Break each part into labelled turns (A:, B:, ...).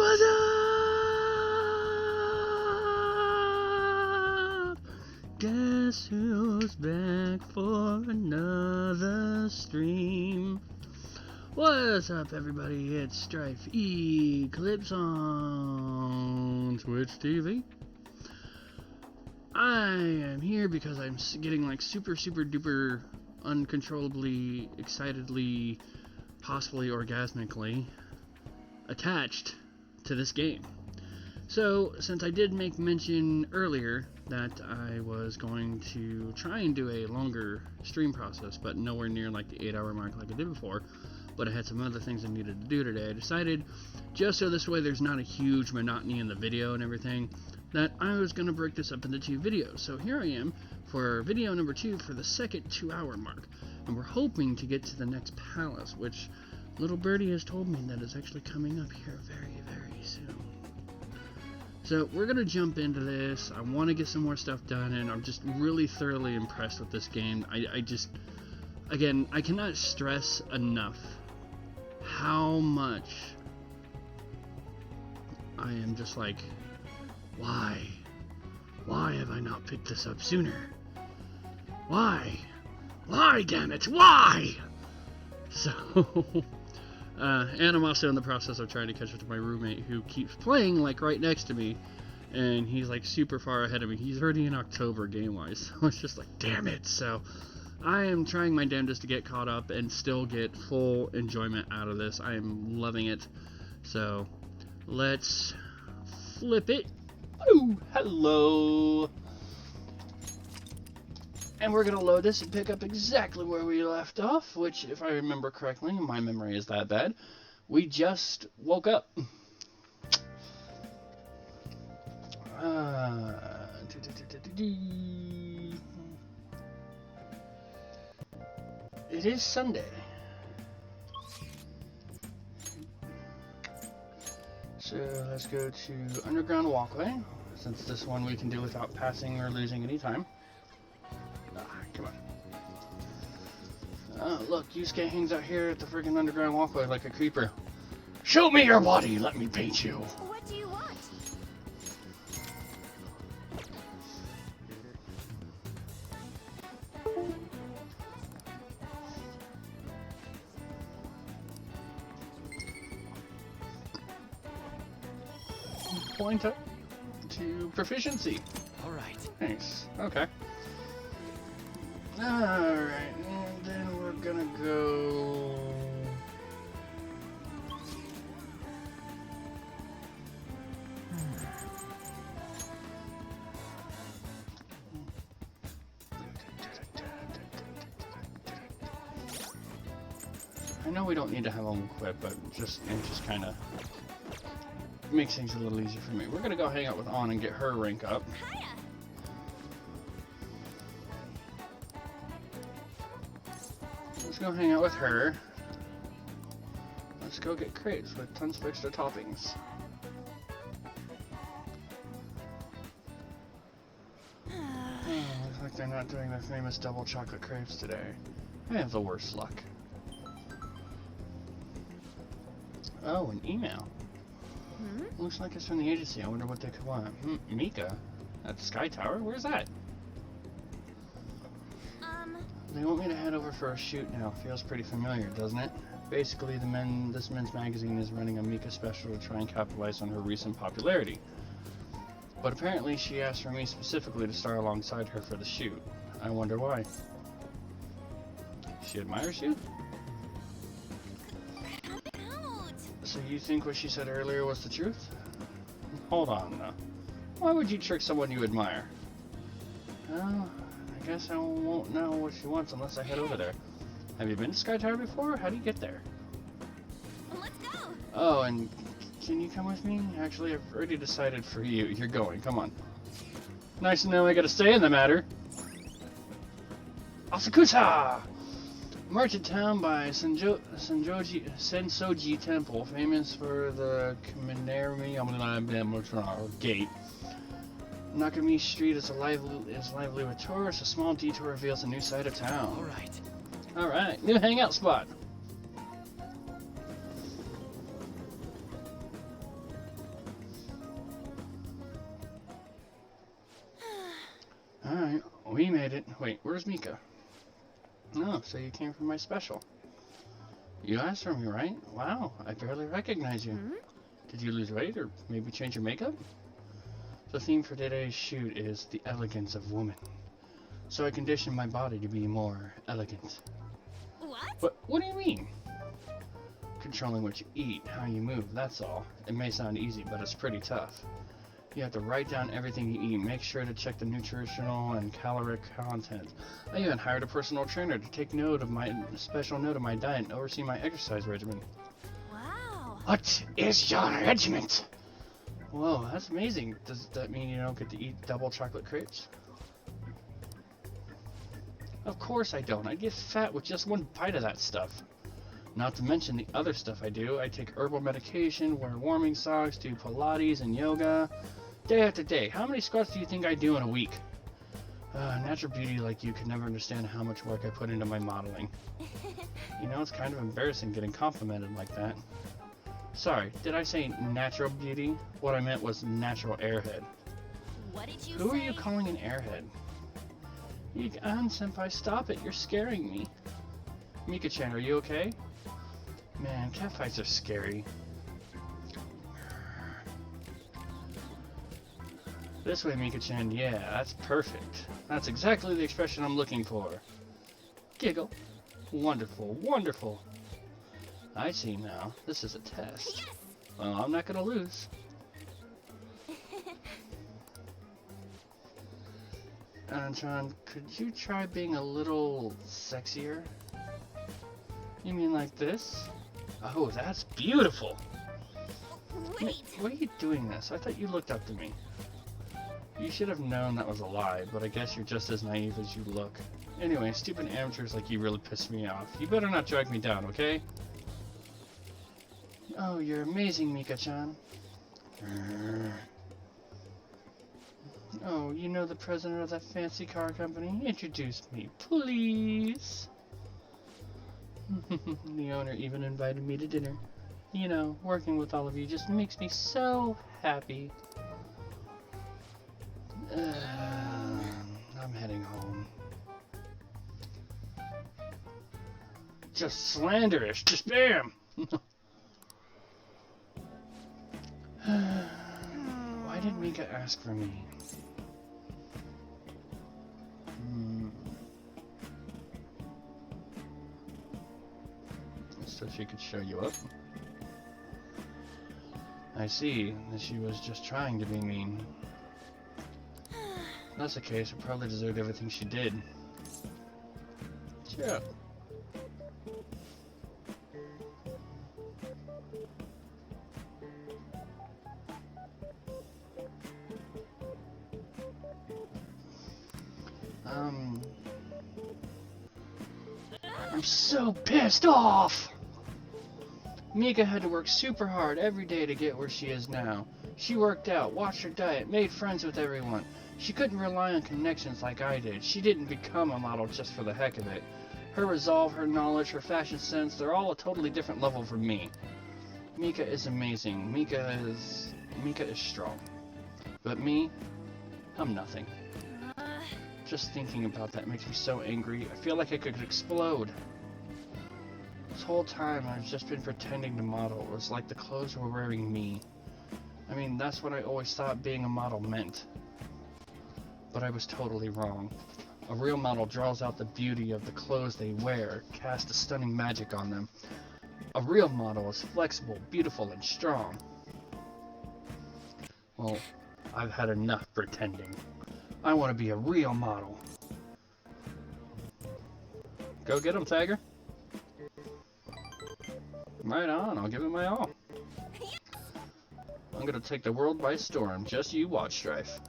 A: What's up? Guess who's back for another stream? What's up, everybody? It's Strife Eclipse on Twitch TV. I am here because I'm getting like super duper uncontrollably, excitedly, possibly orgasmically attached to this game. So, since I did make mention earlier that I was going to try and do a longer stream process, but nowhere near like the 8-hour mark like I did before, but I had some other things I needed to do today, I decided, just so this way there's not a huge monotony in the video and everything, that I was going to break this up into 2 videos. So here I am for video number 2 for the second 2-hour mark, and we're hoping to get to the next palace, which little birdie has told me that is actually coming up here very soon. So we're going to jump into this. I want to get some more stuff done, and I'm just really thoroughly impressed with this game. I just, again, I cannot stress enough how much I am just like, why have I not picked this up sooner? Why, damn it, why? So, and I'm also in the process of trying to catch up to my roommate, who keeps playing like right next to me, and he's like super far ahead of me. He's already in October game-wise, so it's just like, damn it. So I am trying my damnedest to get caught up and still get full enjoyment out of this. I am loving it. So let's flip it. Oh, hello. And we're going to load this and pick up exactly where we left off, which, if I remember correctly, my memory is that bad, we just woke up. It is Sunday. So let's go to Underground Walkway, since this one we can do without passing or losing any time. Come on. Oh, look, Yusuke hangs out here at the friggin' Underground Walkway like a creeper. Show me your body, let me paint you.
B: What do you want?
A: Point up to proficiency.
C: Alright.
A: Nice. Okay. Alright, and then we're gonna go... I know we don't need to have them equipped, but it just kind of makes things a little easier for me. We're gonna go hang out with Ann and get her rank up.
B: Hiya.
A: Let's go hang out with her. Let's go get crepes with tons of extra toppings. Looks like they're not doing their famous double chocolate crepes today. I have the worst luck. Oh, an email. Looks like it's from the agency. I wonder what they could want. Mika? At the Sky Tower? Where's that? They want me to head over for a shoot now. Feels pretty familiar, doesn't it? Basically, this men's magazine is running a Mika special to try and capitalize on her recent popularity. But apparently she asked for me specifically to star alongside her for the shoot. I wonder why. She admires you? So you think what she said earlier was the truth? Hold on now. Why would you trick someone you admire? Well, I guess I won't know what she wants unless I head over there. Have you been to Sky Tower before? How do you get there?
B: Let's go.
A: Oh, and can you come with me? Actually, I've already decided for you. You're going. Come on. Nice to know I gotta say in the matter. Asakusa! Merchant town by Sensoji Temple, famous for the Kaminari Gate. Nakami Street is lively with tourists. A small detour reveals a new side of town. Alright, new hangout spot. Alright, we made it. Wait, where's Mika? No, so you came for my special. You asked for me, right? Wow, I barely recognize you.
B: Hmm?
A: Did you lose weight or maybe change your makeup? The theme for today's shoot is the elegance of woman. So I conditioned my body to be more elegant.
B: What?
A: What do you mean? Controlling what you eat, how you move, that's all. It may sound easy, but it's pretty tough. You have to write down everything you eat, make sure to check the nutritional and caloric content. I even hired a personal trainer to take special note of my diet and oversee my exercise regimen.
B: Wow.
A: What is your regiment? Whoa, that's amazing. Does that mean you don't get to eat double chocolate crepes? Of course I don't. I get fat with just one bite of that stuff. Not to mention the other stuff I do. I take herbal medication, wear warming socks, do Pilates and yoga. Day after day. How many squats do you think I do in a week? Natural beauty like you could never understand how much work I put into my modeling. You know, it's kind of embarrassing getting complimented like that. Sorry, did I say natural beauty? What I meant was natural airhead.
B: What did you
A: Who
B: say?
A: are you calling an airhead? Senpai, stop it. You're scaring me. Mika-chan, are you okay? Man, catfights are scary. This way, Mika-chan. Yeah, that's perfect. That's exactly the expression I'm looking for. Giggle. Wonderful, wonderful. I see now. This is a test.
B: Yes!
A: Well, I'm not gonna lose. Anchan, could you try being a little sexier? You mean like this? Oh, that's beautiful!
B: Wait!
A: Why are you doing this? I thought you looked up to me. You should have known that was a lie, but I guess you're just as naive as you look. Anyway, stupid amateurs like you really piss me off. You better not drag me down, okay? Oh, you're amazing, Mika-chan. Oh, you know the president of that fancy car company? Introduce me, please. The owner even invited me to dinner. You know, working with all of you just makes me so happy. I'm heading home. Just slanderous, just bam! Why did Mika ask for me? So she could show you up? I see that she was just trying to be mean. If that's the case, I probably deserved everything she did. Cheer up. I'm so pissed off! Mika had to work super hard every day to get where she is now. She worked out, watched her diet, made friends with everyone. She couldn't rely on connections like I did. She didn't become a model just for the heck of it. Her resolve, her knowledge, her fashion sense, they're all a totally different level from me. Mika is amazing. Mika is strong. But me, I'm nothing. Just thinking about that makes me so angry. I feel like I could explode. This whole time I've just been pretending to model. It was like the clothes were wearing me. I mean, that's what I always thought being a model meant. But I was totally wrong. A real model draws out the beauty of the clothes they wear, casts a stunning magic on them. A real model is flexible, beautiful, and strong. Well, I've had enough pretending. I want to be a real model. Go get him, Tiger. Right on, I'll give it my all. I'm gonna take the world by storm. Just you watch, Strife.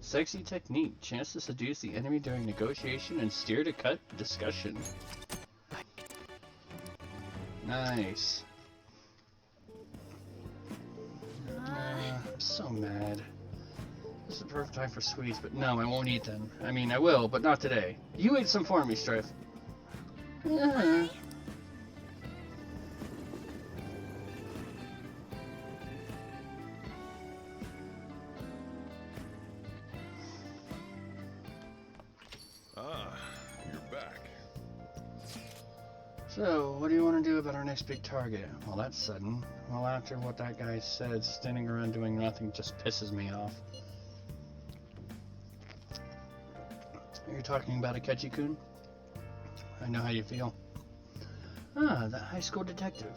A: Sexy technique. Chance to seduce the enemy during negotiation and steer to cut discussion. Nice. I'm so mad. This is the perfect time for sweets, but no, I won't eat them. I mean, I will, but not today. You eat some for me, Strife. So, what do you want to do about our next big target? Well, that's sudden. Well, after what that guy said, standing around doing nothing just pisses me off. You're talking about Akechi-kun? I know how you feel. Ah, that high school detective.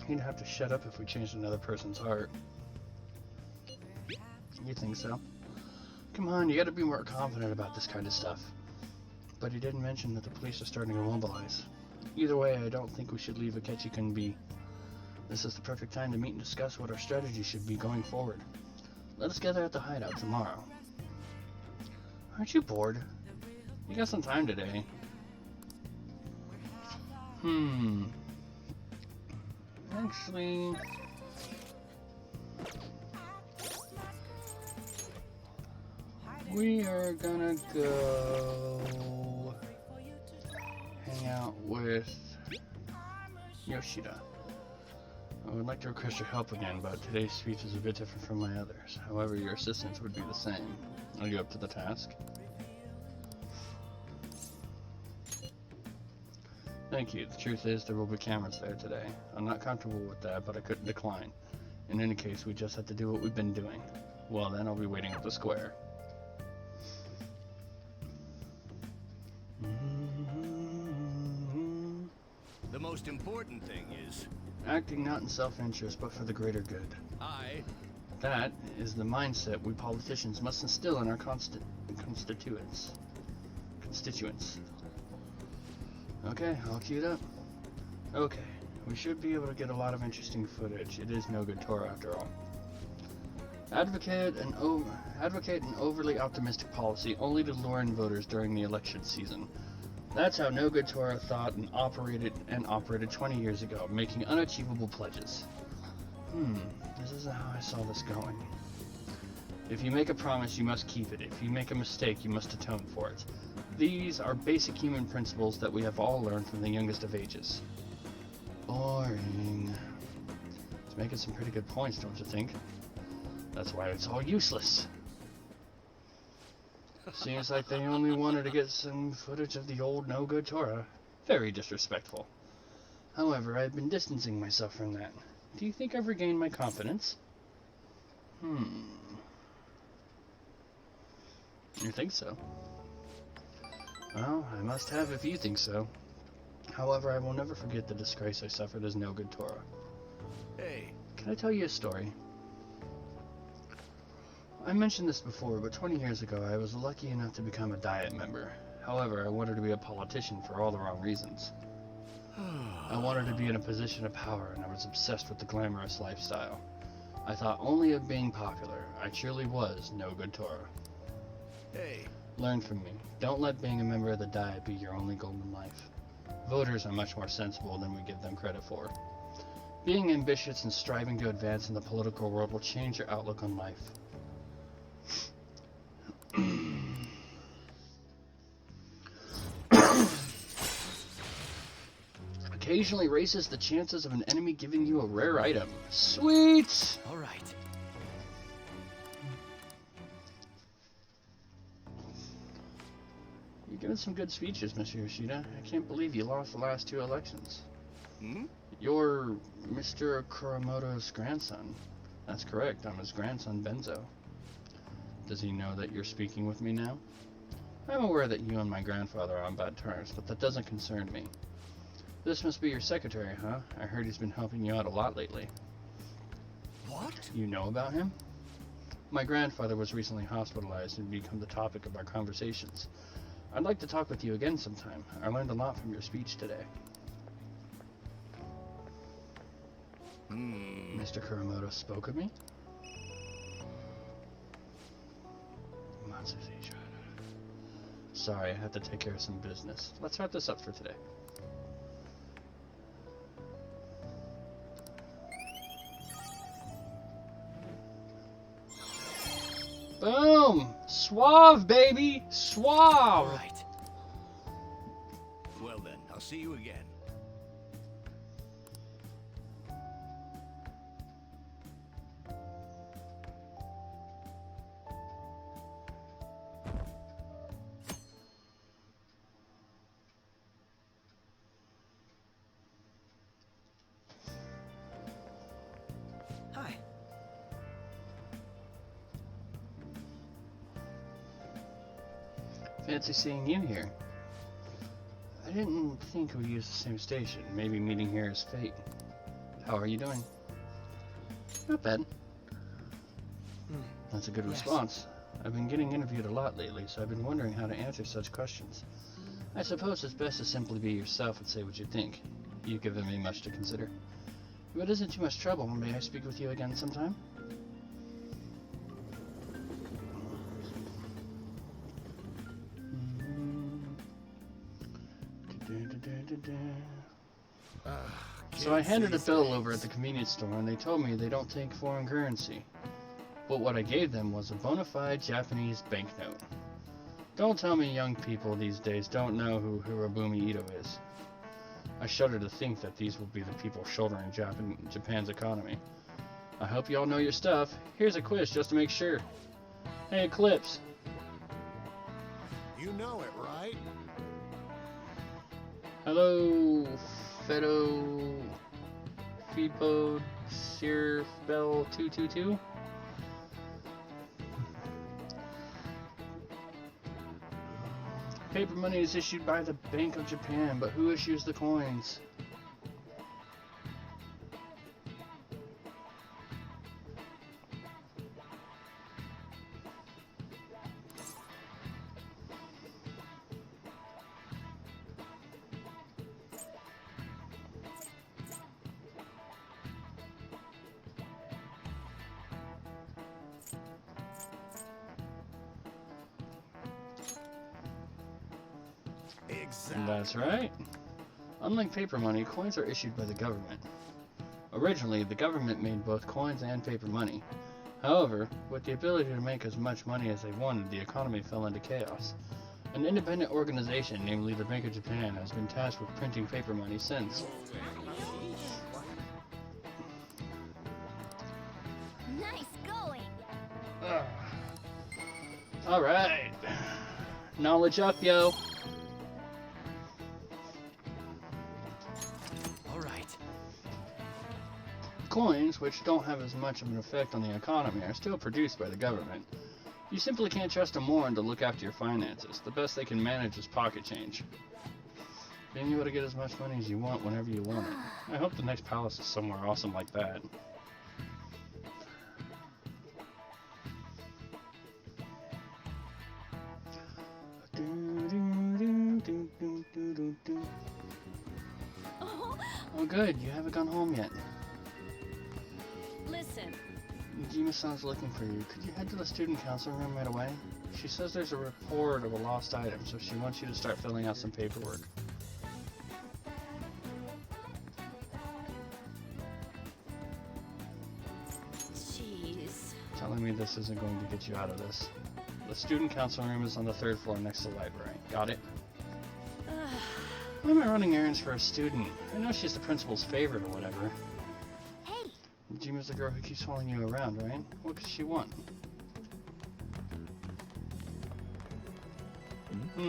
A: He'd have to shut up if we changed another person's heart. You think so? Come on, you gotta be more confident about this kind of stuff. But he didn't mention that the police are starting to mobilize. Either way, I don't think we should leave Akechi-kun be. This is the perfect time to meet and discuss what our strategy should be going forward. Let us gather at the hideout tomorrow. Aren't you bored? You got some time today. Actually... we are gonna go... hang out with Yoshida. I would like to request your help again, but today's speech is a bit different from my others. However, your assistance would be the same. Are you up to the task? Thank you. The truth is, there will be cameras there today. I'm not comfortable with that, but I couldn't decline. In any case, we just have to do what we've been doing. Well, then I'll be waiting at the square.
C: The most important thing is...
A: acting not in self-interest, but for the greater good. That is the mindset we politicians must instill in our constituents. Okay, all queued up. Okay, we should be able to get a lot of interesting footage. It is no good Torah after all. Advocate an overly optimistic policy only to lure in voters during the election season. That's how No Good Torah thought and operated 20 years ago, making unachievable pledges. This isn't how I saw this going. If you make a promise, you must keep it. If you make a mistake, you must atone for it. These are basic human principles that we have all learned from the youngest of ages. Boring. It's making some pretty good points, don't you think? That's why it's all useless. Seems like they only wanted to get some footage of the old No Good Torah. Very disrespectful. However, I've been distancing myself from that. Do you think I've regained my confidence? You think so? Well, I must have if you think so. However, I will never forget the disgrace I suffered as No Good Torah.
C: Hey.
A: Can I tell you a story? I mentioned this before, but 20 years ago I was lucky enough to become a Diet member. However, I wanted to be a politician for all the wrong reasons. I wanted to be in a position of power, and I was obsessed with the glamorous lifestyle. I thought only of being popular. I truly was No Good Torah.
C: Hey.
A: Learn from me. Don't let being a member of the Diet be your only goal in life. Voters are much more sensible than we give them credit for. Being ambitious and striving to advance in the political world will change your outlook on life. Occasionally raises the chances of an enemy giving you a rare item. Sweet!
C: All right.
A: You're giving some good speeches, Mr. Yoshida. I can't believe you lost the last 2 elections. You're Mr. Kuramoto's grandson. That's correct. I'm his grandson, Benzo. Does he know that you're speaking with me now? I'm aware that you and my grandfather are on bad terms, but that doesn't concern me. This must be your secretary, huh? I heard he's been helping you out a lot lately.
C: What?
A: You know about him? My grandfather was recently hospitalized and become the topic of our conversations. I'd like to talk with you again sometime. I learned a lot from your speech today. Mr. Kuramoto spoke of me? Sorry, I have to take care of some business. Let's wrap this up for today. Boom! Suave, baby! Suave!
C: All right. Well then, I'll see you again.
A: Fancy seeing you here. I didn't think we used the same station. Maybe meeting here is fate. How are you doing? Not bad. That's a good response. I've been getting interviewed a lot lately, so I've been wondering how to answer such questions. I suppose it's best to simply be yourself and say what you think. You've given me much to consider. If it isn't too much trouble, may I speak with you again sometime? So I handed a bill over at the convenience store and they told me they don't take foreign currency. But what I gave them was a bona fide Japanese banknote. Don't tell me young people these days don't know who Hirobumi Ito is. I shudder to think that these will be the people shouldering Japan's economy. I hope you all know your stuff. Here's a quiz just to make sure. Hey, Eclipse.
D: You know it, right?
A: Hello, Fedo, Feepo, Sir Bell 222. Paper money is issued by the Bank of Japan, but who issues the coins?
D: Exactly.
A: That's right. Unlike paper money, coins are issued by the government. Originally, the government made both coins and paper money. However, with the ability to make as much money as they wanted, the economy fell into chaos. An independent organization, namely the Bank of Japan, has been tasked with printing paper money since.
B: Nice going.
A: Alright. Knowledge up, yo. Coins, which don't have as much of an effect on the economy, are still produced by the government. You simply can't trust a moron to look after your finances. The best they can manage is pocket change. Being able to get as much money as you want whenever you want it. I hope the next palace is somewhere awesome like that. Oh good, you haven't gone home yet.
B: Listen.
A: Jima-san's looking for you. Could you head to the student council room right away? She says there's a report of a lost item, so she wants you to start filling out some paperwork.
B: Jeez.
A: Telling me this isn't going to get you out of this. The student council room is on the 3rd floor next to the library. Got it? Why am I running errands for a student? I know she's the principal's favorite or whatever.
B: Hey.
A: Jima's the girl who keeps following you around, right? What could she want? I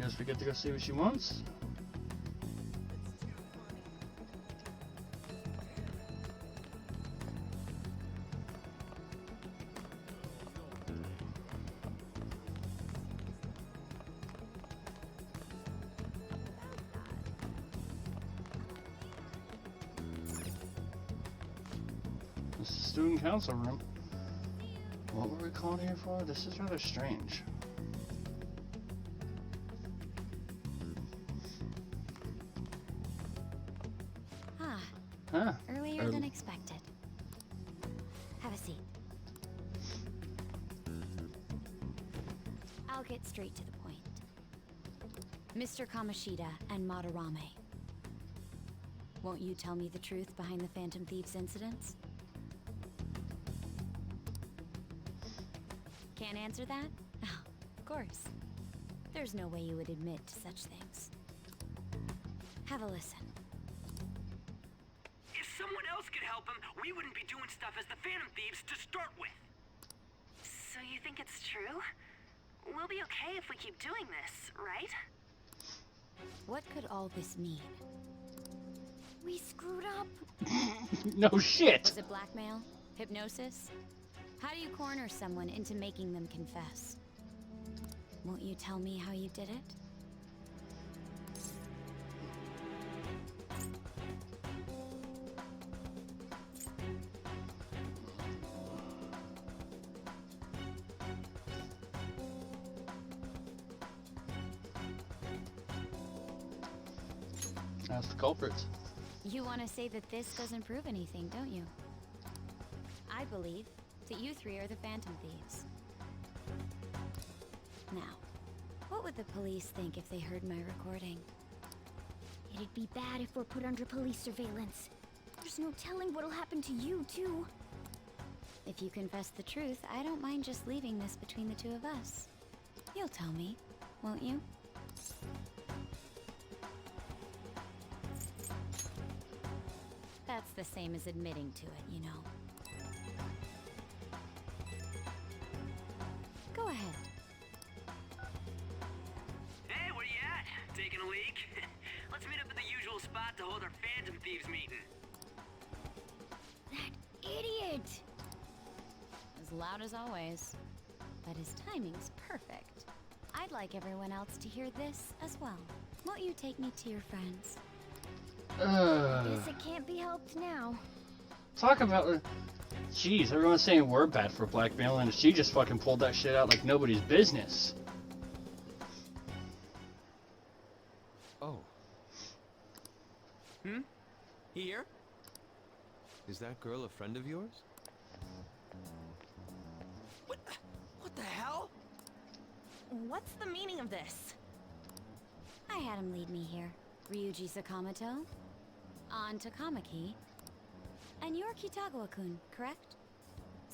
A: guess we get to go see what she wants. This is the student council room. What were we called here for? This is rather strange. Huh.
B: Earlier than expected. Have a seat. I'll get straight to the point. Mr. Kamoshida and Madarame. Won't you tell me the truth behind the Phantom Thieves incidents? Can't answer that? Oh, of course. There's no way you would admit to such things. Have a listen.
E: If someone else could help him, we wouldn't be doing stuff as the Phantom Thieves to start with.
F: So you think it's true? We'll be okay if we keep doing this, right?
B: What could all this mean? up.
A: No shit.
B: Was it blackmail? Hypnosis? How do you corner someone into making them confess? Won't you tell me how you did it?
A: That's the culprits.
B: You want to say that this doesn't prove anything, don't you? I believe that you three are the Phantom Thieves. Now, what would the police think if they heard my recording?
G: It'd be bad if we're put under police surveillance. There's no telling what'll happen to you, too.
B: If you confess the truth, I don't mind just leaving this between the two of us. You'll tell me, won't you? That's the same as admitting to it, you know. Go ahead.
E: Hey, where you at? Taking a leak? Let's meet up at the usual spot to hold our Phantom Thieves meeting.
G: That idiot!
B: As loud as always. But his timing's perfect. I'd like everyone else to hear this as well. Won't you take me to your friends?
G: Guess it can't be helped now.
A: Talk about. Jeez, everyone's saying we're bad for blackmail, and she just fucking pulled that shit out like nobody's business.
H: Oh,
E: Here?
H: is that girl a friend of yours?
E: What the hell?
F: What's the meaning of this?
B: I had him lead me here. Ryuji Sakamoto, on Takamaki, and you're Kitagawa-kun, correct?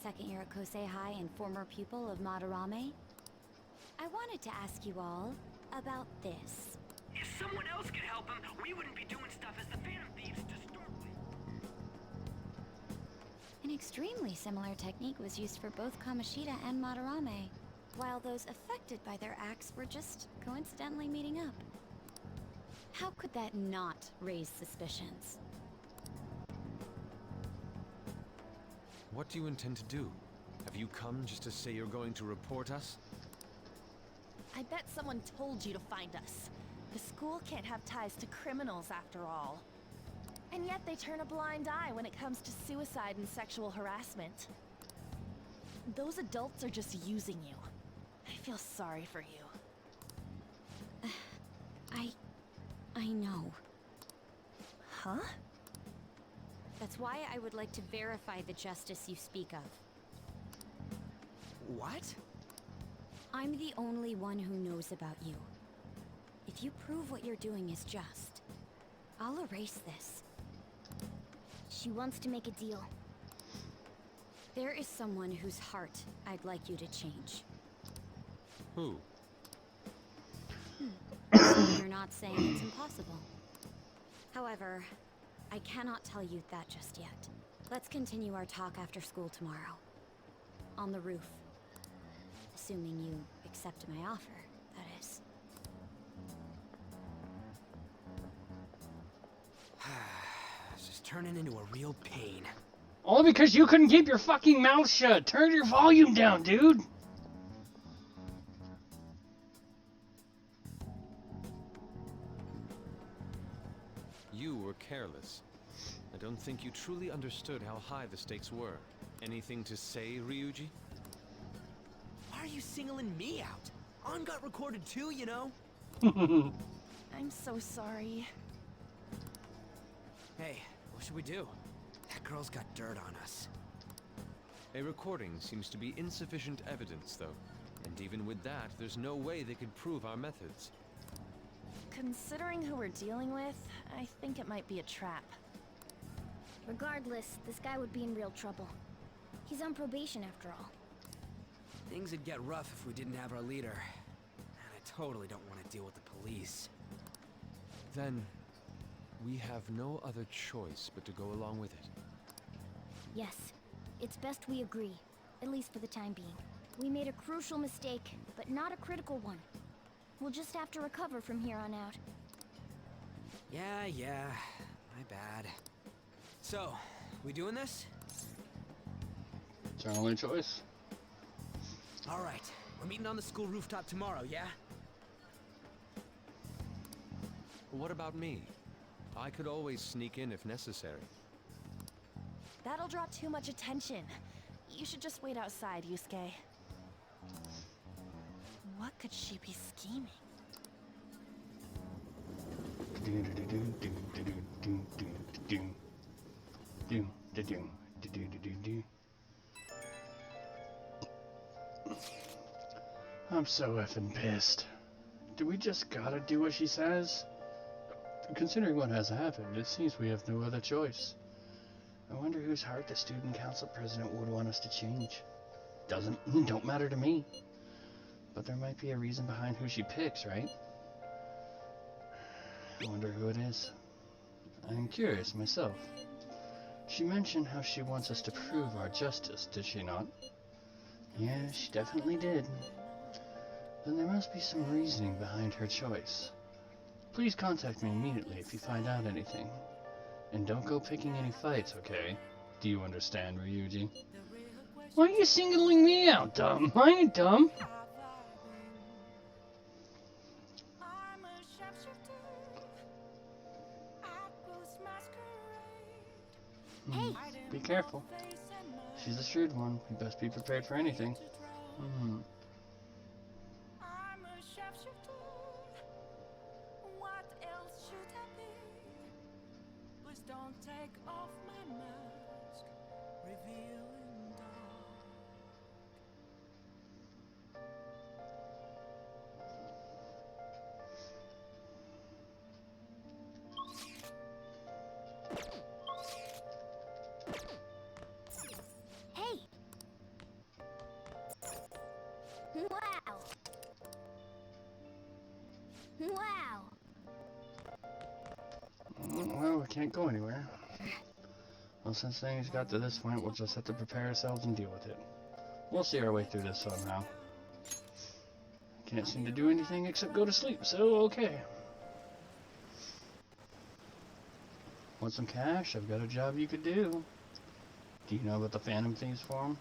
B: Second year at Kosei High and former pupil of Madarame. I wanted to ask you all about this.
E: If someone else could help him, we wouldn't be doing stuff as the Phantom Thieves to start with.
B: An extremely similar technique was used for both Kamoshida and Madarame, while those affected by their acts were just coincidentally meeting up. How could that not raise suspicions?
H: What do you intend to do? Have you come just to say you're going to report us?
F: I bet someone told you to find us. The school can't have ties to criminals after all. And yet they turn a blind eye when it comes to suicide and sexual harassment. Those adults are just using you. I feel sorry for you.
B: I know.
F: Huh?
B: That's why I would like to verify the justice you speak of.
E: What?
B: I'm the only one who knows about you. If you prove what you're doing is just, I'll erase this.
G: She wants to make a deal.
B: There is someone whose heart I'd like you to change.
H: Who?
B: You're not saying it's impossible. However, I cannot tell you that just yet. Let's continue our talk after school tomorrow. On the roof. Assuming you accept my offer, that is.
E: This is turning into a real pain.
A: Only because you couldn't keep your fucking mouth shut. Turn your volume down, dude.
H: You were careless. I don't think you truly understood how high the stakes were. Anything to say, Ryuji?
E: Why are you singling me out? On got recorded too, you know?
F: I'm so sorry.
E: Hey, what should we do? That girl's got dirt on us.
H: A recording seems to be insufficient evidence, though. And even with that, there's no way they could prove our methods.
F: Considering who we're dealing with, I think it might be a trap.
G: Regardless, this guy would be in real trouble. He's on probation after all.
E: Things would get rough if we didn't have our leader. And I totally don't want to deal with the police.
H: Then, we have no other choice but to go along with it.
G: Yes, it's best we agree, at least for the time being. We made a crucial mistake, but not a critical one. We'll just have to recover from here on out.
E: Yeah, my bad. So, we doing this?
A: It's our only choice.
E: All right. We're meeting on the school rooftop tomorrow, yeah?
H: What about me? I could always sneak in if necessary.
F: That'll draw too much attention. You should just wait outside, Yusuke. What could she be scheming?
A: I'm so effing pissed. Do we just gotta do what she says? Considering what has happened, it seems we have no other choice. I wonder whose heart the student council president would want us to change. Don't matter to me. But there might be a reason behind who she picks, right? I wonder who it is. I'm curious myself. She mentioned how she wants us to prove our justice, did she not? Yeah, she definitely did. Then there must be some reasoning behind her choice. Please contact me immediately if you find out anything. And don't go picking any fights, okay? Do you understand, Ryuji? Why are you singling me out, dumb? I ain't dumb.
G: Hey!
A: Be careful. She's a shrewd one. You best be prepared for anything.
F: What else should I be? Please don't take off my mask, revealing dark.
G: Hey! Wow! Wow!
A: Well, we can't go anywhere. Well, since things got to this point, we'll just have to prepare ourselves and deal with it. We'll see our way through this somehow. Can't seem to do anything except go to sleep, so okay. Want some cash? I've got a job you could do. Do you know about the Phantom Thieves Forum?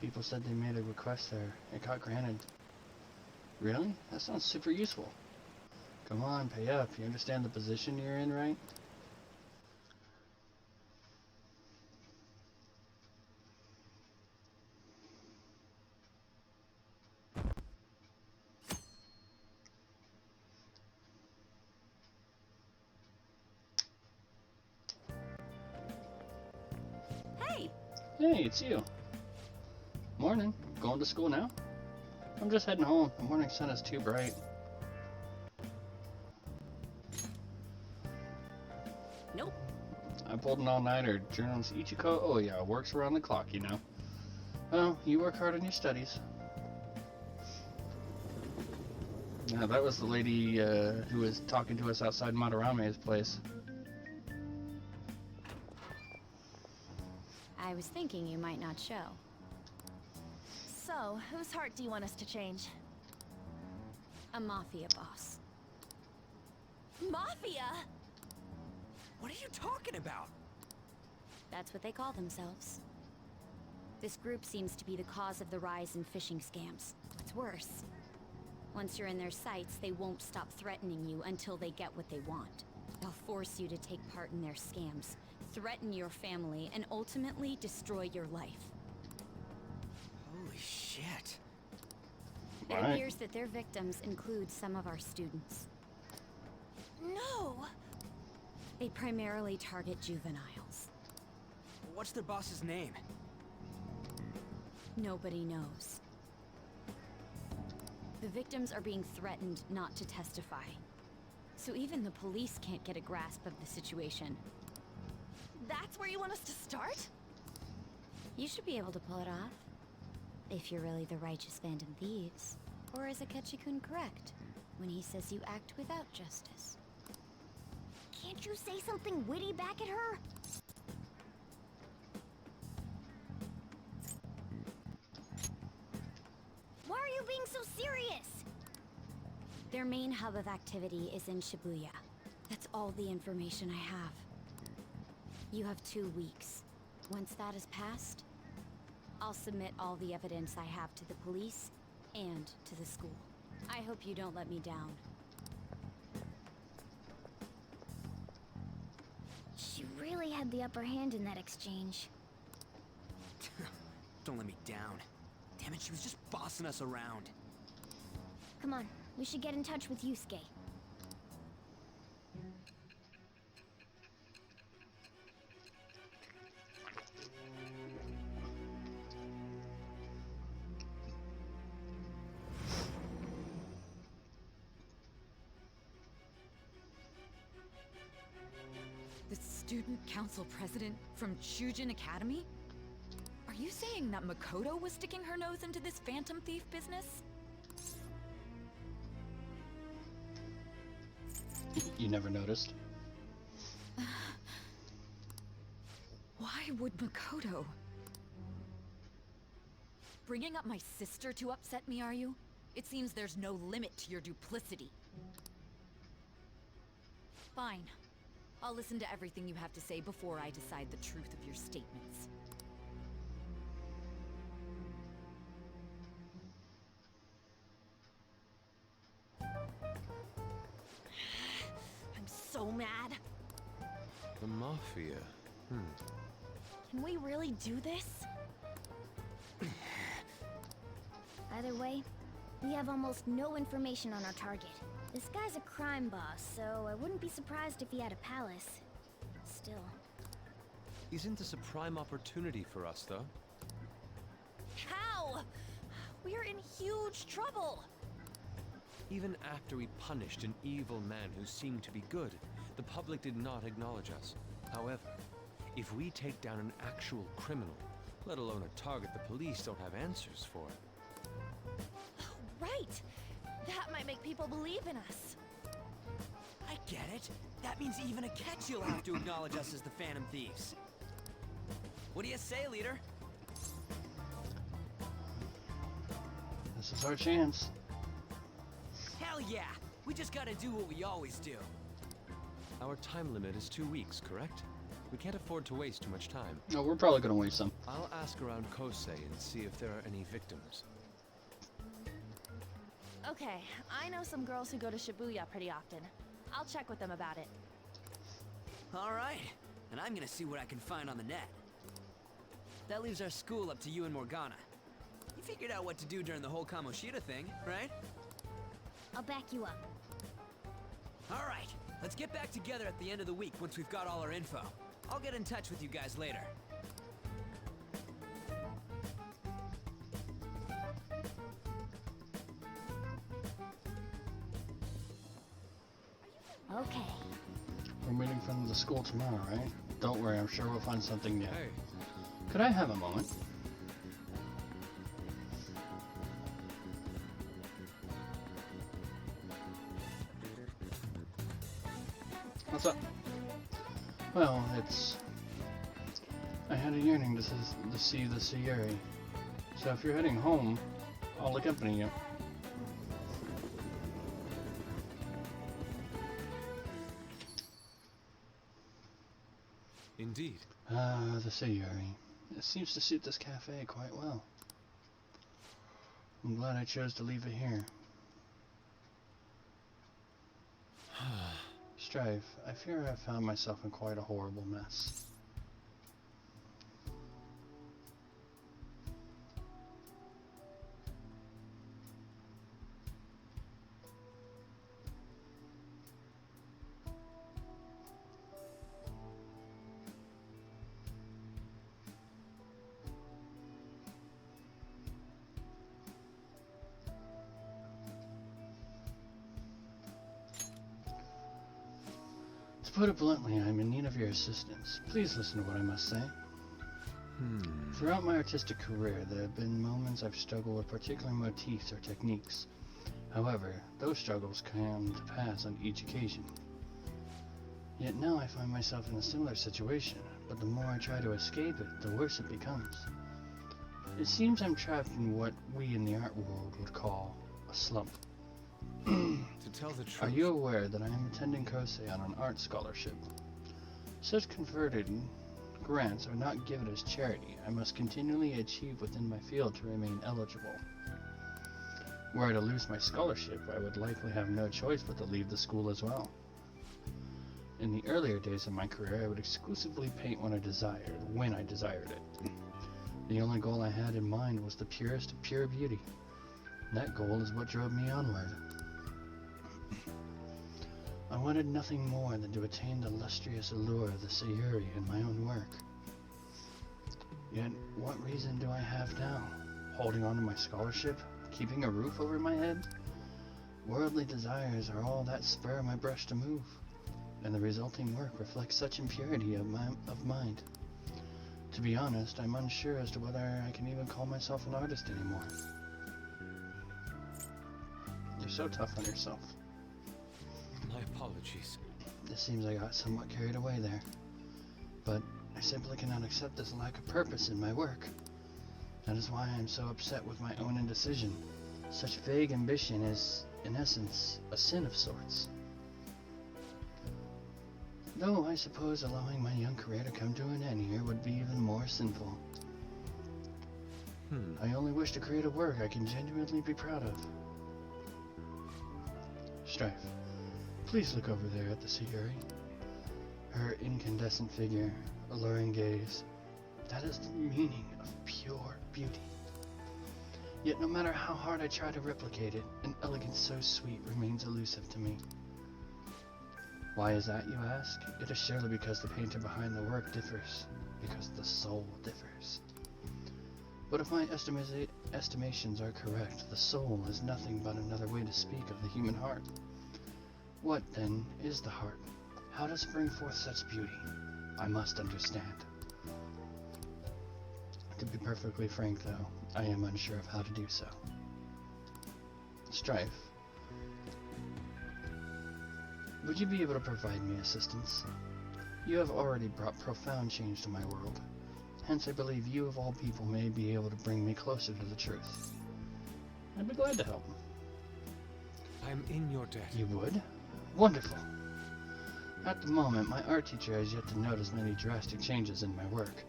A: People said they made a request there. It got granted. Really? That sounds super useful. Come on, pay up. You understand the position you're in, right?
F: Hey!
A: Hey, it's you. Morning. Going to school now? I'm just heading home. The morning sun is too bright.
F: Nope.
A: I pulled an all-nighter. Journalist Ichiko Oya works around the clock, you know. Well, you work hard on your studies. Now, that was the lady who was talking to us outside Madarame's place.
B: I was thinking you might not show.
F: So, whose heart do you want us to change?
B: A mafia boss.
F: Mafia?
E: What are you talking about?
B: That's what they call themselves. This group seems to be the cause of the rise in phishing scams. What's worse, once you're in their sights, they won't stop threatening you until they get what they want. They'll force you to take part in their scams, threaten your family, and ultimately destroy your life.
E: Holy shit.
B: It
A: Right.
B: appears that their victims include some of our students.
F: No!
B: They primarily target juveniles.
E: What's their boss's name?
B: Nobody knows. The victims are being threatened not to testify. So even the police can't get a grasp of the situation.
F: That's where you want us to start?
B: You should be able to pull it off. If you're really the righteous Phantom Thieves. Or is Akechi-kun correct when he says you act without justice?
G: Can't you say something witty back at her? Why are you being so serious?
B: Their main hub of activity is in Shibuya. That's all the information I have. You have 2 weeks. Once that is passed, I'll submit all the evidence I have to the police and to the school. I hope you don't let me down.
G: She really had the upper hand in that exchange.
E: Don't let me down. Damn it, she was just bossing us around.
G: Come on, we should get in touch with Yusuke.
I: The student council president from Chujin Academy? Are you saying that Makoto was sticking her nose into this phantom thief business?
A: You never noticed?
I: Why would Makoto? Bringing up my sister to upset me, are you? It seems there's no limit to your duplicity. Fine. I'll listen to everything you have to say before I decide the truth of your statements.
F: I'm so mad.
H: The Mafia.
F: Can we really do this?
G: Either way, we have almost no information on our target. This guy's a crime boss, so I wouldn't be surprised if he had a palace. Still.
H: Isn't this a prime opportunity for us, though?
F: How? We're in huge trouble.
H: Even after we punished an evil man who seemed to be good, the public did not acknowledge us. However, if we take down an actual criminal, let alone a target the police don't have answers for,
F: Right. That might make people believe in us.
E: I get it. That means even a catch you'll have to acknowledge us as the Phantom Thieves. What do you say, leader?
A: This is our chance.
E: Hell yeah! We just gotta do what we always do.
H: our time limit is 2 weeks, correct? We can't afford to waste too much time.
A: No, we're probably gonna waste some.
H: I'll ask around Kosei and see if there are any victims.
F: Okay, I know some girls who go to Shibuya pretty often. I'll check with them about it.
E: Alright, and I'm gonna see what I can find on the net. That leaves our school up to you and Morgana. You figured out what to do during the whole Kamoshida thing, right?
G: I'll back you up.
E: Alright, let's get back together at the end of the week once we've got all our info. I'll get in touch with you guys later.
G: Okay.
A: We're meeting from the school tomorrow, right? Don't worry, I'm sure we'll find something new.
H: Hey,
A: Could I have a moment? What's up? Well, I had a yearning to see the Sierra. So if you're heading home, I'll accompany you.
H: indeed.
A: Ah, the Sierra. It seems to suit this cafe quite well. I'm glad I chose to leave it here. Strive, I fear I've found myself in quite a horrible mess. To put it bluntly, I'm in need of your assistance. Please listen to what I must say. Throughout my artistic career, there have been moments I've struggled with particular motifs or techniques. However, those struggles come to pass on each occasion. Yet now I find myself in a similar situation, but the more I try to escape it, the worse it becomes. It seems I'm trapped in what we in the art world would call a slump.
H: To tell the truth,
A: Are you aware that I am attending Kosei on an art scholarship? Such converted grants are not given as charity. I must continually achieve within my field to remain eligible. Were I to lose my scholarship, I would likely have no choice but to leave the school as well. In the earlier days of my career, I would exclusively paint when I desired it. The only goal I had in mind was the purest of pure beauty. That goal is what drove me onward. I wanted nothing more than to attain the lustrous allure of the Sayuri in my own work. Yet, what reason do I have now? Holding on to my scholarship? Keeping a roof over my head? Worldly desires are all that spur my brush to move, and the resulting work reflects such impurity of mind. To be honest, I'm unsure as to whether I can even call myself an artist anymore. You're so tough on yourself.
H: My apologies.
A: It seems I got somewhat carried away there. But I simply cannot accept this lack of purpose in my work. That is why I am so upset with my own indecision. Such vague ambition is, in essence, a sin of sorts. Though I suppose allowing my young career to come to an end here would be even more sinful. I only wish to create a work I can genuinely be proud of. Strife, please look over there at the Sayuri. Her incandescent figure, alluring gaze, that is the meaning of pure beauty. Yet no matter how hard I try to replicate it, an elegance so sweet remains elusive to me. Why is that, you ask? It is surely because the painter behind the work differs, because the soul differs. But if my estimations are correct, the soul is nothing but another way to speak of the human heart. What, then, is the heart? How does it bring forth such beauty? I must understand. To be perfectly frank, though, I am unsure of how to do so. Strife, would you be able to provide me assistance? You have already brought profound change to my world. Hence, I believe you of all people may be able to bring me closer to the truth. I'd be glad to help.
H: I am in your debt.
A: You would? Wonderful. At the moment, my art teacher has yet to notice many drastic changes in my work,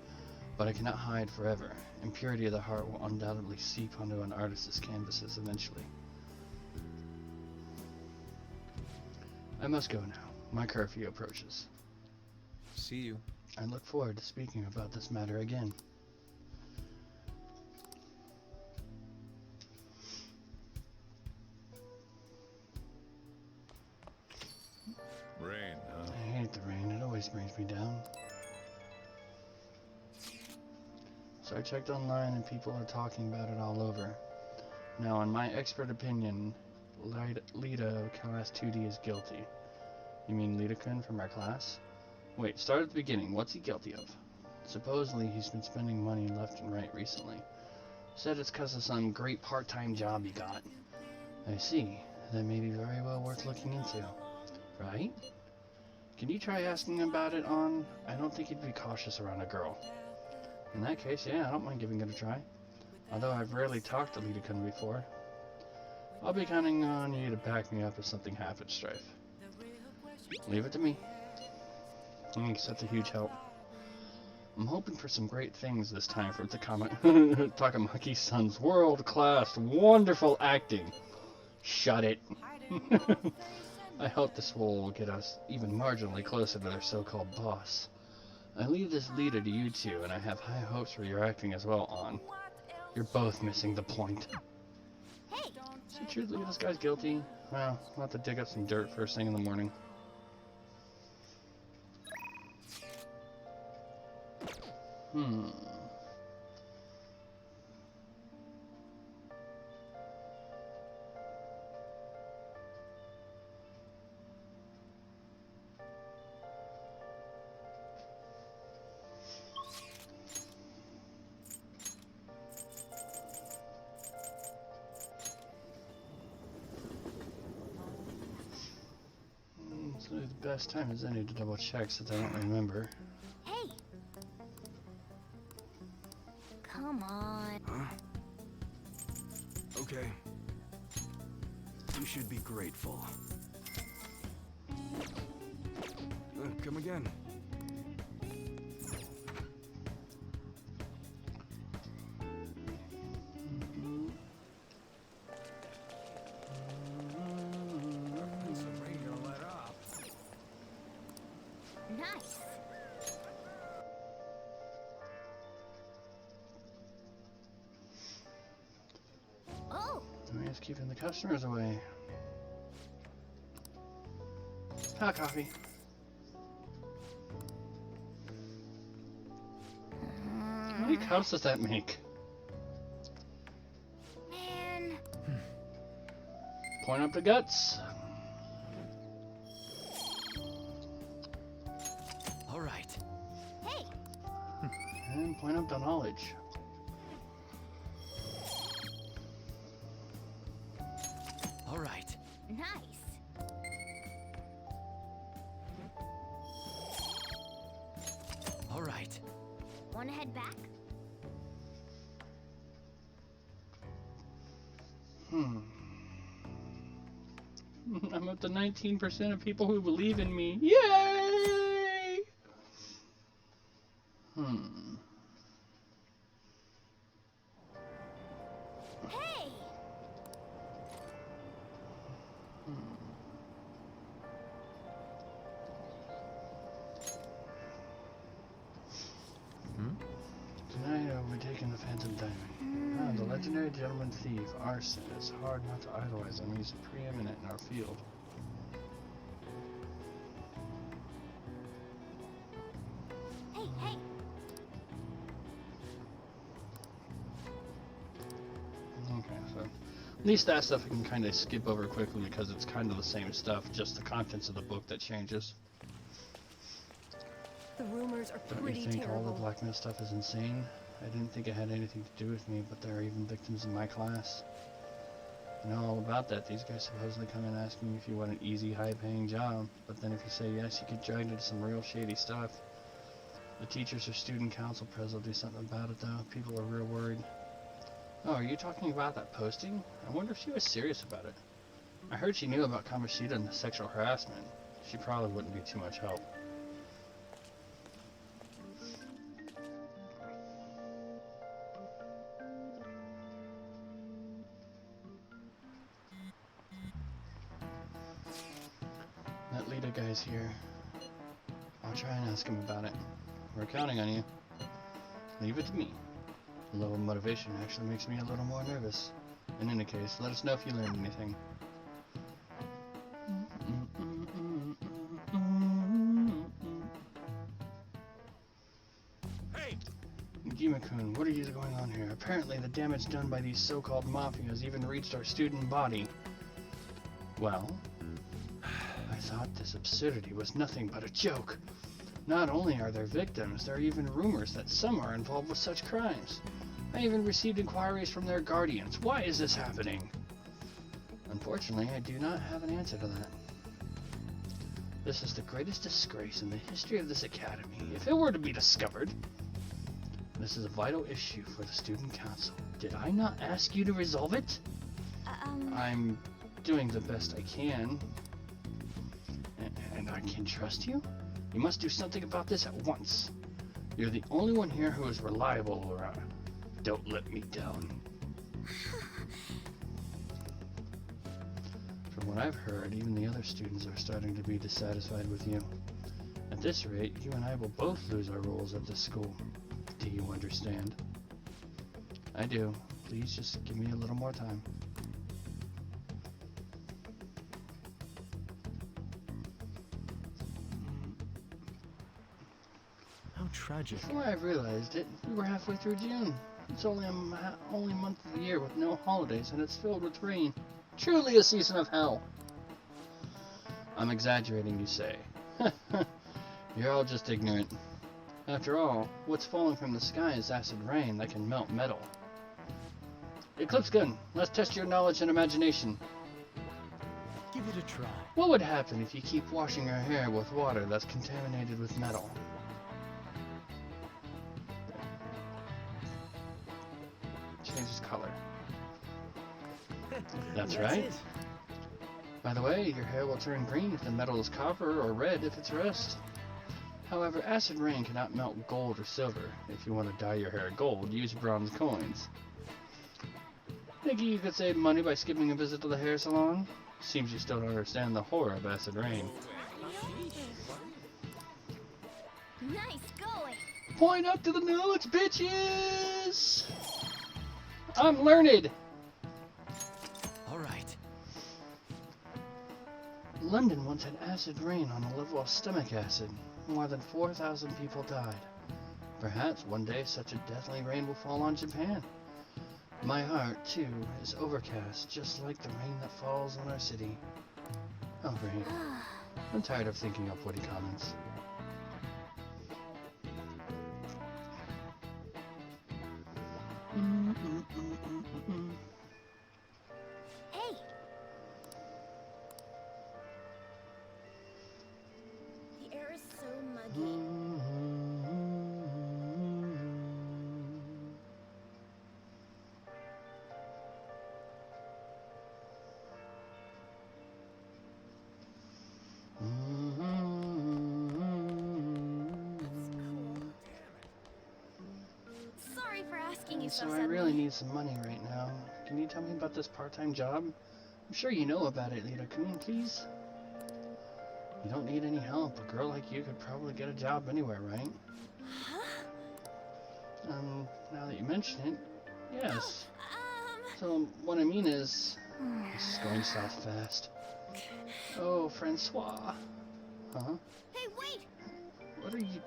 A: but I cannot hide forever. Impurity of the heart will undoubtedly seep onto an artist's canvases eventually. I must go now. My curfew approaches.
H: See you.
A: I look forward to speaking about this matter again.
D: Rain, huh?
A: I hate the rain. It always brings me down. So I checked online and people are talking about it all over. Now, in my expert opinion, Lita of Class 2D is guilty. You mean Lita-kun from our class? Wait, start at the beginning. What's he guilty of? Supposedly he's been spending money left and right recently. Said it's because of some great part-time job he got. I see. That may be very well worth looking into. Right? Can you try asking him about it on... I don't think he'd be cautious around a girl. In that case, yeah, I don't mind giving it a try. Although I've rarely talked to Lita-kun before. I'll be counting on you to back me up if something happens, Strife. Leave it to me. Thanks, that's a huge help. I'm hoping for some great things this time from Takamaki-san's world-class, wonderful acting. Shut it. I hope this will get us even marginally closer to their so-called boss. I leave this leader to you two, and I have high hopes for your acting as well, On. You're both missing the point.
G: Hey!
A: So truthfully, this guy's guilty. Well, I'll have to dig up some dirt first thing in the morning. So the best time is any to double check since I don't remember.
G: Hey! Come on.
C: Huh? Okay. You should be grateful. Come again.
G: Nice. Oh,
A: Maria's keeping the customers away. Hot coffee. How many cups does that make?
G: man.
A: Point up the guts.
E: All right.
G: Hey,
A: And point up the knowledge.
E: All right.
G: nice.
E: All right.
G: Wanna head back?
A: I'm up to 19% of people who believe in me. Yay!
G: Hey!
A: Tonight we're taking the Phantom Diamond. Ah, the legendary gentleman thief, Arson. It's hard not to idolize him. He's preeminent in our field.
G: Hey, hey!
A: Okay, so at least that stuff we can kind of skip over quickly because it's kind of the same stuff, just the contents of the book that changes.
F: The rumors are
A: Don't you
F: pretty
A: think all
F: terrible.
A: the blackmail stuff is insane? I didn't think it had anything to do with me, but there are even victims in my class. I know all about that. These guys supposedly come in asking if you want an easy, high-paying job, but then if you say yes, you get dragged into some real shady stuff. The teachers or student council pres will do something about it, though. People are real worried. Oh, are you talking about that posting? I wonder if she was serious about it. I heard she knew about Kamoshida and the sexual harassment. She probably wouldn't be too much help. That leader guy's here. I'll try and ask him about it. We're counting on you. Leave it to me. A little motivation actually makes me a little more nervous. In any case, let us know if you learned anything.
D: Hey!
A: Gima-kun, what are you going on here? Apparently the damage done by these so-called mafias even reached our student body. Well, I thought this absurdity was nothing but a joke. Not only are there victims, there are even rumors that some are involved with such crimes. I even received inquiries from their guardians. Why is this happening? Unfortunately, I do not have an answer to that. This is the greatest disgrace in the history of this academy. If it were to be discovered, this is a vital issue for the student council. Did I not ask you to resolve it? I'm doing the best I can. And I can trust you? You must do something about this at once. You're the only one here who is reliable, Laura. Don't let me down. From what I've heard, even the other students are starting to be dissatisfied with you. At this rate, you and I will both lose our roles at this school. Do you understand? I do. Please just give me a little more time.
C: How tragic.
A: Before I realized it, we were halfway through June. It's only only month of the year with no holidays, and it's filled with rain. Truly a season of hell. I'm exaggerating, you say. You're all just ignorant. After all, what's falling from the sky is acid rain that can melt metal. Eclipse Gun, let's test your knowledge and imagination.
C: Give it a try.
A: What would happen if you keep washing your hair with water that's contaminated with metal? Changes color. That's right.
C: it.
A: By the way, your hair will turn green if the metal is copper or red if it's rust. However, acid rain cannot melt gold or silver. If you want to dye your hair gold, use bronze coins. Think you could save money by skipping a visit to the hair salon? Seems you still don't understand the horror of acid rain.
G: Nice going.
A: Point up to the notes, bitches! I'm learned.
H: All right.
A: London once had acid rain on the level of stomach acid. More than 4,000 people died. Perhaps one day such a deathly rain will fall on Japan. My heart, too, is overcast, just like the rain that falls on our city. Oh, great. I'm tired of thinking up witty comments.
G: Hey, the air is so muggy. Sorry for asking you so
A: So I
G: suddenly.
A: really need some money right now. Can you tell me about this part-time job? I'm sure you know about it, Lita. Come in, please. You don't need any help. A girl like you could probably get a job anywhere, right?
G: Huh?
A: Now that you mention it, yes.
G: Oh,
A: So, what I mean is, this is going south fast. Oh, Francois. Huh?
G: Hey, wait!
A: What are you...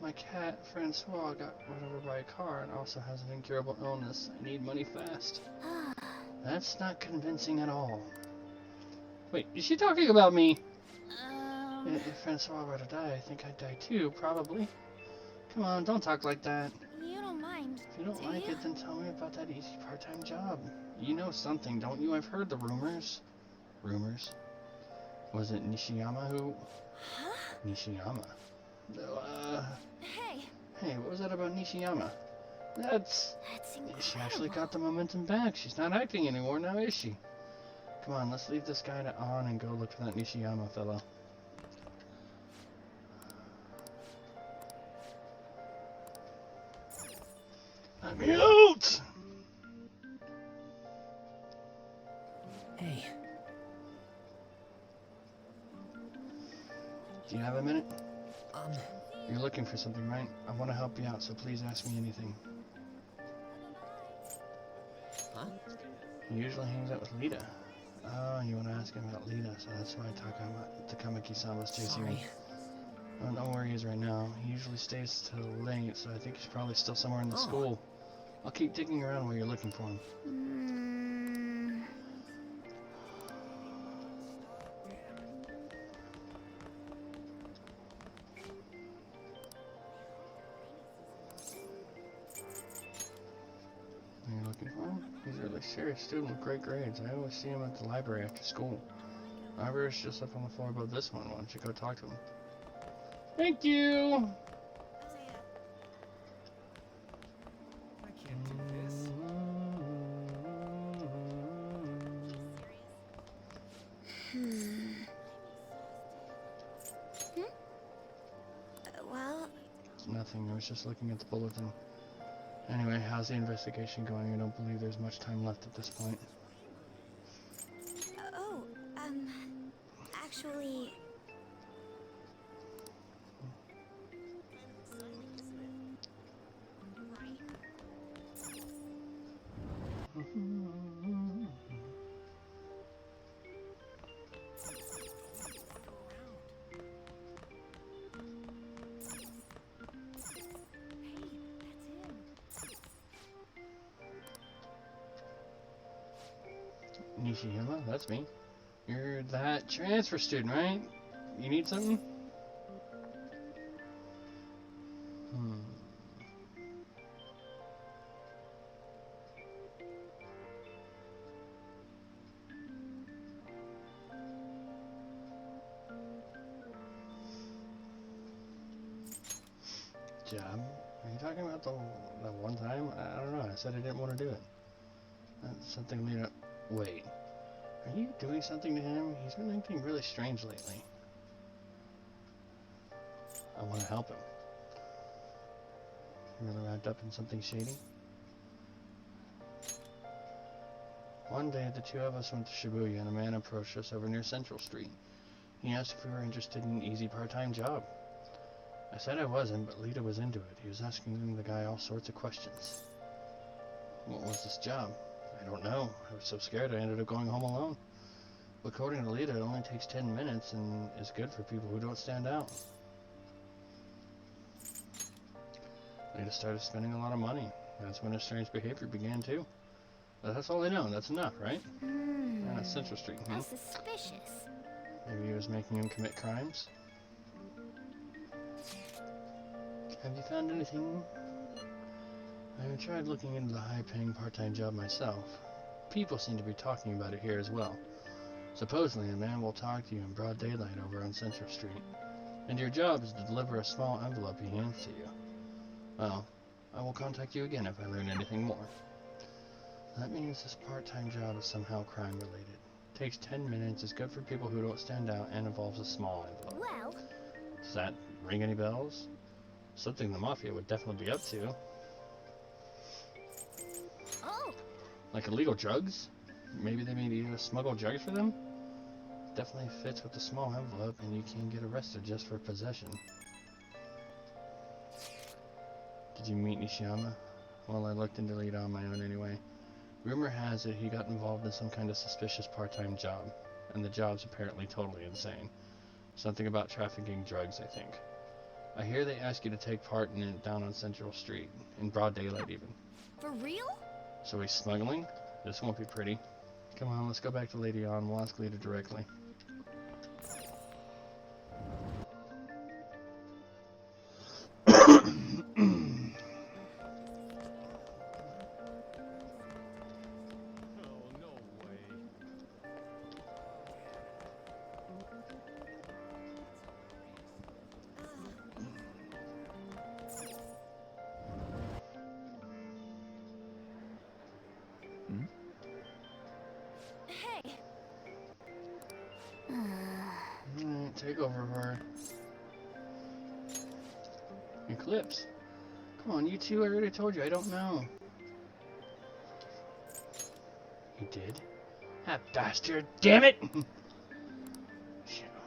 A: My cat, Francois, got run over by a car and also has an incurable illness. I need money fast. That's not convincing at all. Wait, is she talking about me? If Francois were to die, I think I'd die too, probably. Come on, don't talk like that.
G: You don't mind,
A: If you don't
G: do
A: like
G: you?
A: it, then tell me about that easy part-time job. You know something, don't you? I've heard the rumors. Rumors? Was it Nishiyama who...
G: Huh?
A: Nishiyama?
G: Hey,
A: Hey, what was that about Nishiyama?
G: that's
A: She
G: incredible.
A: actually got the momentum back. She's not acting anymore now, is she? Come on, let's leave this guy on and go look for that Nishiyama fellow. I'm out!
E: Hey,
A: Do you have a minute?
E: um,
A: You're looking for something, right? I want to help you out, so please ask me anything.
E: huh?
A: He usually hangs out with Lita. Oh, you want to ask him about Lita, so that's why Takamaki-sama's chasing him.
E: Sorry.
A: I don't know where he is right now. He usually stays till late, so I think he's probably still somewhere in the
E: Oh.
A: school. I'll keep digging around while you're looking for him. You're looking for him? He's a really serious student with great grades. I always see him at the library after school. The library's just up on the floor above this one. Why don't you go talk to him? Thank you!
H: I can't do this.
G: Well,
A: Nothing, I was just looking at the bulletin. Anyway, how's the investigation going? I don't believe there's much time left at this point.
G: oh, actually,
A: Nishiyama, that's me. You're that transfer student, right? You need something? Job? Are you talking about the one time? I don't know. I said I didn't want to do it. That's something Lita... Wait. Are you doing something to him? He's been acting really strange lately. I want to help him. You really wrapped up in something shady? One day, the two of us went to Shibuya and a man approached us over near Central Street. He asked if we were interested in an easy part-time job. I said I wasn't, but Lita was into it. He was asking the guy all sorts of questions. What was this job? I don't know. I was so scared I ended up going home alone. But according to Lita, it only takes 10 minutes and is good for people who don't stand out. Lita started spending a lot of money. That's when his strange behavior began too. But that's all I know. That's enough, right? Yeah, that's Central Street.
G: That's suspicious.
A: Maybe he was making him commit crimes. Have you found anything? I tried looking into the high-paying part-time job myself. People seem to be talking about it here as well. Supposedly, a man will talk to you in broad daylight over on Central Street, and your job is to deliver a small envelope he hands to you. Well, I will contact you again if I learn anything more. That means this part-time job is somehow crime-related. Takes 10 minutes, is good for people who don't stand out, and involves a small envelope.
G: Well,
A: Does that ring any bells? Something the Mafia would definitely be up to.
G: oh,
A: Like illegal drugs? Maybe they may smuggle drugs for them? Definitely fits with the small envelope, and you can get arrested just for possession. Did you meet Nishiyama? Well, I looked into Lita on my own anyway. Rumor has it he got involved in some kind of suspicious part-time job, and the job's apparently totally insane. Something about trafficking drugs, I think. I hear they ask you to take part in it down on Central Street, in broad daylight even.
G: for real?
A: So he's smuggling? This won't be pretty. Come on, let's go back to Lady On. We'll ask Lita directly.
C: Oh, no way.
F: Hey,
A: Alright, take over her. Eclipse. Come on, you two, I already told you, I don't know. He did? That bastard, damn it!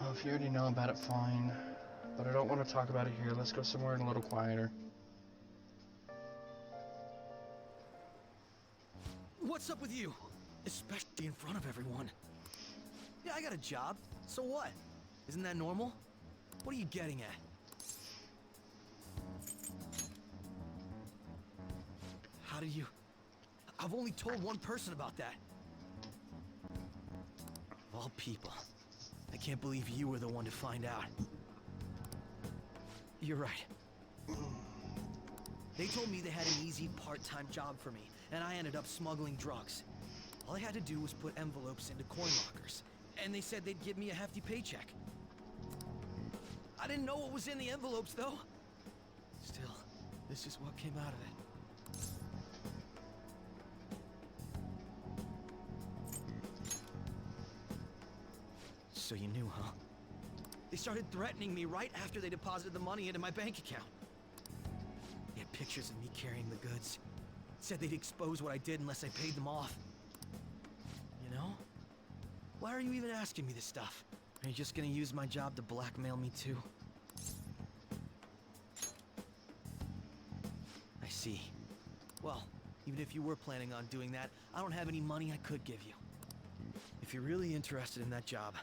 A: Well, if you already know about it, fine. But I don't want to talk about it here. Let's go somewhere a little quieter.
E: What's up with you? Especially in front of everyone. Yeah, I got a job. So what? Isn't that normal? What are you getting at? How did you... I've only told one person about that. Of all people. I can't believe you were the one to find out. You're right. They told me they had an easy part-time job for me, and I ended up smuggling drugs. All I had to do was put envelopes into coin lockers, and they said they'd give me a hefty paycheck. I didn't know what was in the envelopes, though. Still, this is what came out of it. So you knew, huh? They started threatening me right after they deposited the money into my bank account. They had pictures of me carrying the goods. Said they'd expose what I did unless I paid them off. You know? Why are you even asking me this stuff? Are you just gonna use my job to blackmail me too? I see. Well, even if you were planning on doing that, I don't have any money I could give you. If you're really interested in that job,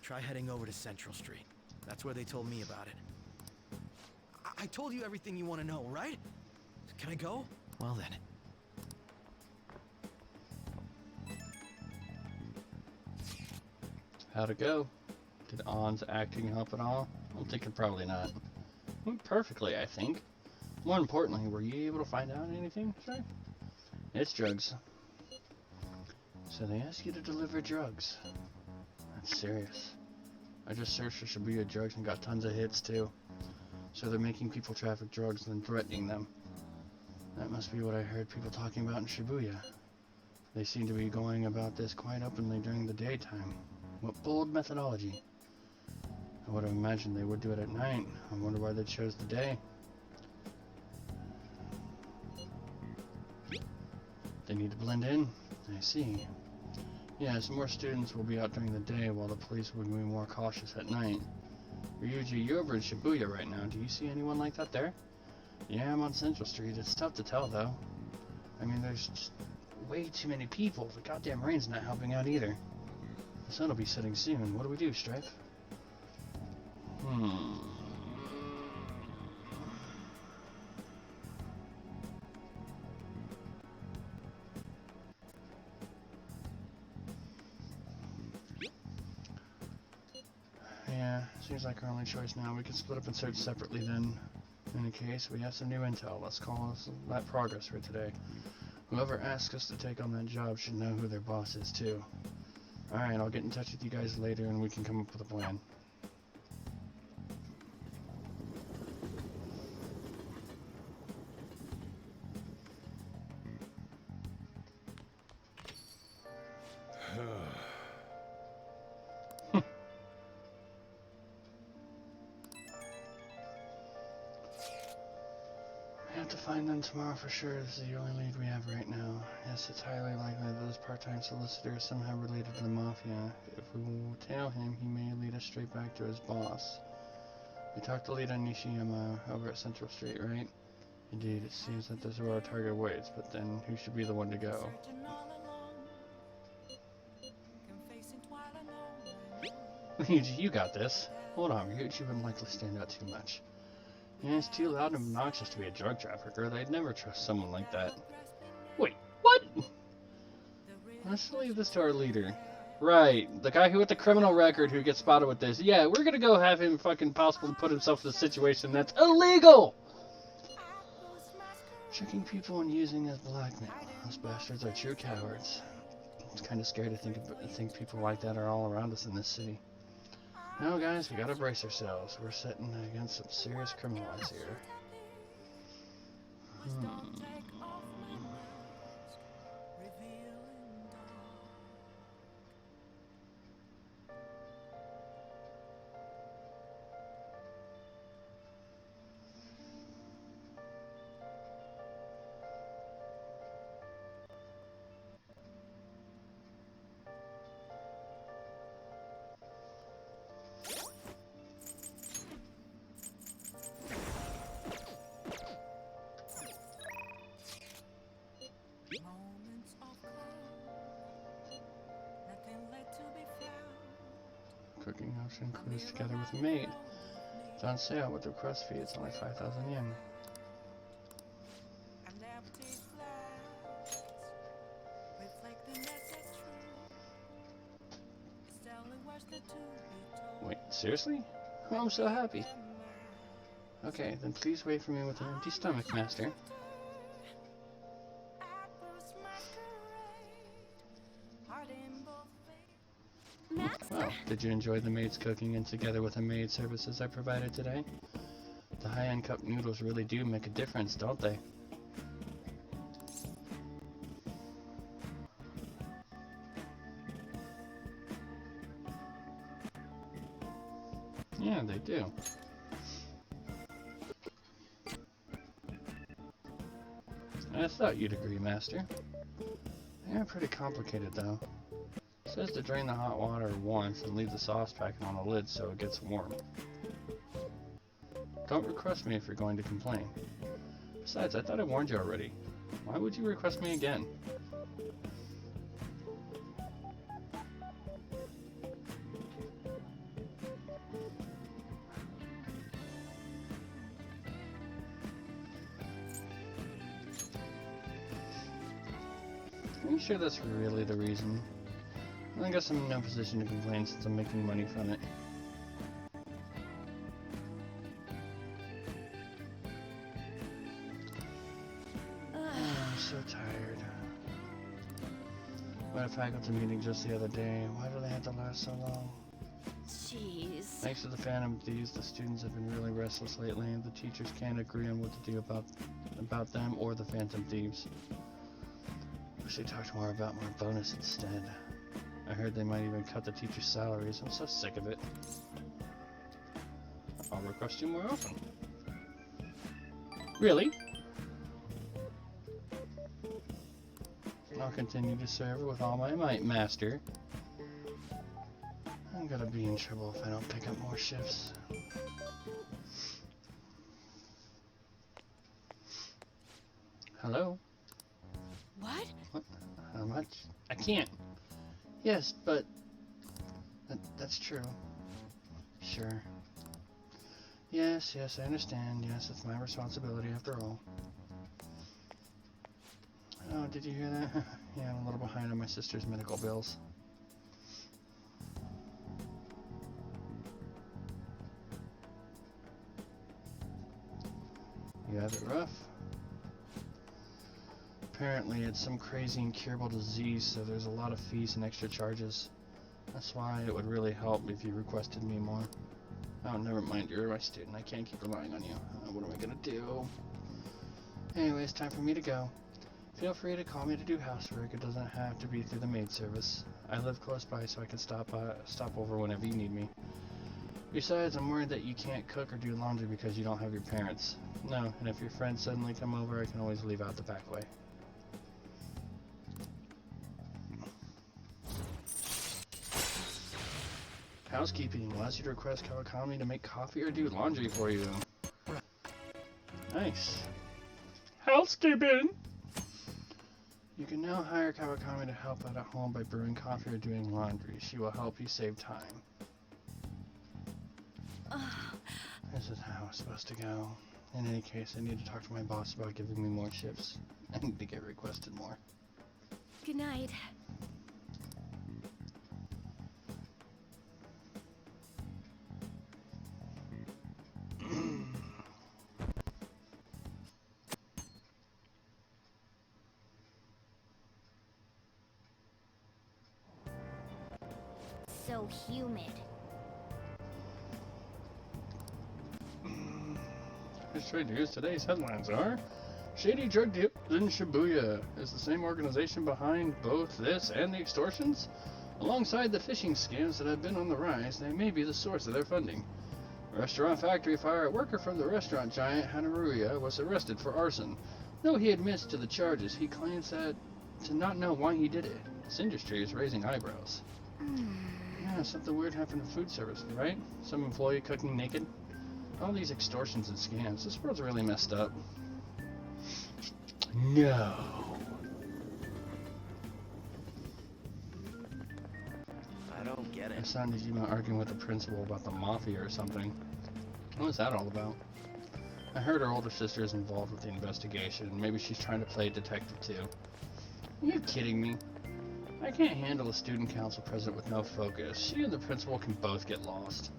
E: try heading over to Central Street. That's where they told me about it. I told you everything you want to know, right? Can I go? Well then.
A: How'd it go? Did On's acting help at all? I'm thinking probably not. Went perfectly, I think. More importantly, were you able to find out anything, sir? It's drugs. So they ask you to deliver drugs. That's serious. I just searched for Shibuya drugs and got tons of hits too. So they're making people traffic drugs and then threatening them. That must be what I heard people talking about in Shibuya. They seem to be going about this quite openly during the daytime. What bold methodology. I would have imagined they would do it at night. I wonder why they chose the day. They need to blend in? I see. Yes, more students will be out during the day while the police will be more cautious at night. Ryuji, you're over in Shibuya right now. Do you see anyone like that there? Yeah, I'm on Central Street. It's tough to tell, though. I mean, there's just way too many people. The goddamn rain's not helping out either. The sun will be setting soon. What do we do, Stripe? Yeah, seems like our only choice now. We can split up and search separately then. In any case, we have some new intel. Let's call that progress for today. Whoever asks us to take on that job should know who their boss is, too. Alright, I'll get in touch with you guys later and we can come up with a plan. Find them tomorrow for sure. This is the only lead we have right now. Yes, it's highly likely that this part-time solicitor is somehow related to the Mafia. If we will tail him, he may lead us straight back to his boss. We talked to Leader Nishiyama over at Central Street, right? Indeed, it seems that this is where our target waits, but then who should be the one to go? Ryuji, you got this. Hold on, Ryuji wouldn't likely stand out too much. Yeah, it's too loud and obnoxious to be a drug trafficker. They'd never trust someone like that. Wait, what? Let's leave this to our leader. Right, the guy who with the criminal record who gets spotted with this. Yeah, we're gonna go have him fucking possibly put himself in a situation that's illegal! Tricking people and using as blackmail. Those bastards are true cowards. It's kind of scary to think people like that are all around us in this city. No, guys, we gotta brace ourselves. We're sitting against some serious criminals here. Cooking option includes together with a maid. It's on sale with the request fee. It's only 5,000 yen. Wait, seriously? Oh, I'm so happy. Okay, then please wait for me with an empty stomach, Master. Well, did you enjoy the maid's cooking and together with the maid services I provided today? The high-end cup noodles really do make a difference, don't they? Yeah, they do. I thought you'd agree, Master. They're pretty complicated, though. It says to drain the hot water once and leave the sauce packet on the lid so it gets warm. Don't request me if you're going to complain. Besides, I thought I warned you already. Why would you request me again? Are you sure that's really the reason? I guess I'm in no position to complain since I'm making money from it. I'm so tired. We had a faculty meeting just the other day. Why do they have to last so long?
F: Jeez.
A: Thanks to the Phantom Thieves, the students have been really restless lately, and the teachers can't agree on what to do about them or the Phantom Thieves. Wish they talked more about my bonus instead. I heard they might even cut the teachers' salaries. I'm so sick of it. I'll request you more often. Really? I'll continue to serve with all my might, Master. I'm gonna be in trouble if I don't pick up more shifts. Hello?
I: What?
A: What? How much? I can't. Yes, but... that's true. Sure. Yes, I understand. Yes, it's my responsibility after all. Oh, did you hear that? Yeah, I'm a little behind on my sister's medical bills. You have it rough? Apparently it's some crazy incurable disease, so there's a lot of fees and extra charges. That's why it would really help if you requested me more. Oh, never mind, you're my student. I can't keep relying on you. What am I gonna do? Anyway, it's time for me to go. Feel free to call me to do housework. It doesn't have to be through the maid service. I live close by, so I can stop over whenever you need me. Besides, I'm worried that you can't cook or do laundry because you don't have your parents. No, and if your friends suddenly come over, I can always leave out the back way. Housekeeping. Will ask you to request Kawakami to make coffee or do laundry for you. Nice. Housekeeping! You can now hire Kawakami to help out at home by brewing coffee or doing laundry. She will help you save time. This is how it's supposed to go. In any case, I need to talk to my boss about giving me more shifts. I need to get requested more.
F: Good night.
G: So humid.
A: Straight news. Today's headlines are: Shady drug deals in Shibuya. Is the same organization behind both this and the extortions? Alongside the phishing scams that have been on the rise, they may be the source of their funding. Restaurant factory fire. A worker from the restaurant giant Hanaruya was arrested for arson. Though he admits to the charges, he claims that to not know why he did it. This industry is raising eyebrows. Yeah, something weird happened in food service, right? Some employee cooking naked? All these extortions and scams. This world's really messed up. No.
E: I don't get
A: I
E: it.
A: sounded you arguing with the principal about the mafia or something. What was that all about? I heard her older sister is involved with the investigation. Maybe she's trying to play detective too. Are you kidding me? I can't handle a student council president with no focus. She and the principal can both get lost.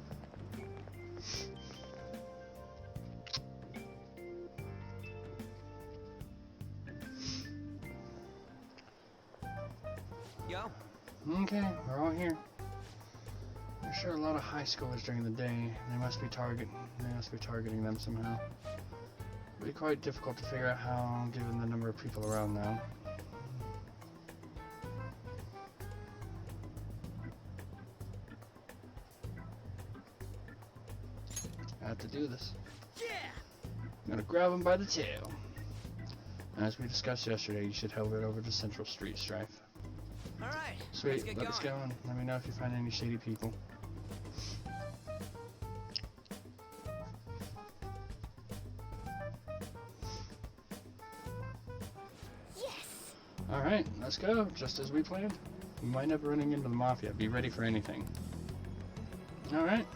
E: Yo,
A: Okay, we're all here. There's sure a lot of high schoolers during the day. They must be targeting them somehow. It'll be quite difficult to figure out how, given the number of people around now. I have to do this.
E: yeah.
A: I'm gonna grab him by the tail. As we discussed yesterday, you should head over to Central Street, Strife.
E: All right.
A: Sweet,
E: Let's
A: let us go and let me know if you find any shady people.
G: Yes!
A: Alright, let's go, just as we planned. We might up running into the Mafia. Be ready for anything. Alright.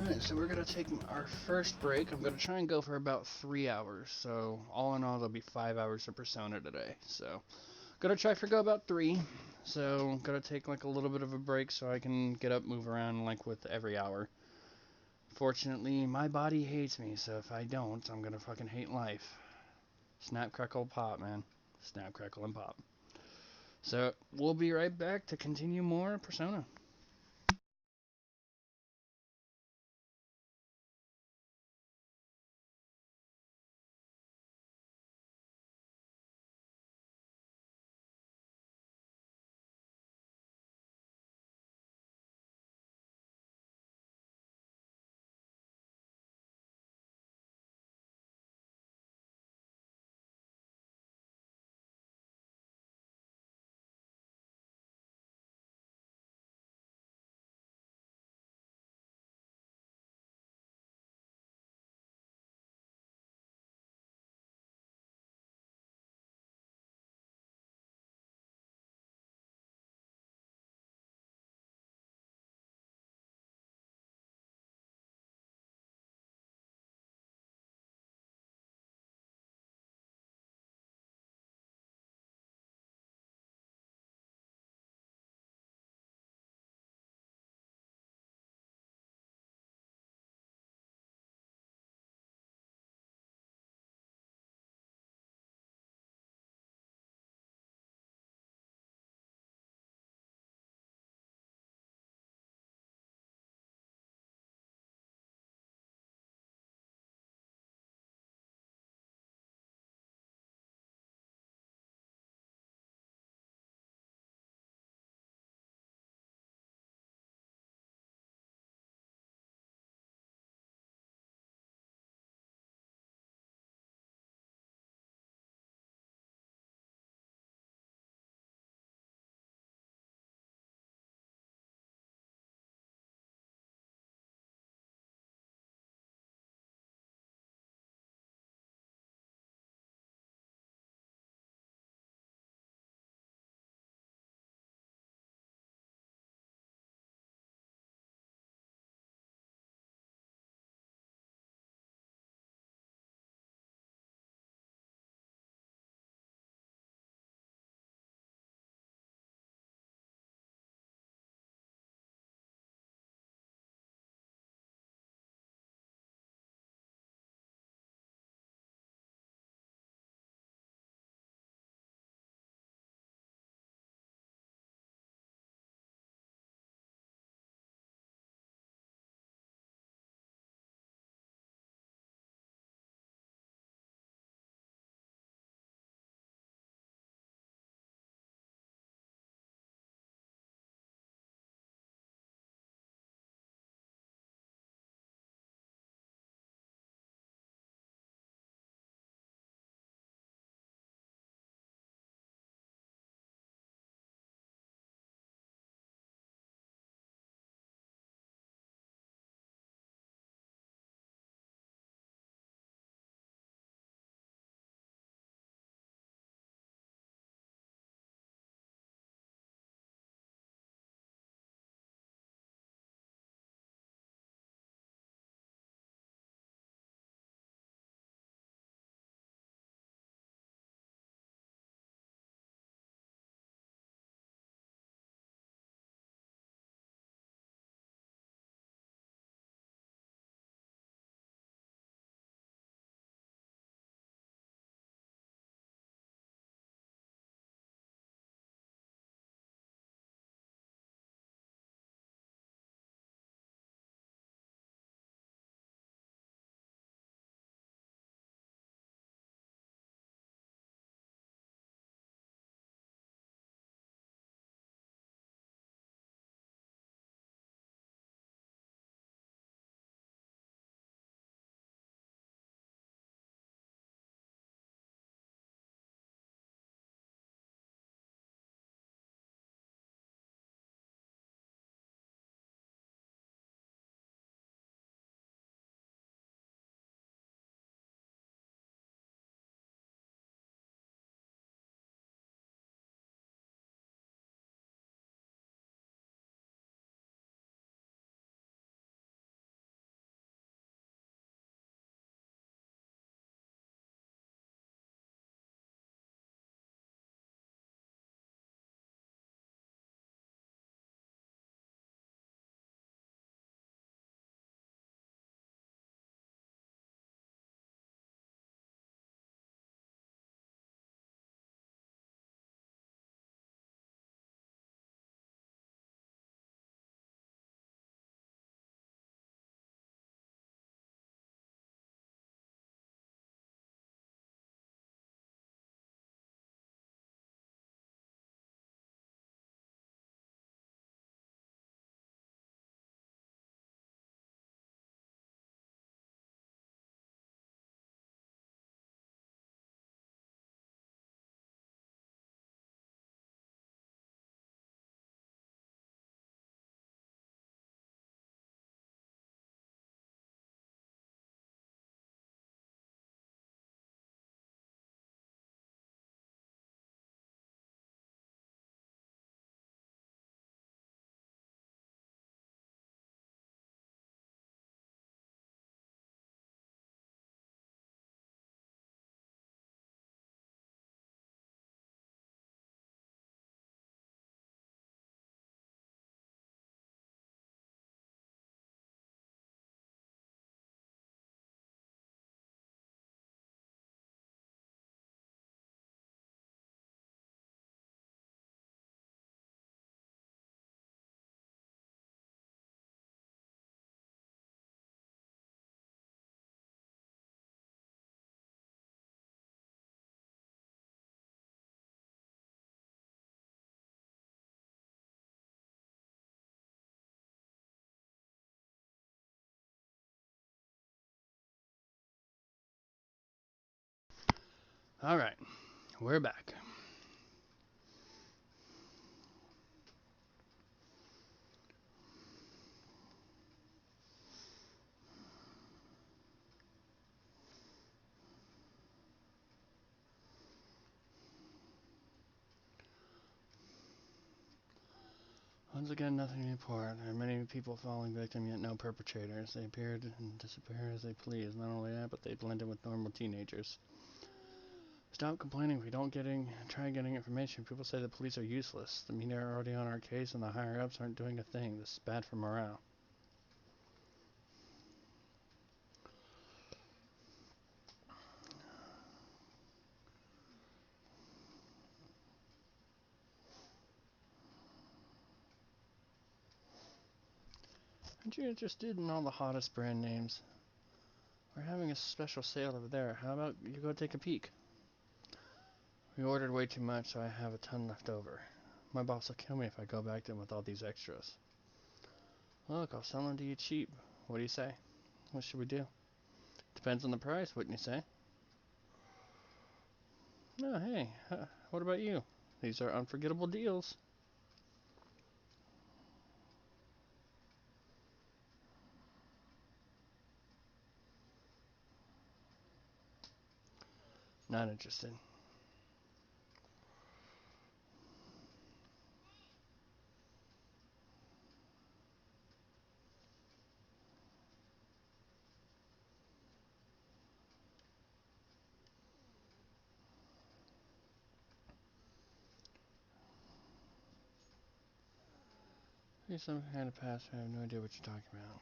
A: Alright, so we're gonna take our first break. I'm gonna try and go for about 3 hours. So, all in all, there'll be 5 hours of Persona today. So, gonna try for go about 3. So, gonna take like a little bit of a break so I can get up, move around like with every hour. Fortunately, my body hates me, so if I don't, I'm gonna fucking hate life. Snap, crackle, pop, man. Snap, crackle, and pop. So, we'll be right back to continue more Persona. Alright, we're back. Once again, nothing to report. There are many people falling victim, yet no perpetrators. They appear and disappear as they please. Not only that, but they blend in with normal teenagers. Stop complaining if we don't try getting information. People say the police are useless. The media are already on our case, and the higher-ups aren't doing a thing. This is bad for morale. Aren't you interested in all the hottest brand names? We're having a special sale over there. How about you go take a peek? We ordered way too much, so I have a ton left over. My boss will kill me if I go back to him with all these extras. Look, I'll sell them to you cheap. What do you say? What should we do? Depends on the price, wouldn't you say? Oh, hey, what about you? These are unforgettable deals. Not interested. Here's some kind of pass. I have no idea what you're talking about.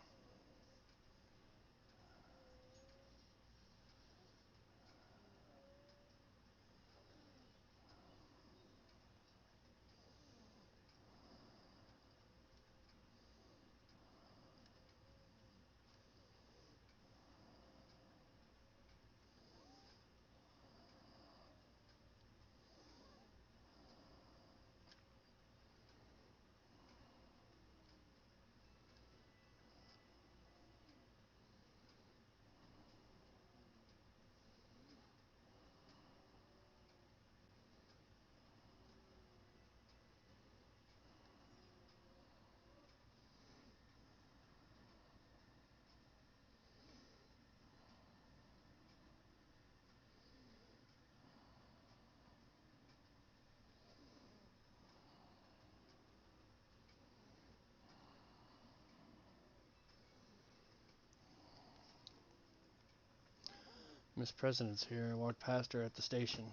A: Miss President's here. I walked past her at the station.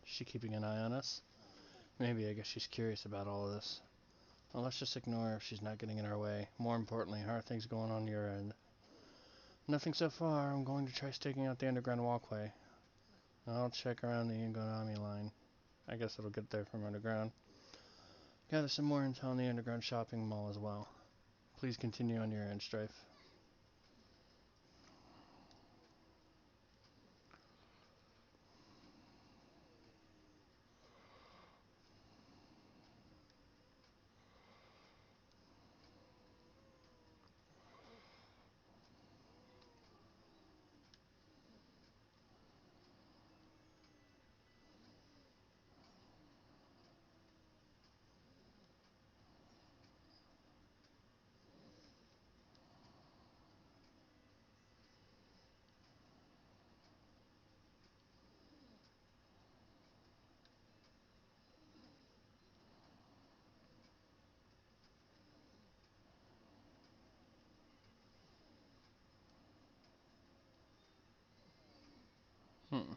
A: Is she keeping an eye on us? Maybe. I guess she's curious about all of this. Well, let's just ignore her if she's not getting in our way. More importantly, how are things going on your end? Nothing so far. I'm going to try staking out the underground walkway. I'll check around the Ingonami line. I guess it'll get there from underground. Gather some more intel on the underground shopping mall as well. Please continue on your end, Strife. Hmm.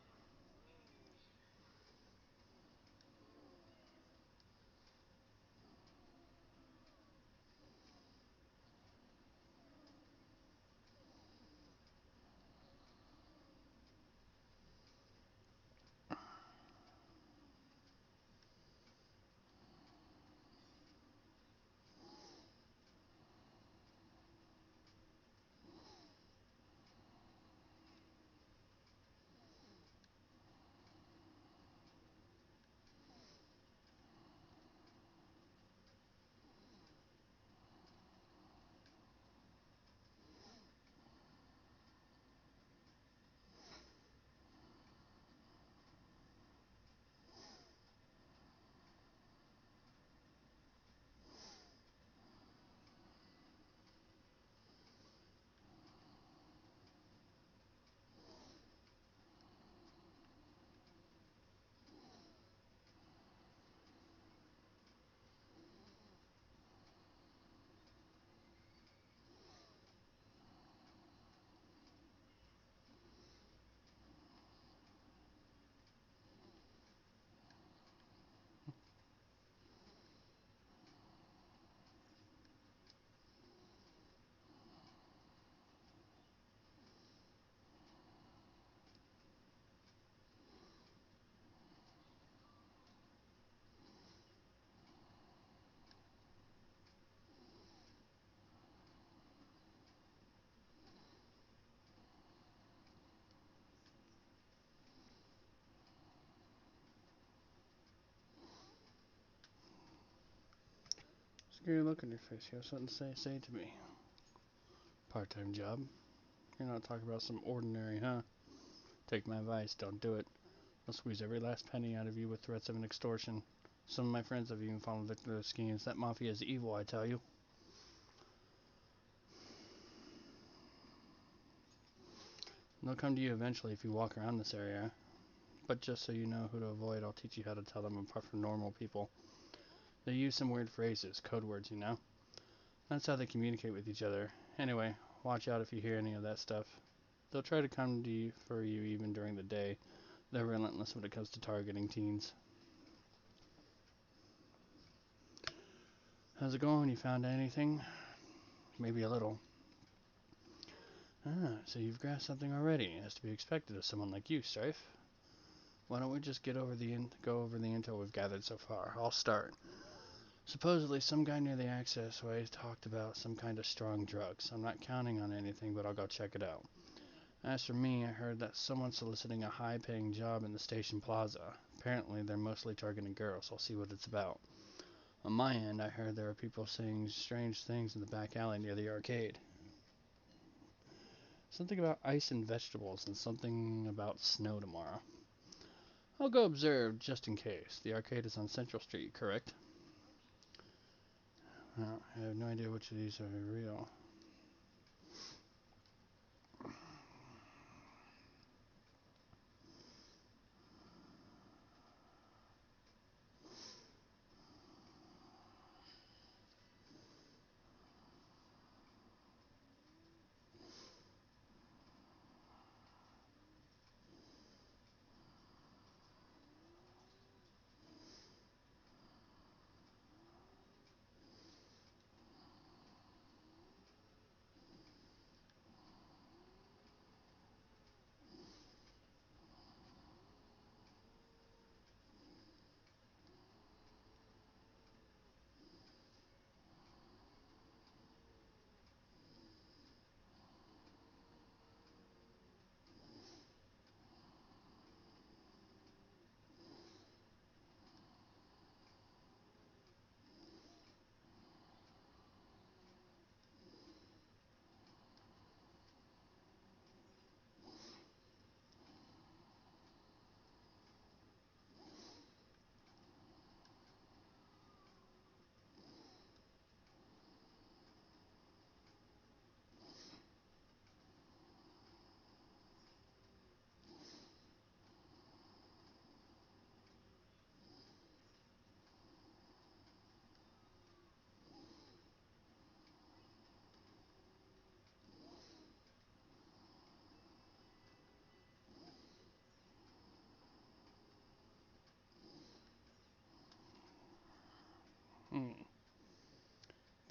A: Scary look on your face. You have something to say to me. Part-time job. You're not talking about some ordinary, huh? Take my advice, don't do it. I'll squeeze every last penny out of you with threats of an extortion. Some of my friends have even fallen victim to those schemes. That mafia is evil, I tell you. They'll come to you eventually if you walk around this area. But just so you know who to avoid, I'll teach you how to tell them apart from normal people. They use some weird phrases, code words, you know? That's how they communicate with each other. Anyway, watch out if you hear any of that stuff. They'll try to come to you for you even during the day. They're relentless when it comes to targeting teens. How's it going? You found anything? Maybe a little. Ah, so you've grasped something already, as to be expected of someone like you, Strife. Why don't we just go over the intel we've gathered so far? I'll start. Supposedly, some guy near the access way talked about some kind of strong drugs. I'm not counting on anything, but I'll go check it out. As for me, I heard that someone's soliciting a high-paying job in the station plaza. Apparently, they're mostly targeting girls. I'll see what it's about. On my end, I heard there are people saying strange things in the back alley near the arcade. Something about ice and vegetables, and something about snow tomorrow. I'll go observe, just in case. The arcade is on Central Street, correct? Well, I have no idea which of these are real.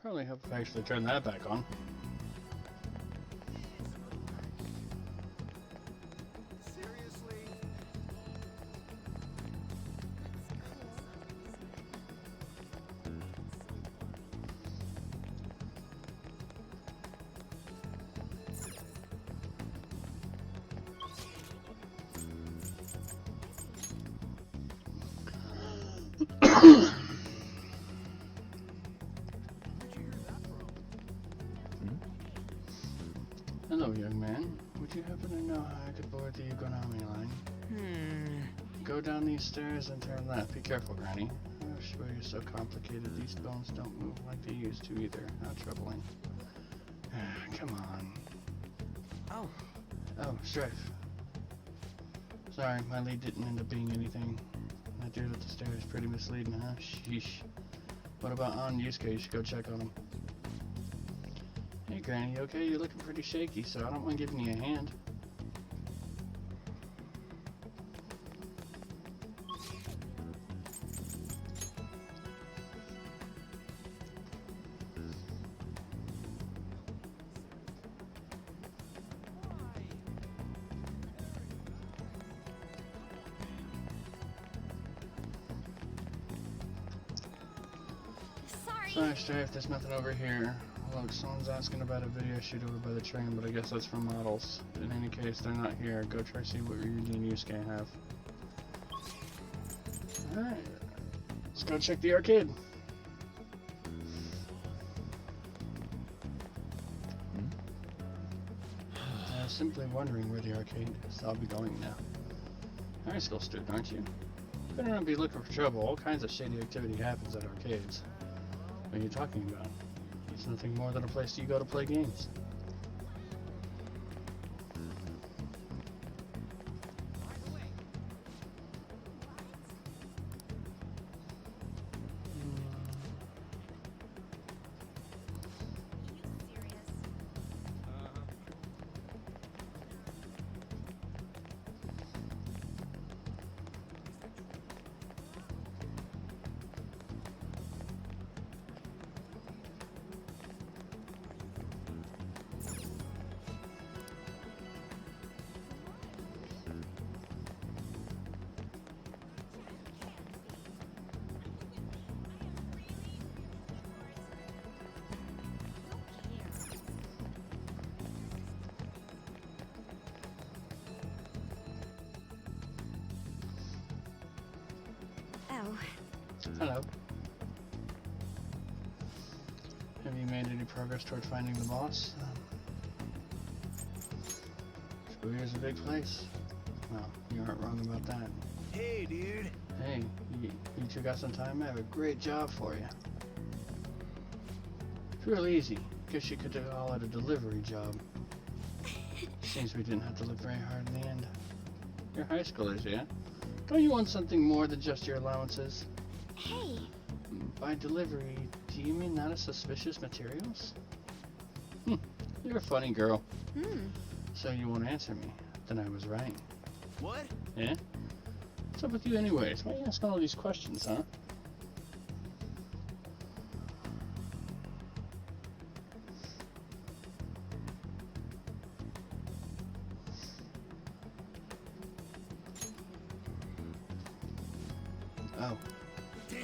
A: Probably help if I actually turn that back on. Hello, young man. Would you happen to know how I could board the Ugonami line? Go down these stairs and turn left. Be careful, Granny. I'm sure you're so complicated. These bones don't move like they used to either. How troubling. Come on. Oh, Strife. Sorry, my lead didn't end up being anything. That dude at the stairs is pretty misleading, huh? Sheesh. What about on Yusuke? You should go check on him. Hey, Granny, you okay? You're looking pretty shaky, so I don't mind giving you a hand. Sorry, Strife, there's nothing over here. Look, someone's asking about a video shoot over by the train, but I guess that's for models. In any case, they're not here. Go try to see what Ryuji and Yusuke have. Alright, let's go check the arcade. simply wondering where the arcade is. I'll be going now. High school student, aren't you? Better not be looking for trouble. All kinds of shady activity happens at arcades. What are you talking about? It's nothing more than a place you go to play games.
B: Oh,
A: Hello. Have you made any progress toward finding the boss? Is a big place. Well, you aren't wrong about that.
E: Hey, dude.
A: Hey, you two got some time? I have a great job for you. It's real easy. Guess you could call it a delivery job. Seems we didn't have to look very hard in the end. You're high schoolers, yeah? Don't you want something more than just your allowances?
G: Hey,
A: By delivery, do you mean not as suspicious materials? You're a funny girl. So you won't answer me. Then I was right.
E: What?
A: Yeah? What's up with you anyways? Why are you asking all these questions, huh? Oh.
E: Damn.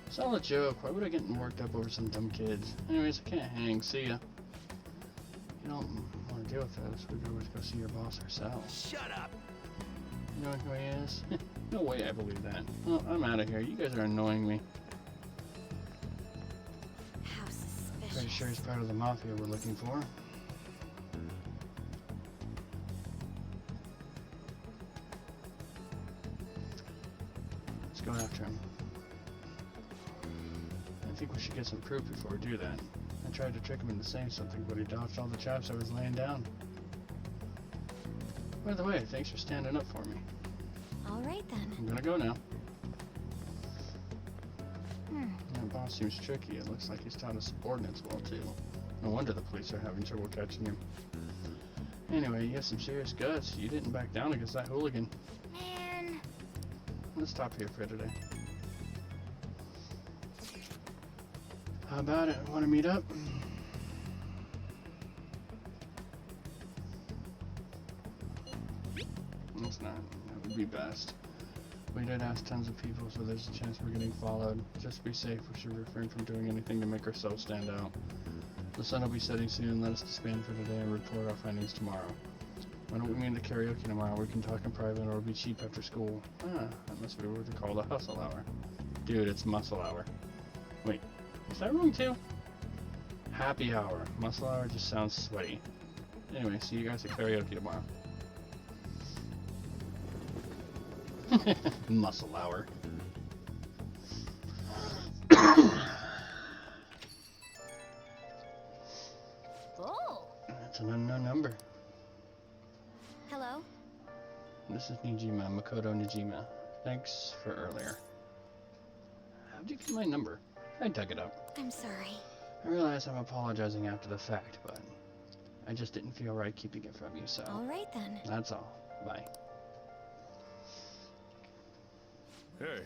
A: It's all a joke. Why would I get worked up over some dumb kids? Anyways, I can't hang. See ya. You don't want to deal with this. We could always go see your boss ourselves.
E: Shut up.
A: You know who he is? No way I believe that. Well, I'm out of here. You guys are annoying me.
B: how suspicious.
A: Pretty sure he's part of the mafia we're looking for. Let's go after him. I think we should get some proof before we do that. I tried to trick him into saying something, but he dodged all the traps I was laying down. By the way, thanks for standing up for me.
B: All right then.
A: I'm gonna go now. That boss seems tricky. It looks like he's taught his subordinates well, too. No wonder the police are having trouble catching him. Anyway, you have some serious guts. You didn't back down against that hooligan.
G: man.
A: Let's stop here for today. How about it? Want to meet up? It's not. That would be best. We did ask tons of people, so there's a chance we're getting followed. Just to be safe, we should refrain from doing anything to make ourselves stand out. The sun will be setting soon. Let us disband for today and report our findings tomorrow. Why don't we meet at karaoke tomorrow? We can talk in private, or it'll be cheap after school. Ah, that must be what they call the hustle hour. Dude, it's muscle hour. Wait, is that wrong too? Happy hour. Muscle hour just sounds sweaty. Anyway, see you guys at karaoke tomorrow. Muscle hour.
G: Oh.
A: That's an unknown number.
B: Hello?
A: This is Nijima, Makoto Nijima. Thanks for earlier. How'd you get my number? I dug it up.
B: I'm sorry.
A: I realize I'm apologizing after the fact, but I just didn't feel right keeping it from you, so
B: All right then.
A: that's all. Bye.
D: Hey.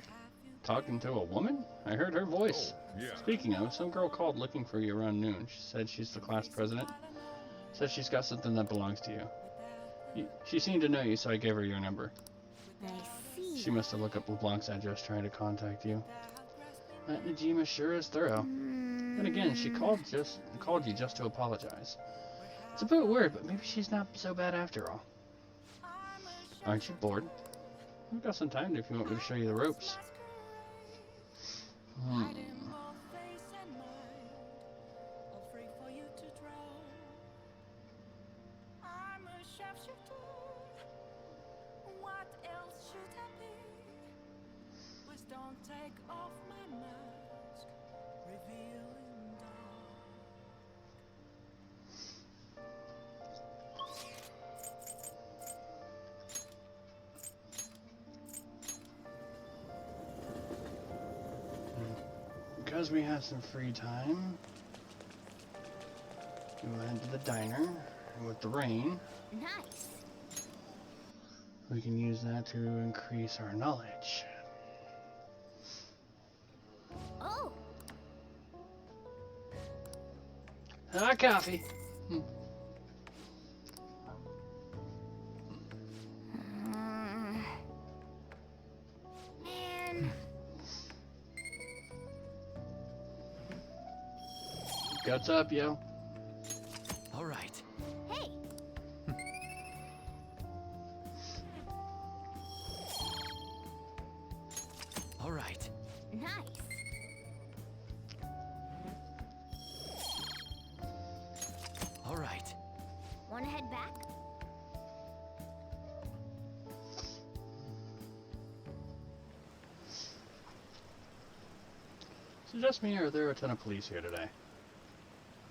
A: Talking to a woman? I heard her voice.
D: Oh, yeah.
A: Speaking of, some girl called looking for you around noon. She said she's the class president. Said she's got something that belongs to you. She seemed to know you, so I gave her your number.
G: I see.
A: She must have looked up LeBlanc's address trying to contact you. That Najima sure is thorough. Then again, she called you just to apologize. It's a bit weird, but maybe she's not so bad after all. Aren't you bored? I've got some time if you want me to show you the ropes.
E: don't take off my mask, revealing dark.
A: Because we have some free time, we'll head to the diner, and with the rain,
G: Nice.
A: we can use that to increase our knowledge.
G: Oh,
A: Hot coffee.
G: man.
A: Guts up, yo.
E: All right.
G: Hey,
E: All right.
G: nice.
E: All right.
G: Wanna head back?
A: Is it just me, or are there a ton of police here today?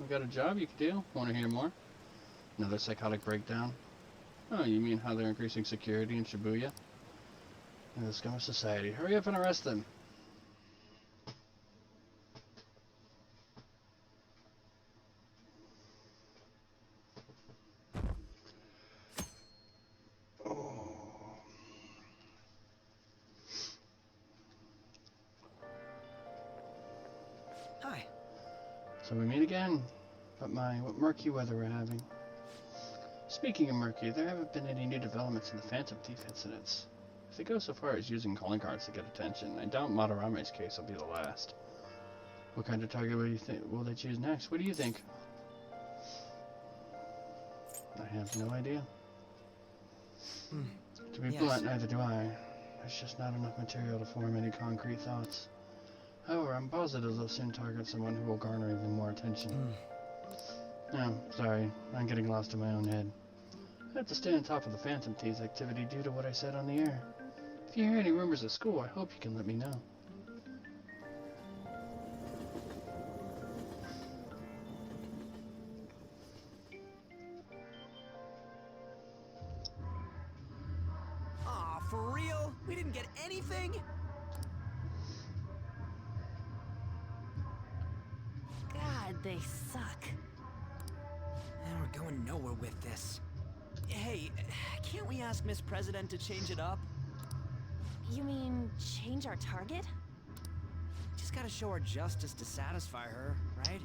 A: We got a job you could do? Want to hear more? Another psychotic breakdown? Oh, you mean how they're increasing security in Shibuya? And the scum of society. Hurry up and arrest them.
E: Hi.
A: So we meet again. But what murky weather we're having. Speaking of murky, there haven't been any new developments in the Phantom Thief incidents. If they go so far as using calling cards to get attention, I doubt Madarame's case will be the last. What kind of target will they choose next? What do you think? I have no idea. To be
E: Yes.
A: blunt, neither do I. There's just not enough material to form any concrete thoughts. However, I'm positive they'll soon target someone who will garner even more attention. Oh, sorry. I'm getting lost in my own head. I have to stay on top of the Phantom Thieves activity due to what I said on the air. If you hear any rumors at school, I hope you can let me know.
E: Aw, for real? We didn't get anything?
F: God, they suck.
E: And we're going nowhere with this. Hey, can't we ask Miss President to change it up?
F: You mean change our target?
E: Just gotta show our justice to satisfy her, right?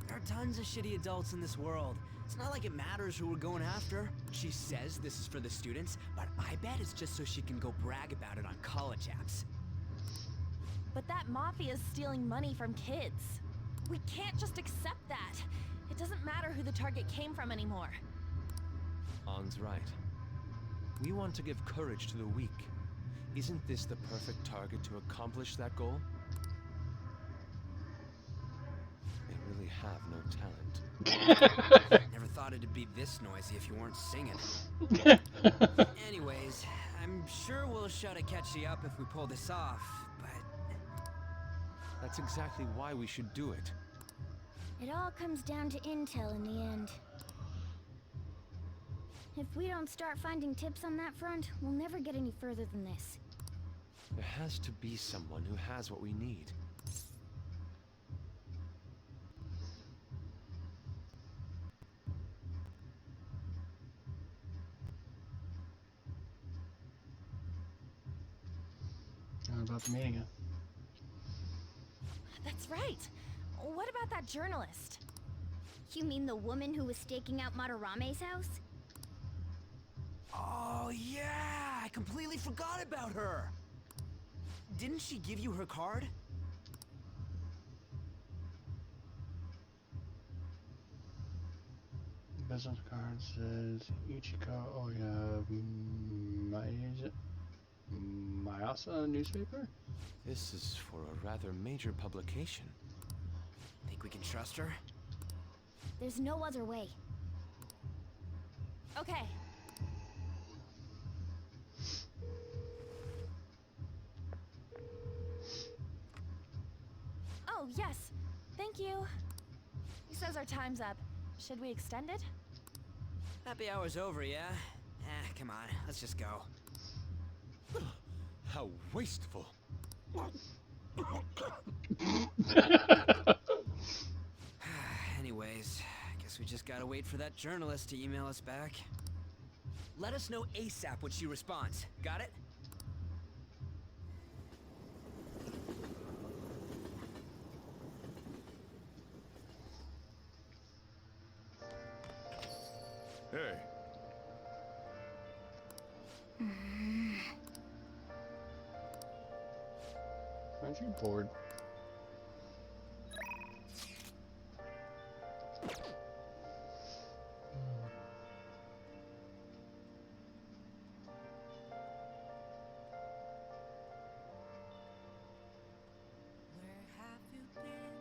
E: There are tons of shitty adults in this world. It's not like it matters who we're going after. She says this is for the students, but I bet it's just so she can go brag about it on college apps.
F: But that mafia's stealing money from kids. We can't just accept that. It doesn't matter who the target came from anymore.
H: An's right. We want to give courage to the weak. Isn't this the perfect target to accomplish that goal? They really have no talent.
E: Never thought it'd be this noisy if you weren't singing. Anyways, I'm sure we'll shut Akechi up if we pull this off, but...
H: That's exactly why we should do it.
G: It all comes down to intel in the end. If we don't start finding tips on that front, we'll never get any further than this.
H: There has to be someone who has what we need.
A: How about the meeting?
F: That's right. What about that journalist?
G: You mean the woman who was staking out Madarame's house?
E: Oh yeah, I completely forgot about her! Didn't she give you her card?
A: Business card says Ichiko Oya Mayasa newspaper?
H: This is for a rather major publication.
E: Think we can trust her?
G: There's no other way.
F: Okay. Oh, yes. Thank you. He says our time's up. Should we extend it?
E: Happy hour's over, yeah? Come on, let's just go.
H: How wasteful.
E: Anyways, guess we just gotta wait for that journalist to email us back. Let us know ASAP when she responds. Got it?
D: Hey.
A: Aren't you bored?
J: Where have you been?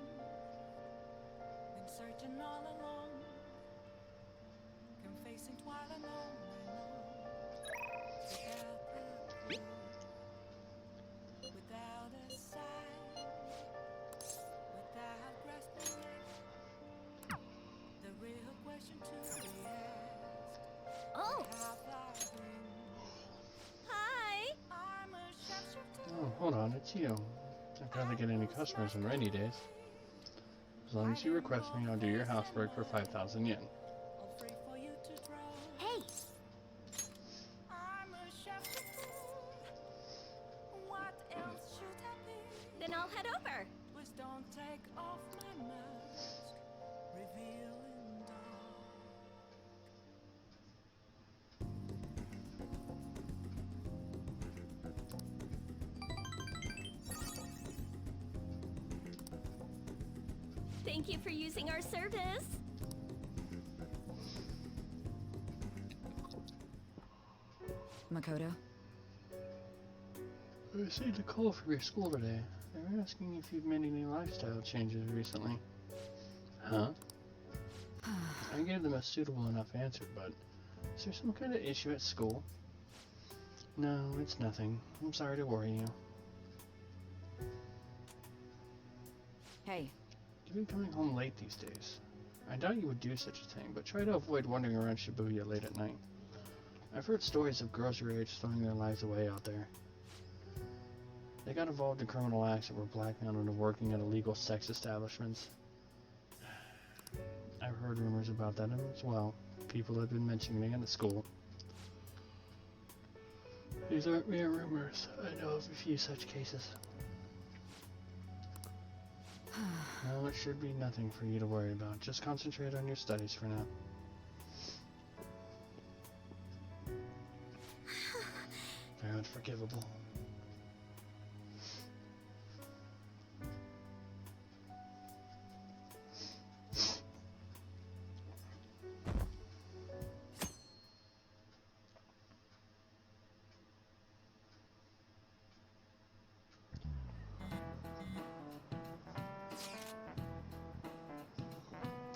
J: Been searching all along, confessing while alone without a sign, without grasping it. The real question to be asked.
G: Oh!
F: Hi!
J: I'm a shapeshifter.
A: Oh, hold on, it's you. I'd rather get any customers on rainy days. As long as you request me, I'll do your housework for 5,000 yen.
J: All free for you to draw.
G: Hey!
J: I'm a shapeshifter. What else should I be?
F: Then I'll head over.
J: Please don't take off my mask, revealing dark.
F: Thank you for using our service.
I: Makoto?
A: I received a call from your school today. They were asking if you've made any lifestyle changes recently. Huh? I gave them a suitable enough answer, but is there some kind of issue at school? No, it's nothing. I'm sorry to worry you.
I: Hey,
A: You've been coming home late these days. I doubt you would do such a thing, but try to avoid wandering around Shibuya late at night. I've heard stories of girls your age throwing their lives away out there. They got involved in criminal acts and were blackmailed into working at illegal sex establishments. I've heard rumors about that as well. People have been mentioning it at school. These aren't mere rumors. I know of a few such cases. Well, it should be nothing for you to worry about. Just concentrate on your studies for now. They're unforgivable.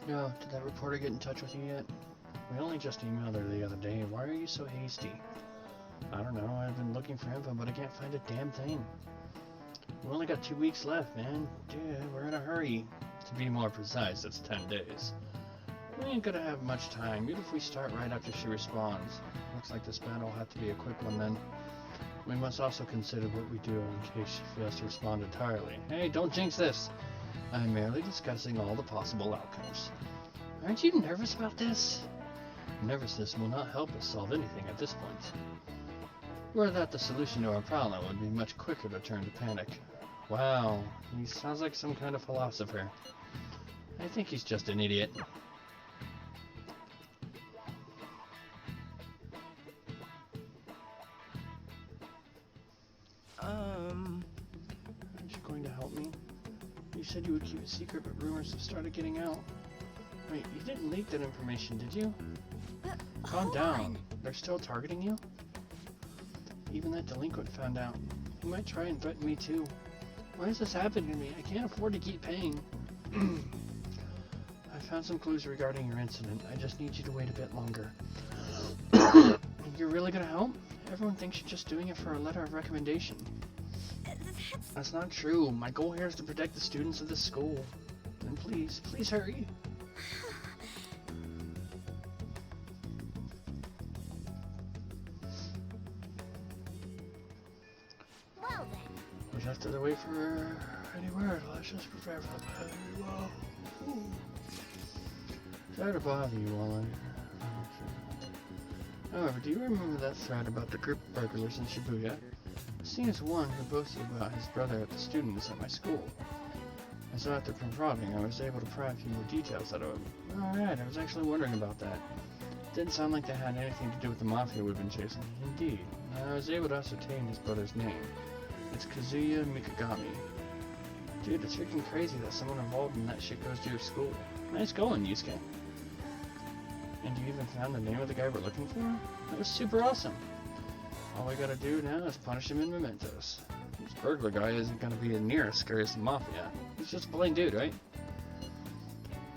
A: No, did that reporter get in touch with you yet? We only just emailed her the other day. Why are you so hasty? I don't know. I've been looking for info, but I can't find a damn thing. We only got 2 weeks left, man. Dude, we're in a hurry. To be more precise, it's 10 days. We ain't gonna have much time, even if we start right after she responds. Looks like this battle will have to be a quick one then. We must also consider what we do in case she fails to respond entirely. Hey, don't jinx this! I'm merely discussing all the possible outcomes. Aren't you nervous about this? Nervousness will not help us solve anything at this point. Were that the solution to our problem, it would be much quicker to turn to panic. Wow, he sounds like some kind of philosopher. I think he's just an idiot. Aren't you going to help me? You said you would keep it secret, but rumors have started getting out. Wait, you didn't leak that information, did you? Calm down. They're still targeting you? Even that delinquent found out. He might try and threaten me too. Why is this happening to me? I can't afford to keep paying. I found some clues regarding your incident. I just need you to wait a bit longer. You're really gonna help? Everyone thinks you're just doing it for a letter of recommendation.
F: That's
A: That's not true. My goal here is to protect the students of this school. Then please, please hurry.
G: Well then.
A: We just have to wait for any word. Let's just prepare for the party. Whoa. Ooh. Sorry to bother you, Wally. However, do you remember that thread about the group of burglars in Shibuya? Seeing as one who boasted about his brother at the students at my school. And so after prodding, I was able to pry a few more details out of him. Alright, I was actually wondering about that. Didn't sound like they had anything to do with the mafia we've been chasing. Indeed. I was able to ascertain his brother's name. It's Kazuya Mikagami. Dude, it's freaking crazy that someone involved in that shit goes to your school. Nice going, Yusuke. And you even found the name of the guy we're looking for? That was super awesome. All we gotta do now is punish him in mementos. This burglar guy isn't gonna be near as scary as the mafia. He's just a plain dude, right?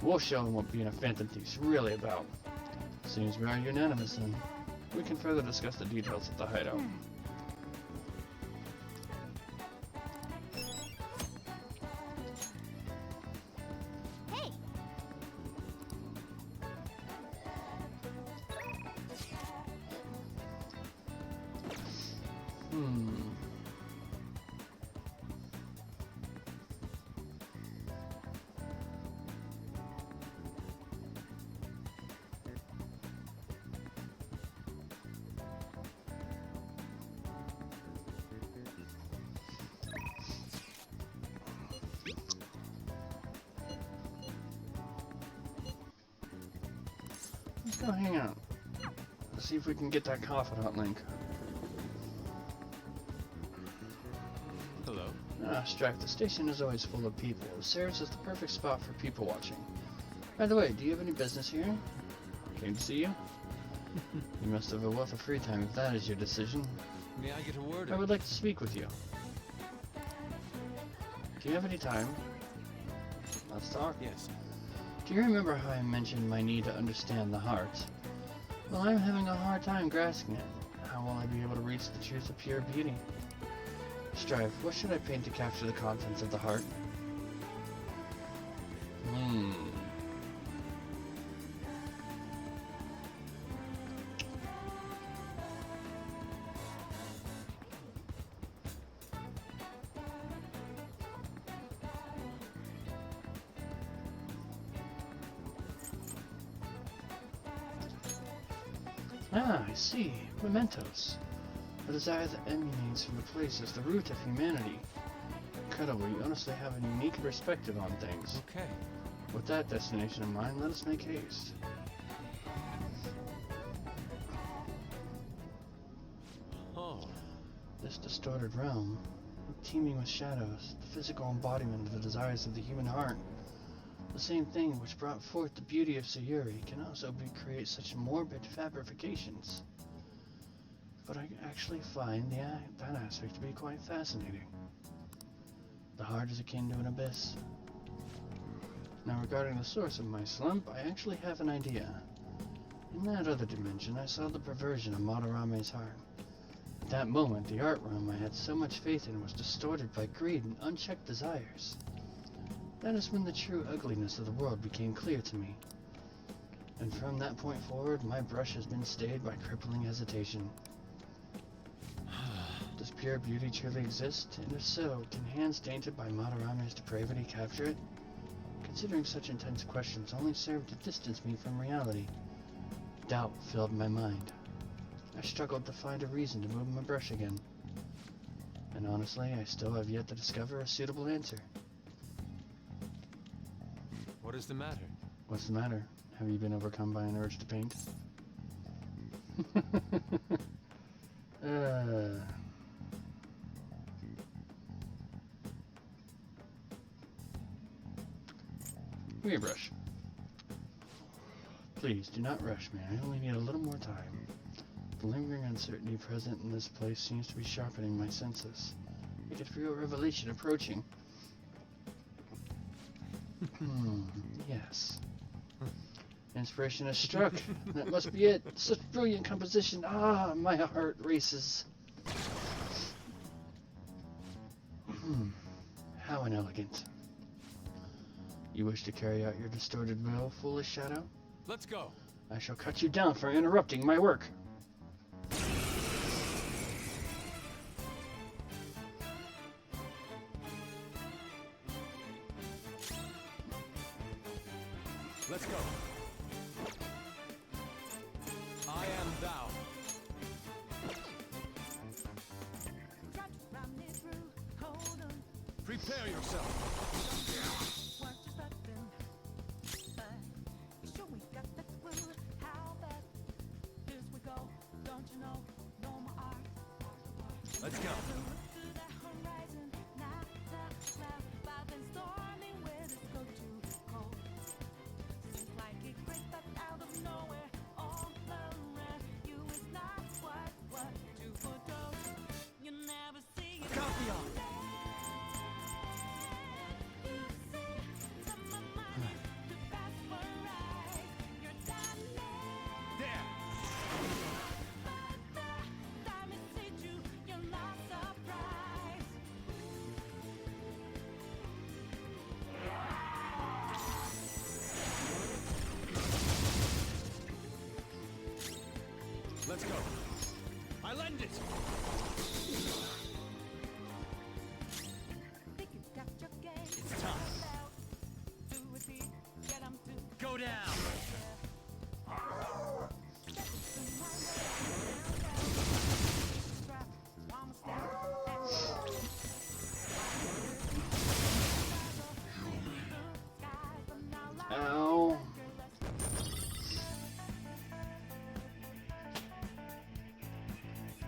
A: We'll show him what being a phantom thief's really about. Seems we are unanimous then. We can further discuss the details at the hideout.
G: Hey!
A: Let's go hang out. Let's see if we can get that confidant link.
H: Hello.
A: Ah, Strife, the station is always full of people. It serves as the perfect spot for people watching. By the way, do you have any business here? Came to see you? You must have a wealth of free time if that is your decision.
H: May I get a word?
A: I would like to speak with you. Do you have any time? Let's talk.
H: Yes.
A: Do you remember how I mentioned my need to understand the heart? Well, I'm having a hard time grasping it. How will I be able to reach the truth of pure beauty? Strife, what should I paint to capture the contents of the heart? Ah, I see. Mementos. A desire that emanates from the place is the root of humanity. Incredible, you honestly have a unique perspective on things.
H: Okay.
A: With that destination in mind, let us make haste.
H: Oh.
A: This distorted realm, teeming with shadows, the physical embodiment of the desires of the human heart. The same thing which brought forth the beauty of Sayuri can also create such morbid fabrications. But I actually find that aspect to be quite fascinating. The heart is akin to an abyss. Now regarding the source of my slump, I actually have an idea. In that other dimension, I saw the perversion of Madarame's heart. At that moment, the art realm I had so much faith in was distorted by greed and unchecked desires. That is when the true ugliness of the world became clear to me. And from that point forward, my brush has been stayed by crippling hesitation. Does pure beauty truly exist? And if so, can hands tainted by Madarame's depravity capture it? Considering such intense questions only served to distance me from reality. Doubt filled my mind. I struggled to find a reason to move my brush again. And honestly, I still have yet to discover a suitable answer.
H: What is the matter?
A: What's the matter? Have you been overcome by an urge to paint? Give me a brush. Please, do not rush me. I only need a little more time. The lingering uncertainty present in this place seems to be sharpening my senses. I could feel revelation approaching. Yes. Inspiration has struck. That must be it. Such brilliant composition. Ah, my heart races. How inelegant. You wish to carry out your distorted will, foolish shadow?
H: Let's go.
A: I shall cut you down for interrupting my work.
H: Let's go. I am thou. Prepare yourself. Let's go. Copy on. Let's go. I lend it. It's time. Go down.
A: Ow.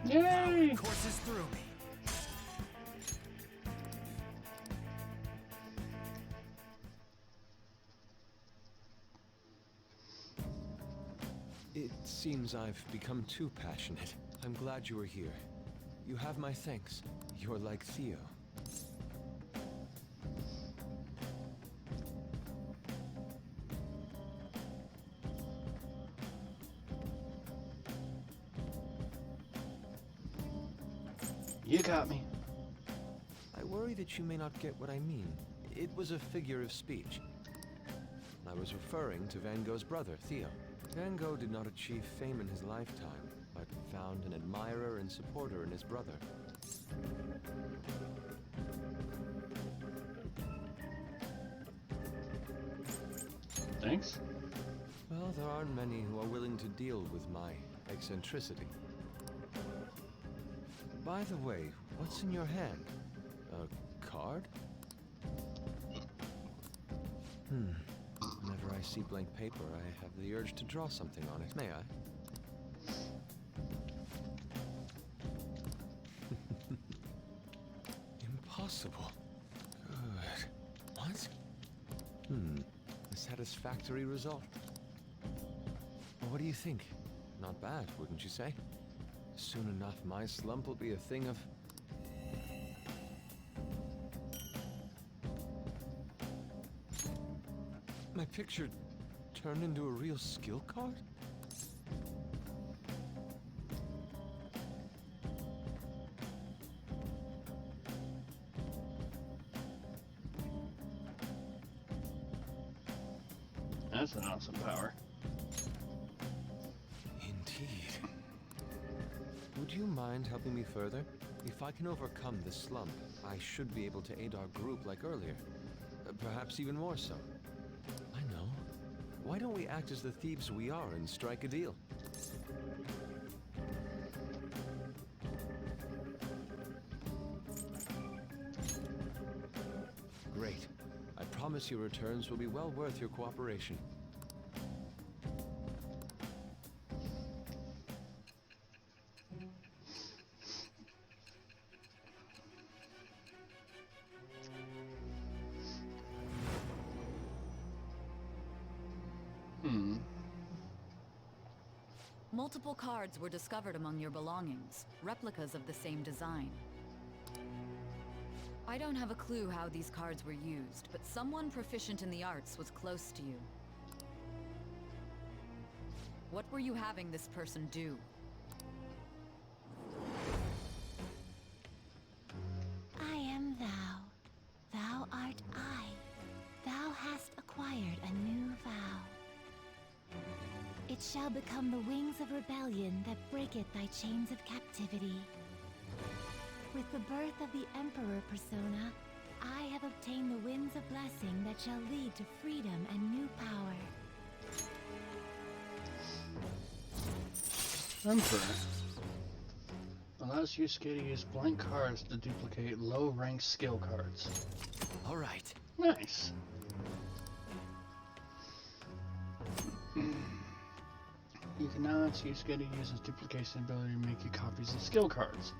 A: Yay!
E: Courses through me.
H: It seems I've become too passionate. I'm glad you are here. You have my thanks. You're like Theo.
A: You got me.
H: I worry that you may not get what I mean. It was a figure of speech. I was referring to Van Gogh's brother, Theo. Van Gogh did not achieve fame in his lifetime, but found an admirer and supporter in his brother.
A: Thanks.
H: Well, there aren't many who are willing to deal with my eccentricity. By the way, what's in your hand? A card? Whenever I see blank paper, I have the urge to draw something on it. May I? Impossible. Good. What? A satisfactory result. Well, what do you think? Not bad, wouldn't you say? Soon enough, my slump will be a thing of... My picture turned into a real skill card?
A: That's an awesome power.
H: Indeed. Would you mind helping me further? If I can overcome this slump, I should be able to aid our group like earlier. Perhaps even more so. I know. Why don't we act as the thieves we are and strike a deal? Great. I promise your returns will be well worth your cooperation.
I: Multiple cards were discovered among your belongings, replicas of the same design. I don't have a clue how these cards were used, but someone proficient in the arts was close to you. What were you having this person do?
B: I am thou.
K: It shall become the wings of rebellion that breaketh thy chains of captivity. With the birth of the Emperor persona, I have obtained the winds of blessing that shall lead to freedom and new power.
A: Emperor allows Yusuke to use blank cards to duplicate low-ranked skill cards.
E: All right.
A: Nice. You can now ask Yusuke to use his duplication ability to make you copies of skill cards.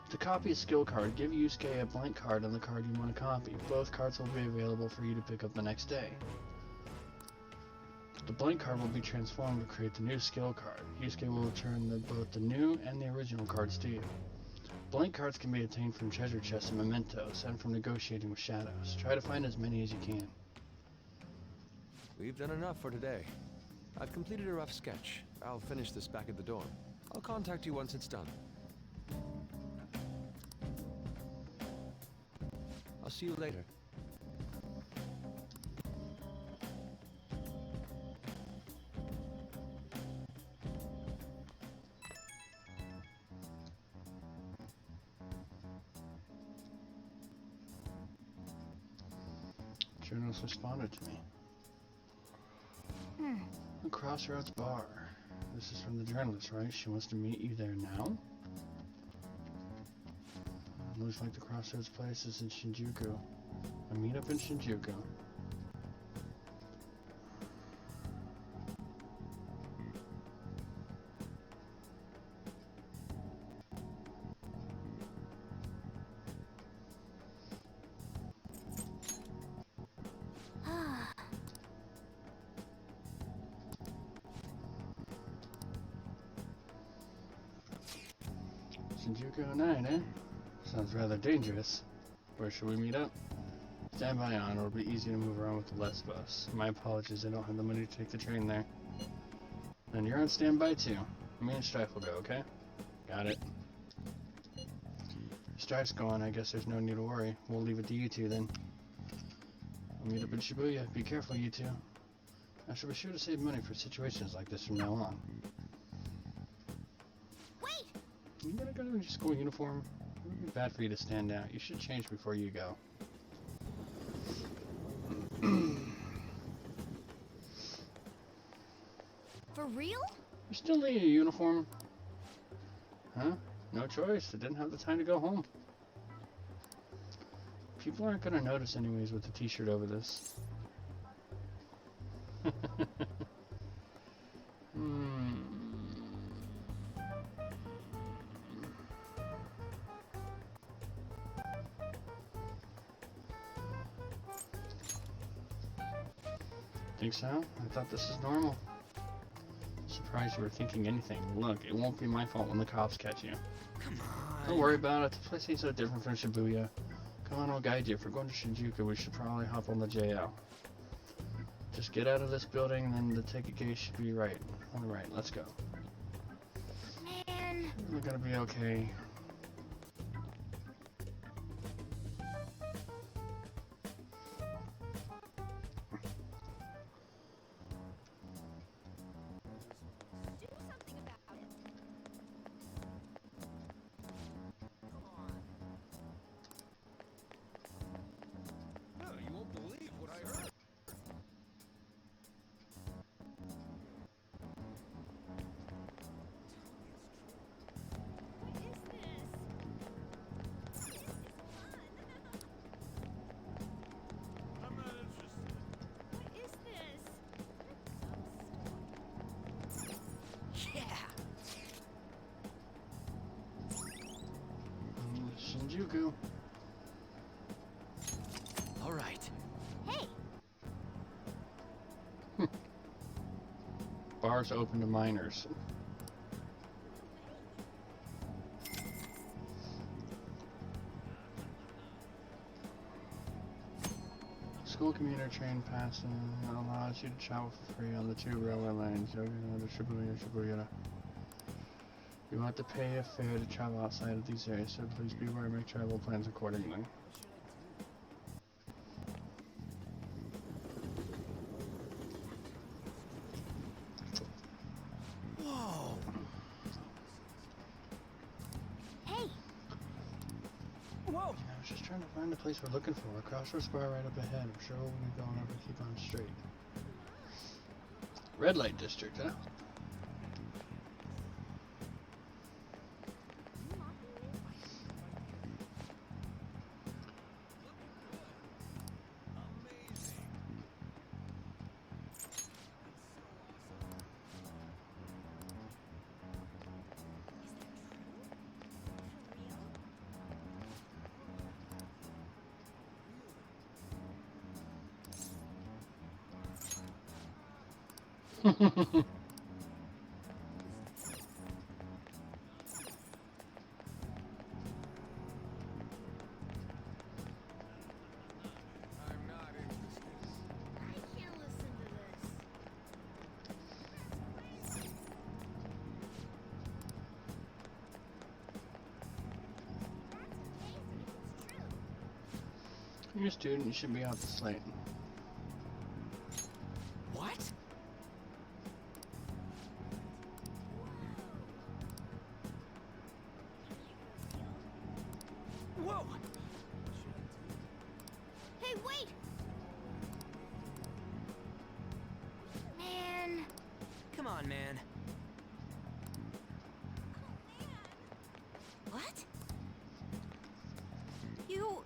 A: To copy a skill card, give Yusuke a blank card on the card you want to copy. Both cards will be available for you to pick up the next day. The blank card will be transformed to create the new skill card. Yusuke will return both the new and the original cards to you. Blank cards can be obtained from treasure chests and mementos, and from negotiating with shadows. Try to find as many as you can.
H: We've done enough for today. I've completed a rough sketch. I'll finish this back at the dorm. I'll contact you once it's done. I'll see you later.
A: Journalist responded to me. The Crossroads Bar. This is from the journalist, right? She wants to meet you there now? Looks like the Crossroads place is in Shinjuku. A meetup in Shinjuku. Shinjuku at night, eh? Sounds rather dangerous. Where should we meet up? Stand by on, it'll be easy to move around with the less of us. My apologies, I don't have the money to take the train there. And you're on standby too. Me and Strife will go, okay? Got it. Strife's going, I guess there's no need to worry. We'll leave it to you two then. We'll meet up in Shibuya. Be careful, you two. I shall be sure to save money for situations like this from now on.
G: Wait!
A: You gonna go in your school uniform? It would be bad for you to stand out. You should change before you go.
G: For real?
A: You still need a uniform? Huh? No choice. I didn't have the time to go home. People aren't gonna notice anyways with the t-shirt over this. Think so? I thought this is normal. Surprised you were thinking anything. Look, it won't be my fault when the cops catch you.
E: Come on.
A: Don't worry about it. The place ain't so different from Shibuya. Come on, I'll guide you. If we're going to Shinjuku, we should probably hop on the JL. Just get out of this building, and then the ticket gate should be right. Alright, let's go.
G: Man.
A: We're gonna be okay.
D: You won't believe what I heard. I'm not interested.
G: What is this?
E: Yeah.
A: Shinjuku.
E: All right.
G: Hey!
A: Bars open to minors. School commuter train passing allows you to travel for free on the 2 railway lines. Yokohama to Shibuya, Shibuya. You want to pay a fare to travel outside of these areas, so please be aware and make travel plans accordingly. Just trying to find the place we're looking for. Crossroads bar right up ahead. I'm sure we'll be going over. Keep on straight. Red light district, huh? You're a student, you should be off the slate.
E: What? Whoa!
G: Hey, wait! Man.
E: Come on, man.
B: What? You...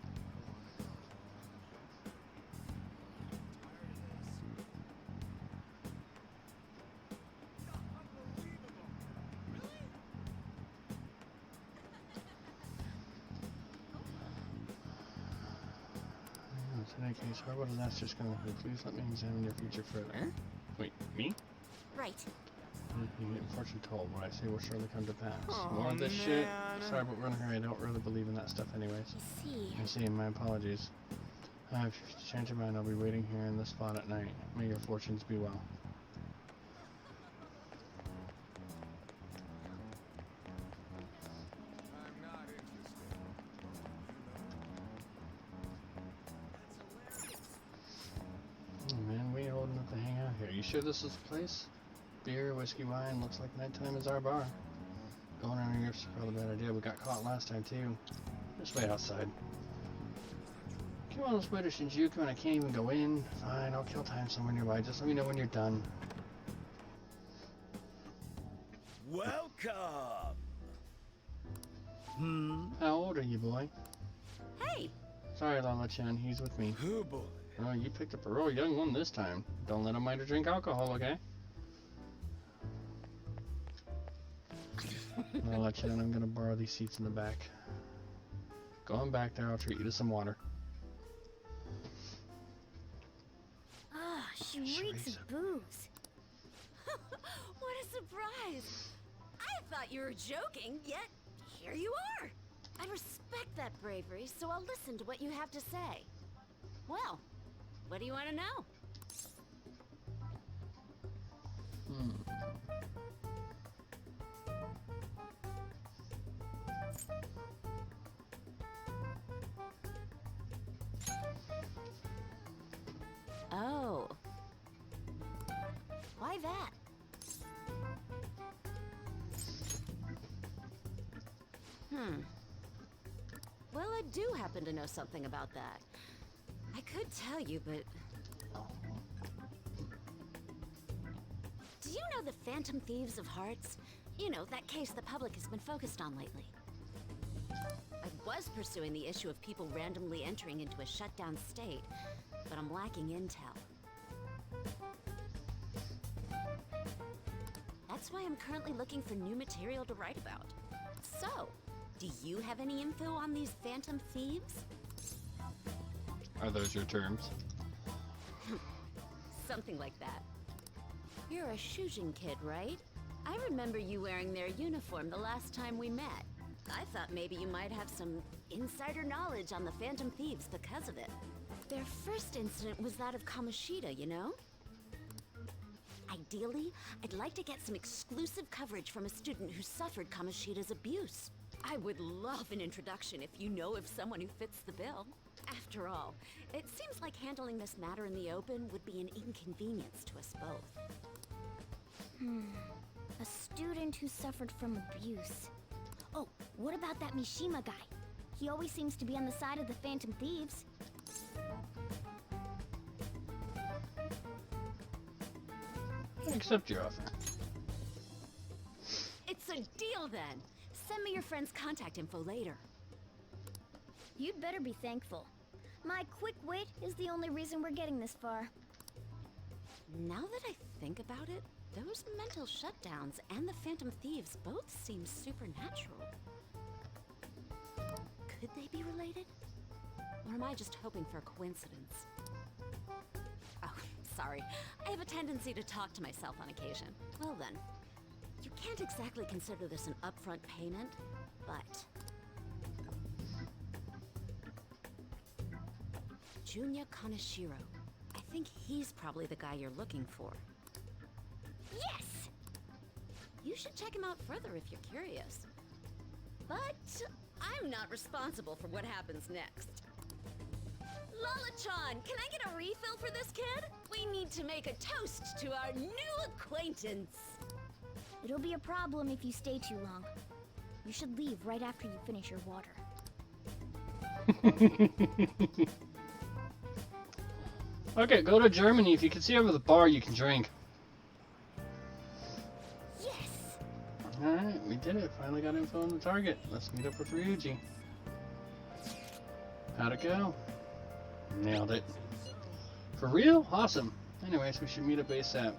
A: In any case, how about that's just gonna please let me examine your future further.
E: Huh?
A: Wait, me?
B: Right.
A: You get fortune told. What I say will surely come to pass.
E: Oh,
A: More of this shit?
E: man.
A: Sorry, but we're in a hurry. I don't really believe in that stuff anyways.
G: I see.
A: I see, my apologies. If you change your mind, I'll be waiting here in this spot at night. May your fortunes be well. Oh man, we ain't old enough to hang out here. You sure this is the place? Beer, whiskey, wine, looks like nighttime is our bar. Going on here is probably a bad idea. We got caught last time too. Just wait outside. Come on, let's wait a Shinjuku and I can't even go in. Fine, I'll kill time somewhere nearby. Just let me know when you're done.
E: Welcome!
A: How old are you, boy?
B: Hey!
A: Sorry, Lala-chan, he's with me.
E: Oh boy.
A: Oh, you picked up a real young one this time. Don't let him mind or drink alcohol, okay? Lala-chan, I'm gonna borrow these seats in the back. Go on back there, I'll treat you to some water.
G: Ah, she reeks of booze.
B: What a surprise! I thought you were joking, yet here you are! I respect that bravery, so I'll listen to what you have to say. Well, what do you want to know? Oh. Why that? Well, I do happen to know something about that. I could tell you, but... Do you know the Phantom Thieves of Hearts? You know, that case the public has been focused on lately. I was pursuing the issue of people randomly entering into a shutdown state, but I'm lacking intel. That's why I'm currently looking for new material to write about. So, do you have any info on these Phantom Thieves?
A: Are those your terms?
B: Something like that. You're a Shujin kid, right? I remember you wearing their uniform the last time we met. I thought maybe you might have some insider knowledge on the Phantom Thieves because of it. Their first incident was that of Kamoshida, you know? Ideally, I'd like to get some exclusive coverage from a student who suffered Kamoshida's abuse. I would love an introduction if you know of someone who fits the bill. After all, it seems like handling this matter in the open would be an inconvenience to us both.
G: A student who suffered from abuse. Oh, what about that Mishima guy? He always seems to be on the side of the Phantom Thieves.
A: Accept your offer.
B: It's a deal then. Send me your friend's contact info later.
G: You'd better be thankful. My quick wit is the only reason we're getting this far.
B: Now that I think about it, those mental shutdowns and the Phantom Thieves both seem supernatural. Could they be related? Or am I just hoping for a coincidence? Oh, sorry. I have a tendency to talk to myself on occasion. Well then, you can't exactly consider this an upfront payment, but... Junya Kaneshiro. I think he's probably the guy you're looking for.
G: Yes!
B: You should check him out further if you're curious. But I'm not responsible for what happens next. Lala-chan, can I get a refill for this kid? We need to make a toast to our new acquaintance.
G: It'll be a problem if you stay too long. You should leave right after you finish your water.
A: Okay, go to Germany. If you can see over the bar, you can drink.
G: Yes!
A: Alright, we did it. Finally got info on the target. Let's meet up with Ryuji. How'd it go? Nailed it. For real? Awesome. Anyways, we should meet up ASAP.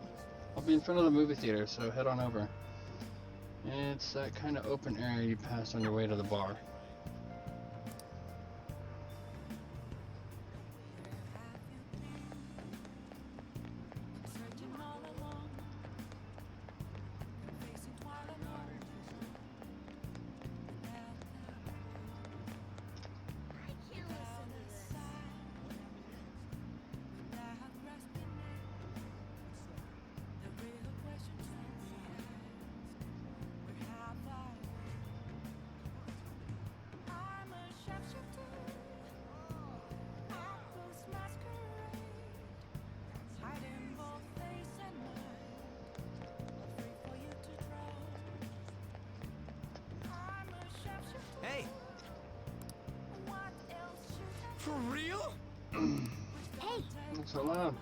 A: I'll be in front of the movie theater, so head on over. It's that kind of open area you pass on your way to the bar.
J: Searching all along, facing twilight waters without
G: I can't listen to this.
J: without grasping it. The real question to be asked: where have I? I'm a shapeshifter, outpost masquerade, hiding both face and mind, free for you to trust. I'm a shapeshifter.
E: Hey,
J: What else should I
E: for real?
G: Hey!
A: Not so loud.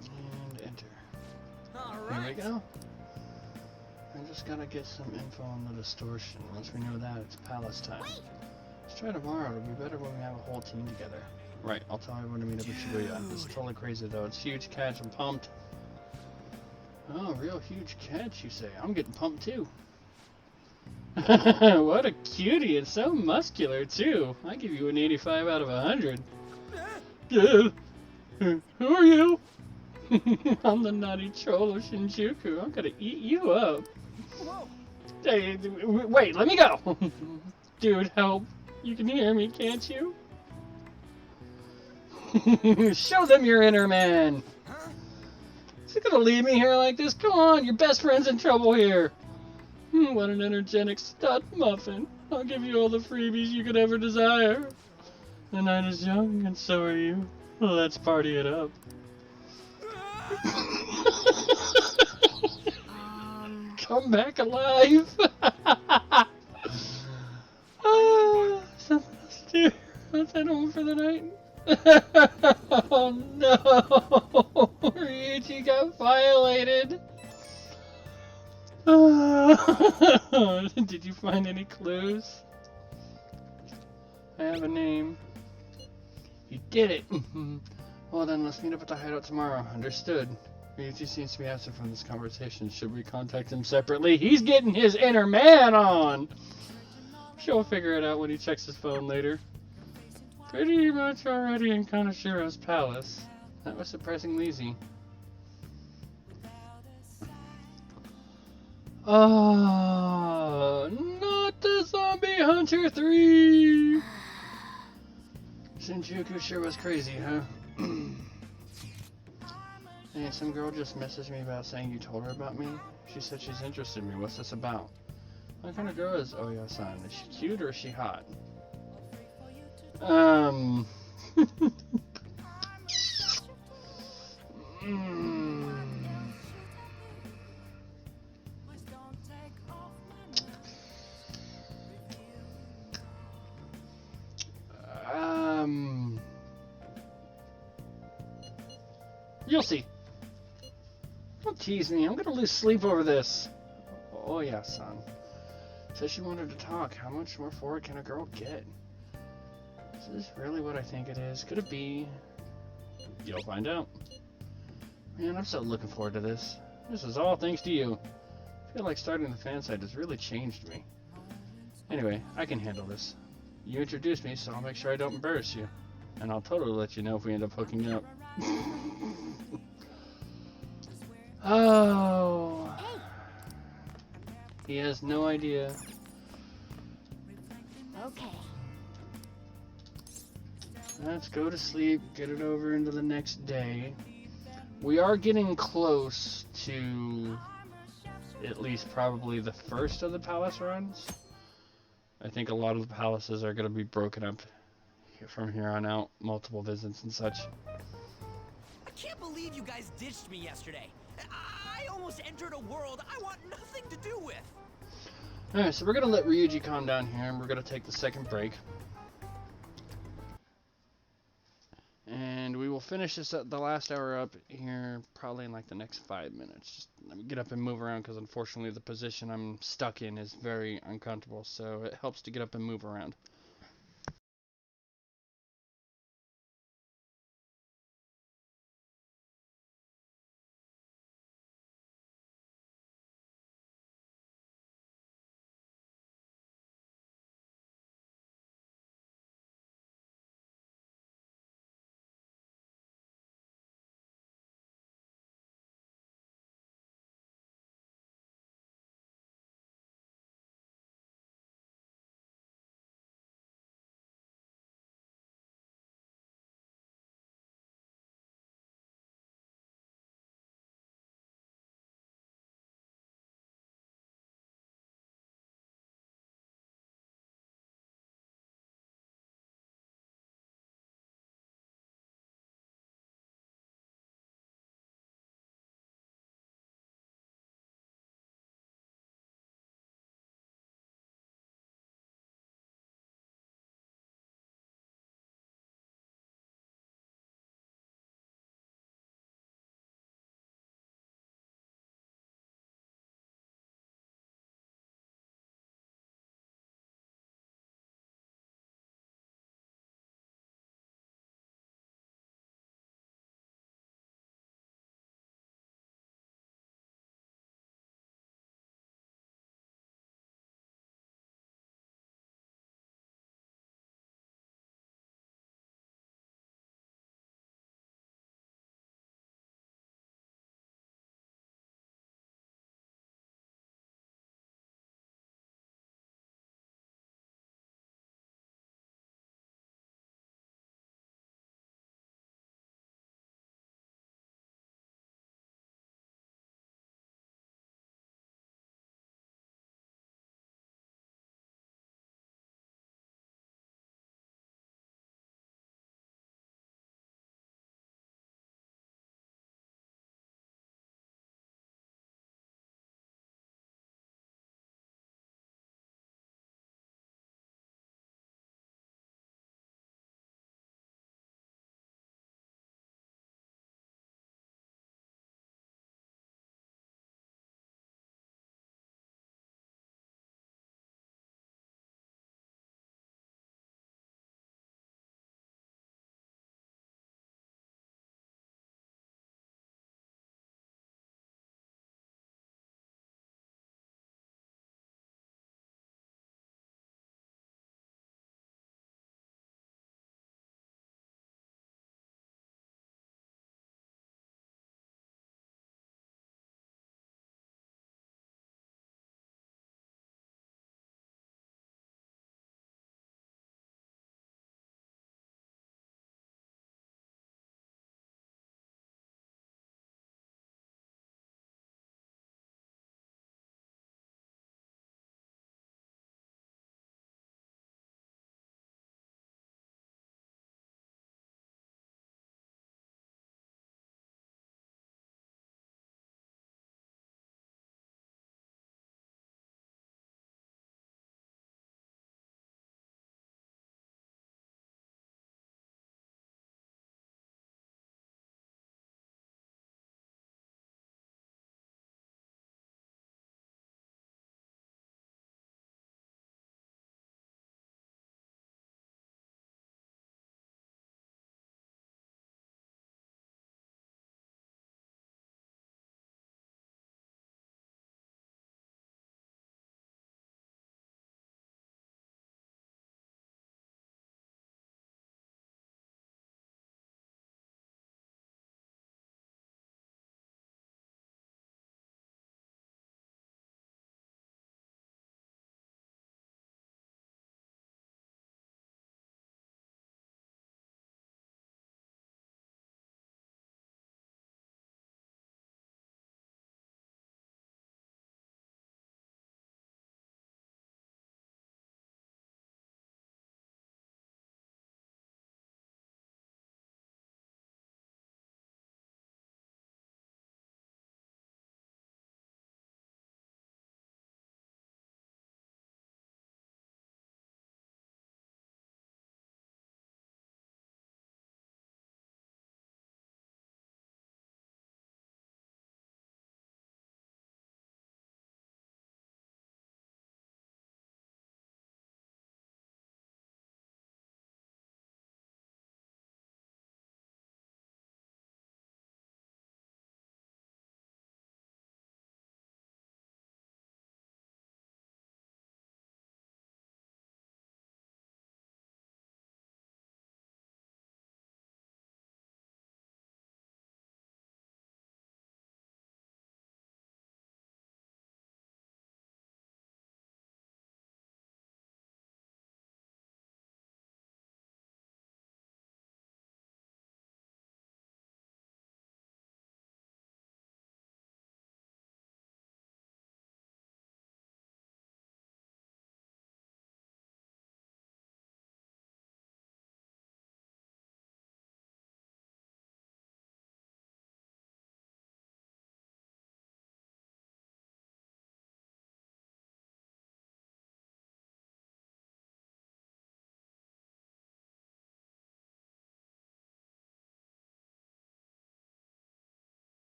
A: And enter.
E: All
A: Here
E: right.
A: we go. I just gotta get some info on the distortion. Once we know that, it's palace time. Let's try tomorrow. It'll be better when we have a whole team together. Right, I'll tell everyone to meet up at Shibuya. This is totally crazy though. It's huge catch. I'm pumped. Oh, real huge catch, you say? I'm getting pumped too. What a cutie. It's so muscular too. I give you an 85 out of 100. Who are you? I'm the naughty troll of Shinjuku. I'm gonna eat you up.
E: Whoa.
A: Hey, wait, let me go! Dude, help. You can hear me, can't you? Show them your inner man!
E: Huh?
A: Is it gonna leave me here like this? Come on, your best friend's in trouble here! What an energetic stud muffin. I'll give you all the freebies you could ever desire. The night is young, and so are you. Let's party it up. Come back alive! Something else to do. Let's head home for the night. Oh no! Ryuji got violated! Did you find any clues? I have a name. You did it! Well then, let's meet up at the hideout tomorrow. Understood. Ryuji seems to be absent from this conversation. Should we contact him separately? He's getting his inner man on! She'll figure it out when he checks his phone later. Pretty much already in Kanashiro's palace. That was surprisingly easy. Oh, not the Zombie Hunter 3! Shinjuku sure was crazy, huh? Hey, some girl just messaged me about saying you told her about me. She said she's interested in me. What's this about? What kind of girl is Oya-san? Is she cute or is she hot? You'll see. Don't tease me. I'm gonna lose sleep over this. Oh yeah, son. Said she wanted to talk. How much more forward can a girl get? Is this really what I think it is? Could it be? You'll find out. Man, I'm so looking forward to this. This is all thanks to you. I feel like starting the fan site has really changed me. Anyway, I can handle this. You introduced me, so I'll make sure I don't embarrass you. And I'll totally let you know if we end up hooking up. Oh. He has no idea.
G: Okay.
A: Let's go to sleep, get it over into the next day. We are getting close to at least probably the first of the palace runs. I think a lot of the palaces are going to be broken up from here on out, multiple visits and such.
E: I can't believe you guys ditched me yesterday. I almost entered a world I want nothing to do with.
A: Alright, so we're going to let Ryuji calm down here, and we're going to take the second break. And we will finish this the last hour up here probably in like the next 5 minutes. Just let me get up and move around because unfortunately the position I'm stuck in is very uncomfortable, so it helps to get up and move around.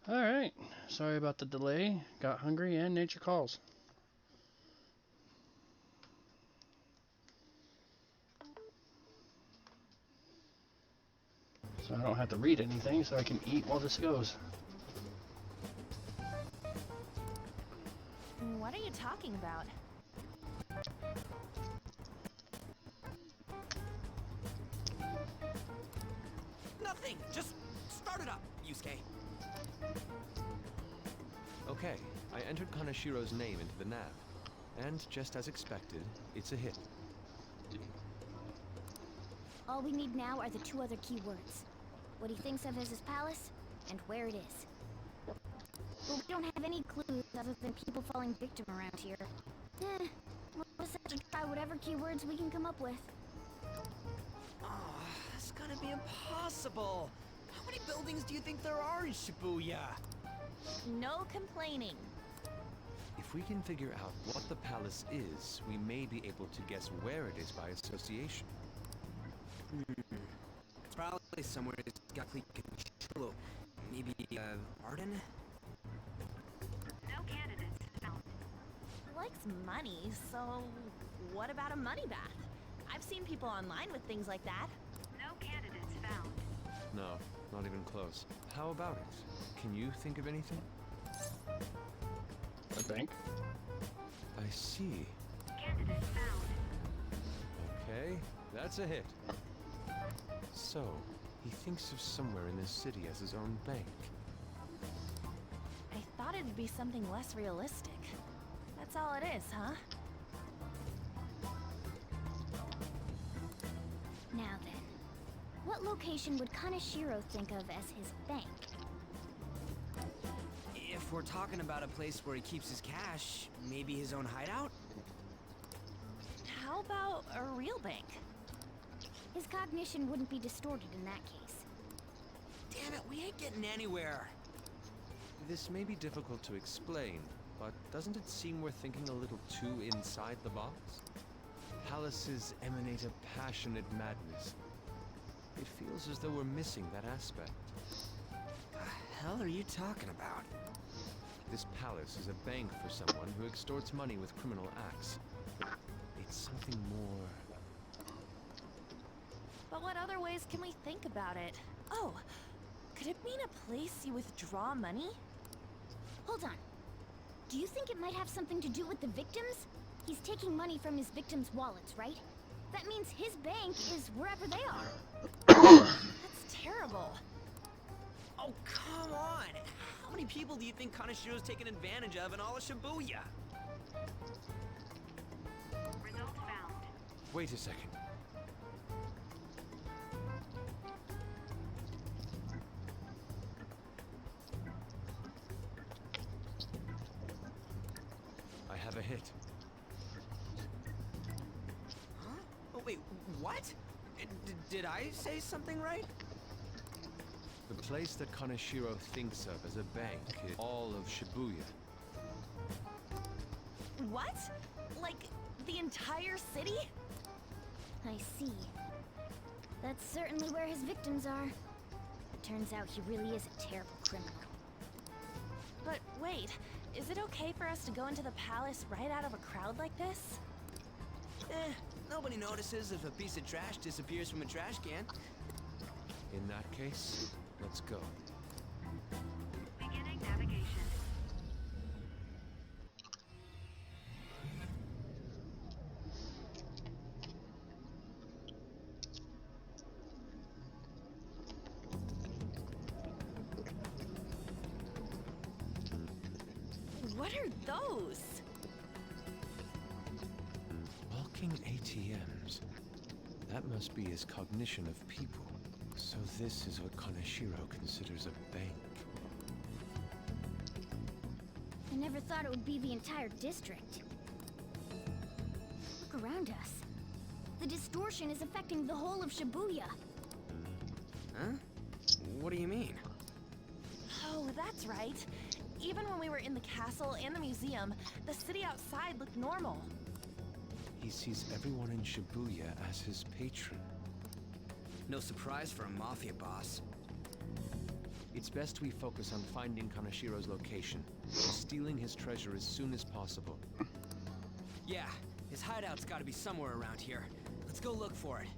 A: Alright, sorry about the delay. Got hungry and nature calls. So I don't have to read anything, so I can eat while this goes.
F: What are you talking about?
E: Nothing! Just start it up, Yusuke.
H: Okay, I entered Kanashiro's name into the nav. And just as expected, it's a hit.
G: All we need now are the two other keywords. What he thinks of as his palace, and where it is. But we don't have any clues other than people falling victim around here. We'll just have to try whatever keywords we can come up with.
E: Oh, that's gonna be impossible. How many buildings do you think there are in Shibuya?
F: No complaining.
H: If we can figure out what the palace is, we may be able to guess where it is by association.
E: It's probably somewhere it's got control. Maybe, Arden?
B: No candidates found.
F: He likes money, so what about a money bath? I've seen people online with things like that.
B: No candidates found.
H: No, not even close. How about it? Can you think of anything?
A: A bank?
H: I see.
B: Candidates found.
H: Okay, that's a hit. So, he thinks of somewhere in this city as his own bank.
F: I thought it'd be something less realistic. That's all it is, huh?
G: Now then, what location would Kaneshiro think of as his bank?
E: If we're talking about a place where he keeps his cash, maybe his own hideout?
F: How about a real bank?
G: His cognition wouldn't be distorted in that case.
E: Damn it, we ain't getting anywhere.
H: This may be difficult to explain, but doesn't it seem we're thinking a little too inside the box? Palaces emanate a passionate madness. It feels as though we're missing that aspect.
E: The hell are you talking about?
H: This palace is a bank for someone who extorts money with criminal acts. It's something more...
F: But what other ways can we think about it? Oh, could it mean a place you withdraw money?
G: Hold on. Do you think it might have something to do with the victims? He's taking money from his victims' wallets, right? That means his bank is wherever they are.
F: That's terrible.
E: Oh, come on! How many people do you think Kanashiro's taken advantage of in all of Shibuya?
B: Result found.
H: Wait a second. I have a hit.
E: Huh? Oh, wait, what? Did I say something right?
H: The place that Kaneshiro thinks of as a bank is all of Shibuya.
F: What? Like, the entire city?
G: I see. That's certainly where his victims are. It turns out he really is a terrible criminal.
F: But wait, is it okay for us to go into the palace right out of a crowd like this?
E: Nobody notices if a piece of trash disappears from a trash can.
H: In that case, let's go.
B: Beginning navigation.
F: What are those?
H: Walking ATMs. That must be his cognition of people. So this is what Kaneshiro considers a bank.
G: I never thought it would be the entire district. Look around us. The distortion is affecting the whole of Shibuya.
E: Huh? What do you mean?
F: Oh, that's right. Even when we were in the castle and the museum, the city outside looked normal.
H: He sees everyone in Shibuya as his patron.
E: No surprise for a mafia boss.
H: It's best we focus on finding Kanashiro's location, and stealing his treasure as soon as possible.
E: Yeah, his hideout's gotta be somewhere around here. Let's go look for it.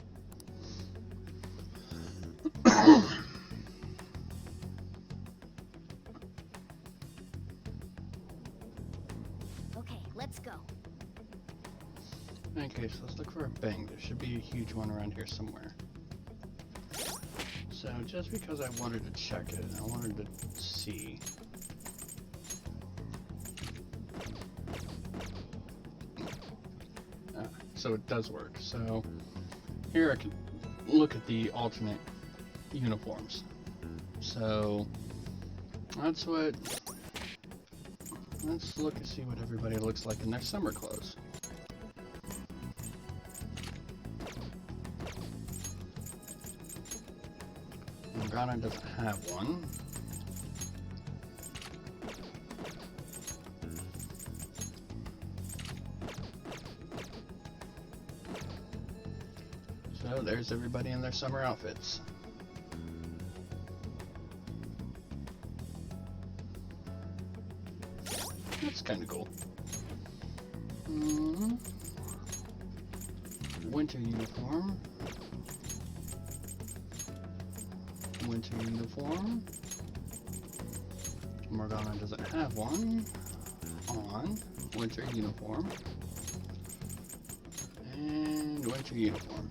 G: Okay, let's go.
A: Okay, so let's look for a bank. There should be a huge one around here somewhere. So just because I wanted to check it, I wanted to see. So it does work. So here I can look at the alternate uniforms. So let's look and see what everybody looks like in their summer clothes. Morgana doesn't have one. So there's everybody in their summer outfits. That's kind of cool. Winter uniform. Winter uniform. Morgana doesn't have one. On. Winter uniform. And winter uniform.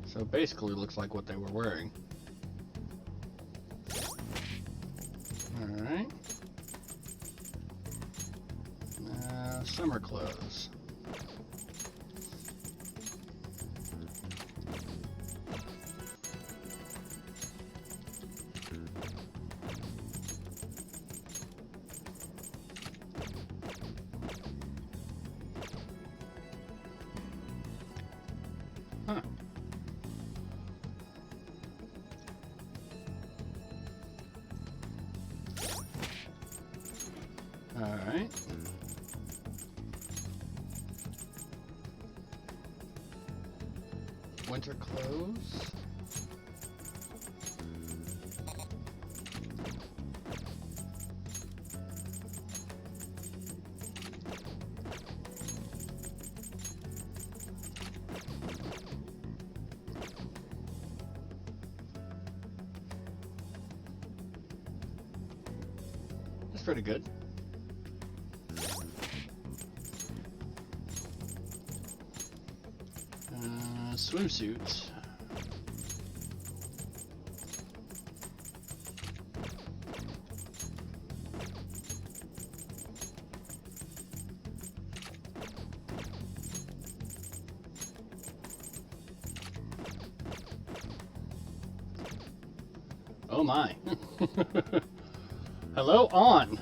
A: So basically it looks like what they were wearing. Alright. Summer clothes. Huh. All right. Winter clothes. That's pretty good. Swimsuits. Oh my. Hello, on.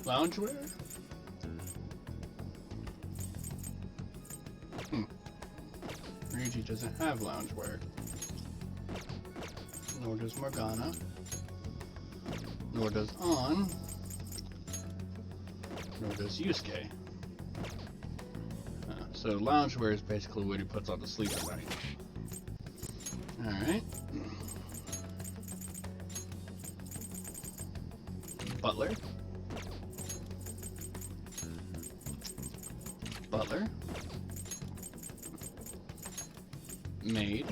A: Loungewear? Ryuji doesn't have loungewear. Nor does Morgana. Nor does An. Nor does Yusuke. So loungewear is basically what he puts on to sleep at night. Alright. Butler. Butler. Maid.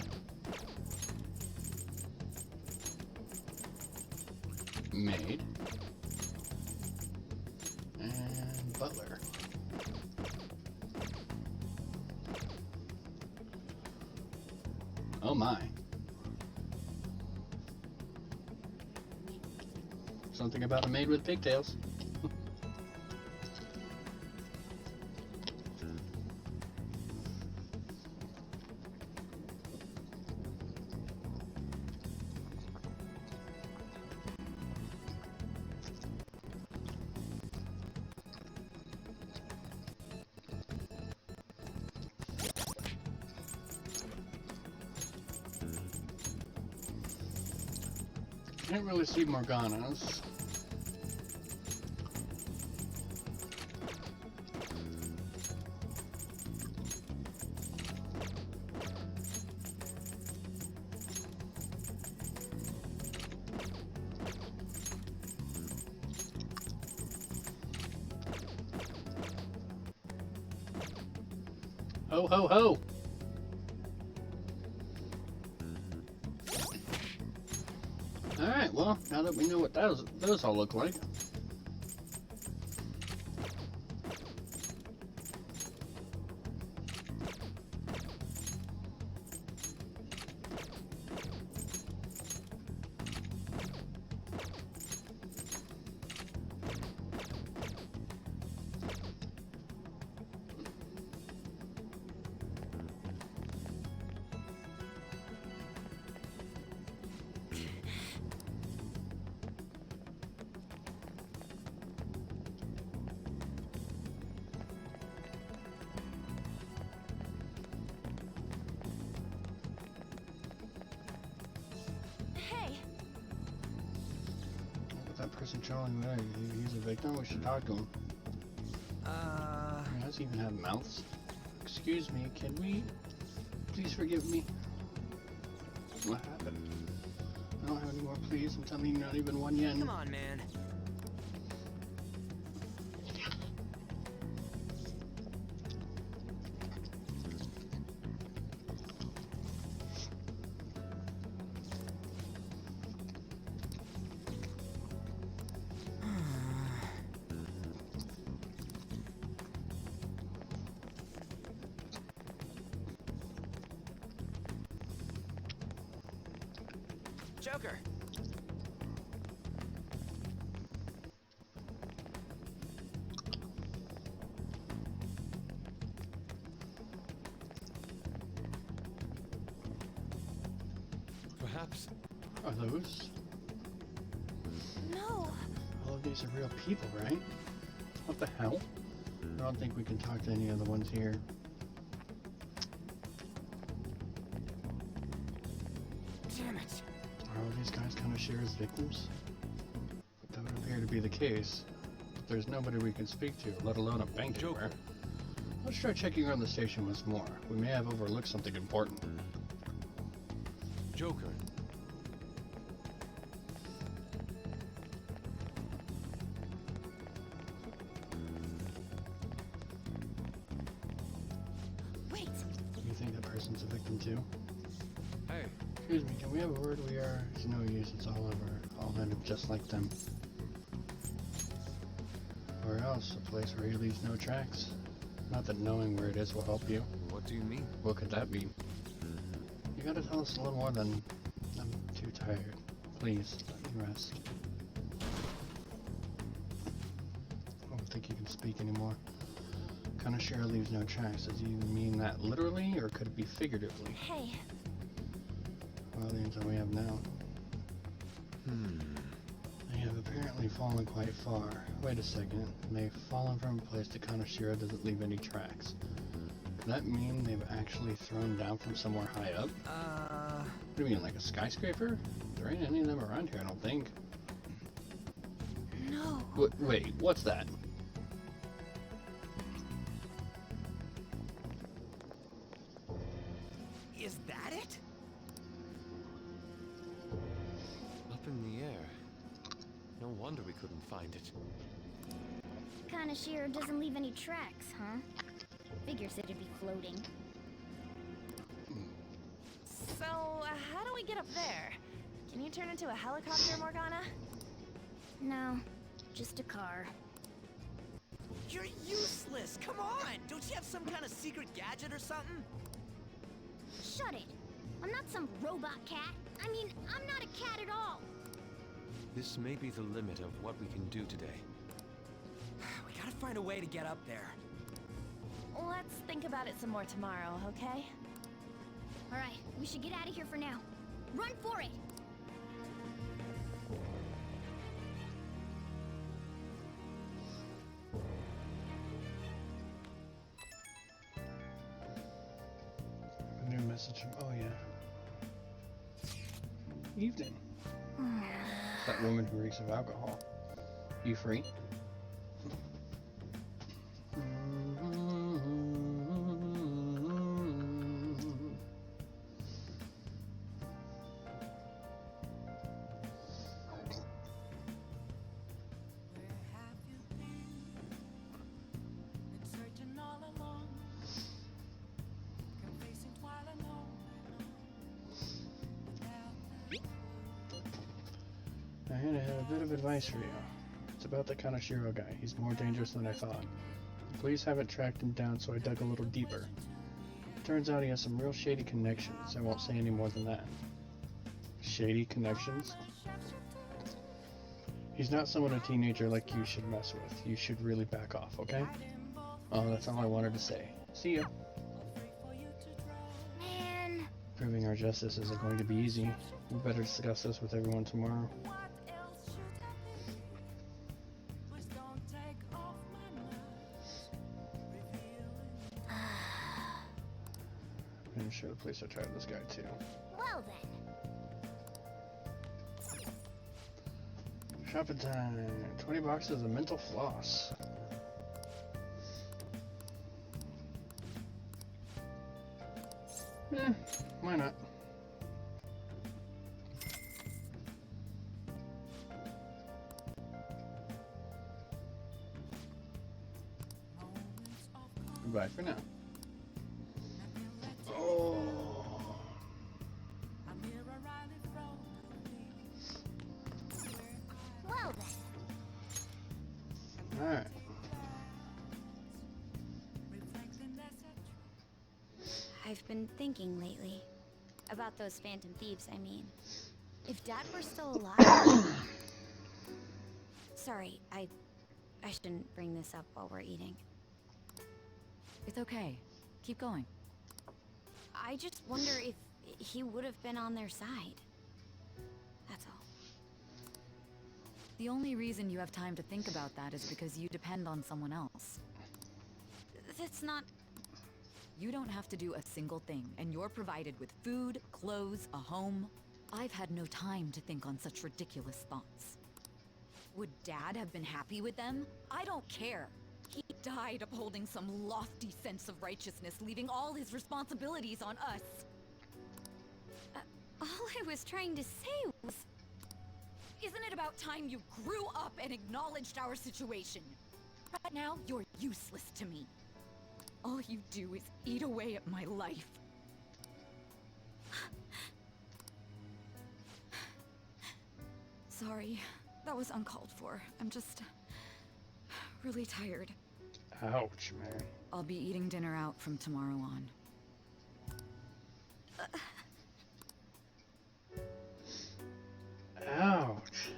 A: Maid. And butler. Oh my. Something about a maid with pigtails. Can't really see Morgana's. Ho ho ho! Alright, well, now that we know what those all look like.
F: Hey,
A: That person trolling there, he's a victim. We should talk to him. He doesn't even have mouths. Excuse me, can we please forgive me? What happened? I don't have any more pleas. I'm telling you, not even one yen.
E: Come on, man. Joker.
H: Perhaps.
A: Are those?
F: no.
A: All of these are real people, right? What the hell? I don't think we can talk to any of the ones here.
E: Damn it.
A: Are all these guys kind of share as victims? But that would appear to be the case. But there's nobody we can speak to, let alone a bank
H: Joker.
A: anywhere. Let's try checking around the station once more. We may have overlooked something important.
H: Joker.
F: Wait.
A: You think that person's a victim too?
H: Hey.
A: Excuse me, can we have a word? We are. It's no use, it's all over. All end up just like them. Or else, a place where he leaves no tracks. Not that knowing where it is will help you.
H: What do you mean?
A: What could that be? You gotta tell us a little more than I'm too tired. Please, let me rest. I don't think you can speak anymore. Kanashiro leaves no tracks. Does he mean that literally, or could it be figuratively?
F: Hey,
A: Well, the answer we have now. They have apparently fallen quite far. Wait a second. They've fallen from a place that Kanashiro doesn't leave any tracks. Could that mean they've actually thrown down from somewhere high up? What do you mean, like a skyscraper? There ain't any of them around here, I don't think.
F: no.
A: Wait, what's that?
E: Is that it?
H: Up in the air. No wonder we couldn't find it.
G: Kanashiro doesn't leave any tracks, huh? Figures it'd be floating.
F: So, how do we get up there? Can you turn into a helicopter, Morgana?
G: No, just a car.
E: You're useless. Come on. Don't you have some kind of secret gadget or something?
G: Shut it! I'm not some robot cat. I mean, I'm not a cat at all.
H: This may be the limit of what we can do today.
E: We gotta find a way to get up there.
F: Let's think about it some more tomorrow, okay?
G: Alright, we should get out of here for now. Run for it!
A: A new message from. Oh, yeah. Evening. That woman who reeks of alcohol. You free?
J: Where have you been? Been searching all along, confessing while alone, without
A: I had a bit of advice for you. It's about the Kanashiro guy. He's more dangerous than I thought. The police haven't tracked him down, so I dug a little deeper. Turns out he has some real shady connections. I won't say any more than that. Shady connections? He's not someone a teenager like you should mess with. You should really back off, okay? Oh, that's all I wanted to say. See ya.
G: Man,
A: Proving our justice isn't going to be easy. We better discuss this with everyone tomorrow.
J: what else should I be? Please don't take off my mask, revealing
A: I'm sure the police are tired of this guy too.
G: well then.
A: Shopping time. 20 boxes of mental floss. Why not?
J: moments of calm.
A: Goodbye for now.
J: Nothing left to
A: Oh.
J: a mirror right in front of me.
G: Well then.
A: Alright.
J: Reflecting that's a
B: I've been thinking lately. About those phantom thieves, I mean. If Dad were still alive... Sorry, I shouldn't bring this up while we're eating.
I: It's okay. Keep going.
B: I just wonder if he would have been on their side. That's all.
I: The only reason you have time to think about that is because you depend on someone else.
B: That's not...
I: You don't have to do a single thing, and you're provided with food, clothes, a home. I've had no time to think on such ridiculous thoughts. Would Dad have been happy with them? I don't care. He died upholding some lofty sense of righteousness, leaving all his responsibilities on us.
B: All I was trying to say was...
I: Isn't it about time you grew up and acknowledged our situation? Right now, you're useless to me. All you do is eat away at my life. Sorry, that was uncalled for. I'm just really tired.
A: Ouch, man.
I: I'll be eating dinner out from tomorrow on.
A: Ouch.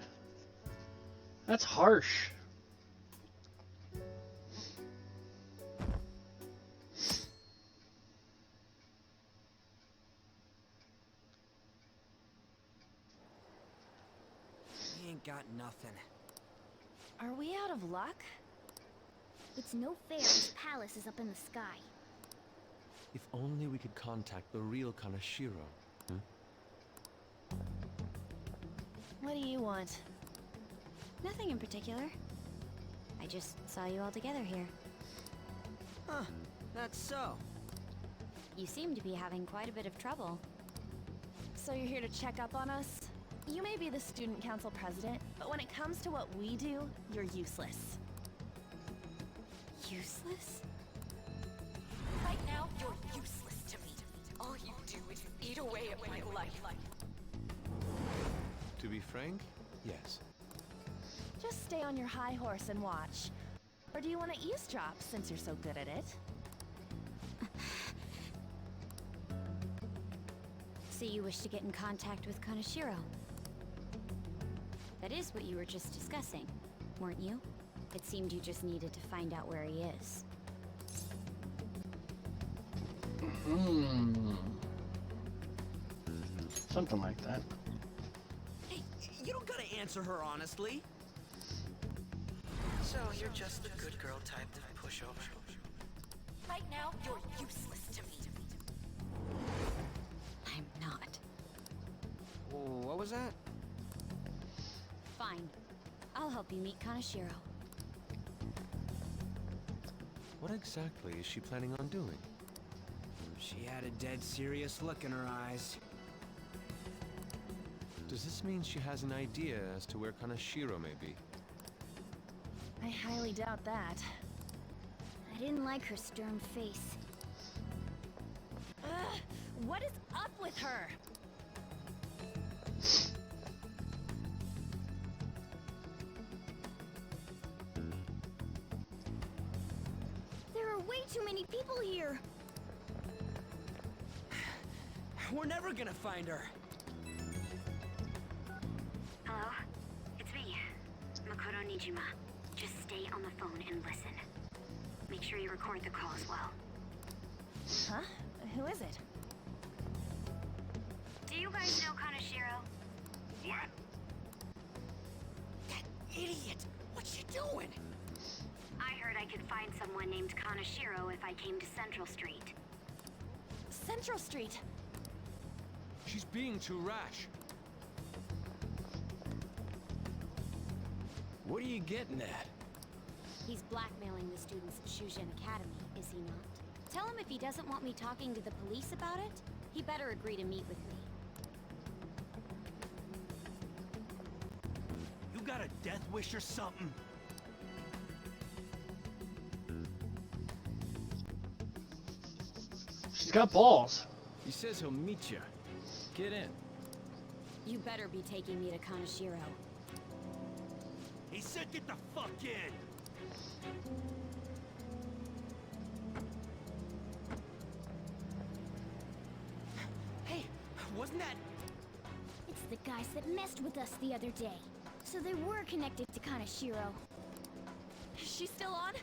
A: That's harsh.
E: We ain't got nothing.
F: Are we out of luck?
G: It's no fair this palace is up in the sky.
H: If only we could contact the real Kanashiro.
F: What do you want?
B: Nothing in particular. I just saw you all together here.
E: Huh, that's so.
B: You seem to be having quite a bit of trouble.
F: So you're here to check up on us? You may be the student council president, but when it comes to what we do, you're useless.
B: Useless?
I: Right now, you're useless to me. All you do is eat away at my life.
H: To be frank, yes.
F: Just stay on your high horse and watch. Or do you want to eavesdrop since you're so good at it?
B: So you wish to get in contact with Kanashiro? That is what you were just discussing, weren't you? It seemed you just needed to find out where he is.
A: Something like that.
E: Hey, you don't gotta answer her honestly. So you're just the good girl type to push over.
I: Right now, you're useless to me.
B: I'm not.
E: What was that?
B: Fine. I'll help you meet Kaneshiro.
H: What exactly is she planning on doing?
E: She had a dead serious look in her eyes.
H: Does this mean she has an idea as to where Kaneshiro may be?
F: I highly doubt that.
G: I didn't like her stern face.
F: Ugh, what is up with her?
G: There are way too many people here.
E: We're never gonna find her.
B: Hello? It's me, Makoto Nijima. Just stay on the phone and listen. Make sure you record the call as well.
F: Huh? Who is it?
B: Do you guys know Kaneshiro?
E: What? That idiot! What's she doing?
B: I heard I could find someone named Kaneshiro if I came to Central Street.
F: Central Street.
H: She's being too rash.
E: What are you getting at?
B: He's blackmailing the students at Shujin Academy, is he not? Tell him if he doesn't want me talking to the police about it, he better agree to meet with me.
E: You got a death wish or something?
A: She's got balls.
E: He says he'll meet you. Get in.
B: You better be taking me to Kaneshiro.
E: He said get the fuck in! Hey, wasn't that...
G: It's the guys that messed with us the other day. So they were connected to Kaneshiro.
F: She's still on?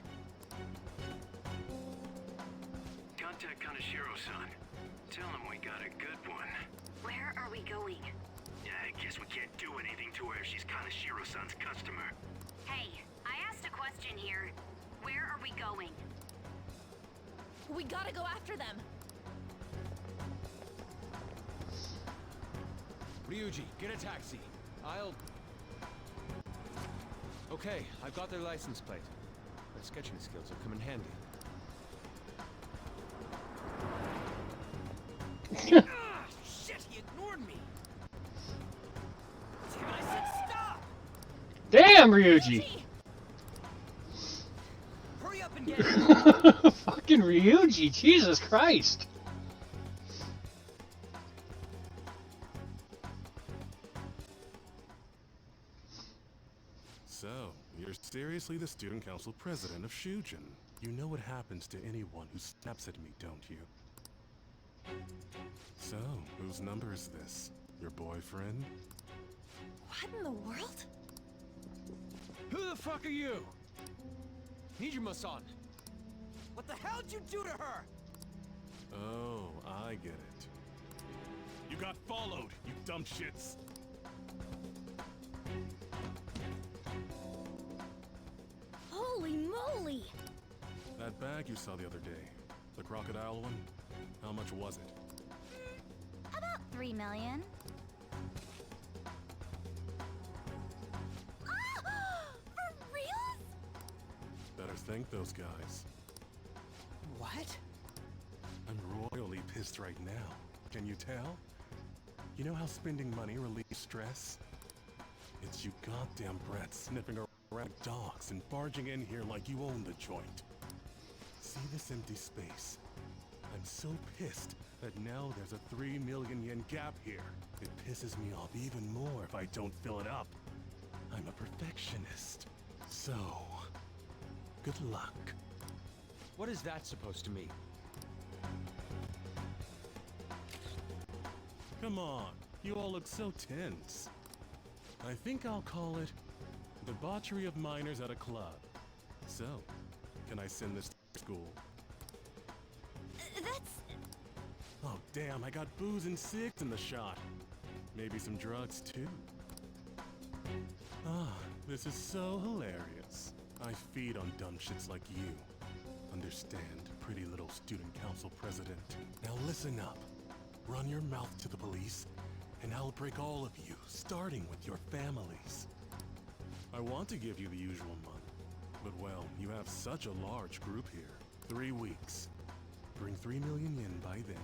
L: Contact Kaneshiro-san. Tell him we got a good one.
B: Where are we going?
L: Yeah, I guess we can't do anything to her if she's Kaneshiro-san's customer.
B: Hey, I asked a question here. Where are we going?
F: We gotta go after them.
H: Ryuji, get a taxi. I'll... Okay, I've got their license plate. Their sketching skills will come in handy.
E: Ah, shit, he ignored me! Damn it, I said stop!
A: Damn, Ryuji!
E: Hurry up and get it!
A: Fucking Ryuji, Jesus Christ!
D: So, you're seriously the student council president of Shujin. You know what happens to anyone who snaps at me, don't you? So, whose number is this? Your boyfriend?
F: What in the world?
H: Who the fuck are you? Nijima-san!
E: What the hell'd you do to her?
D: Oh, I get it. You got followed, you dumb shits!
G: Holy moly!
D: That bag you saw the other day, the crocodile one, how much was it?
G: About 3 million. For reals?
D: Better thank those guys.
E: What?
D: I'm royally pissed right now. Can you tell? You know how spending money relieves stress? It's you goddamn brats sniffing around like dogs and barging in here like you own the joint. See this empty space? I'm so pissed that now there's a 3 million yen gap here. It pisses me off even more if I don't fill it up. I'm a perfectionist. So, good luck.
H: What is that supposed to mean?
D: Come on, you all look so tense. I think I'll call it debauchery of minors at a club. So, can I send this to school?
G: That's...
D: Oh damn, I got booze and cigs in the shot. Maybe some drugs too. Ah, this is so hilarious. I feed on dumb shits like you. Understand, pretty little student council president. Now listen up. Run your mouth to the police, and I'll break all of you, starting with your families. I want to give you the usual month, but well, you have such a large group here. 3 weeks. Bring 3 million yen by then,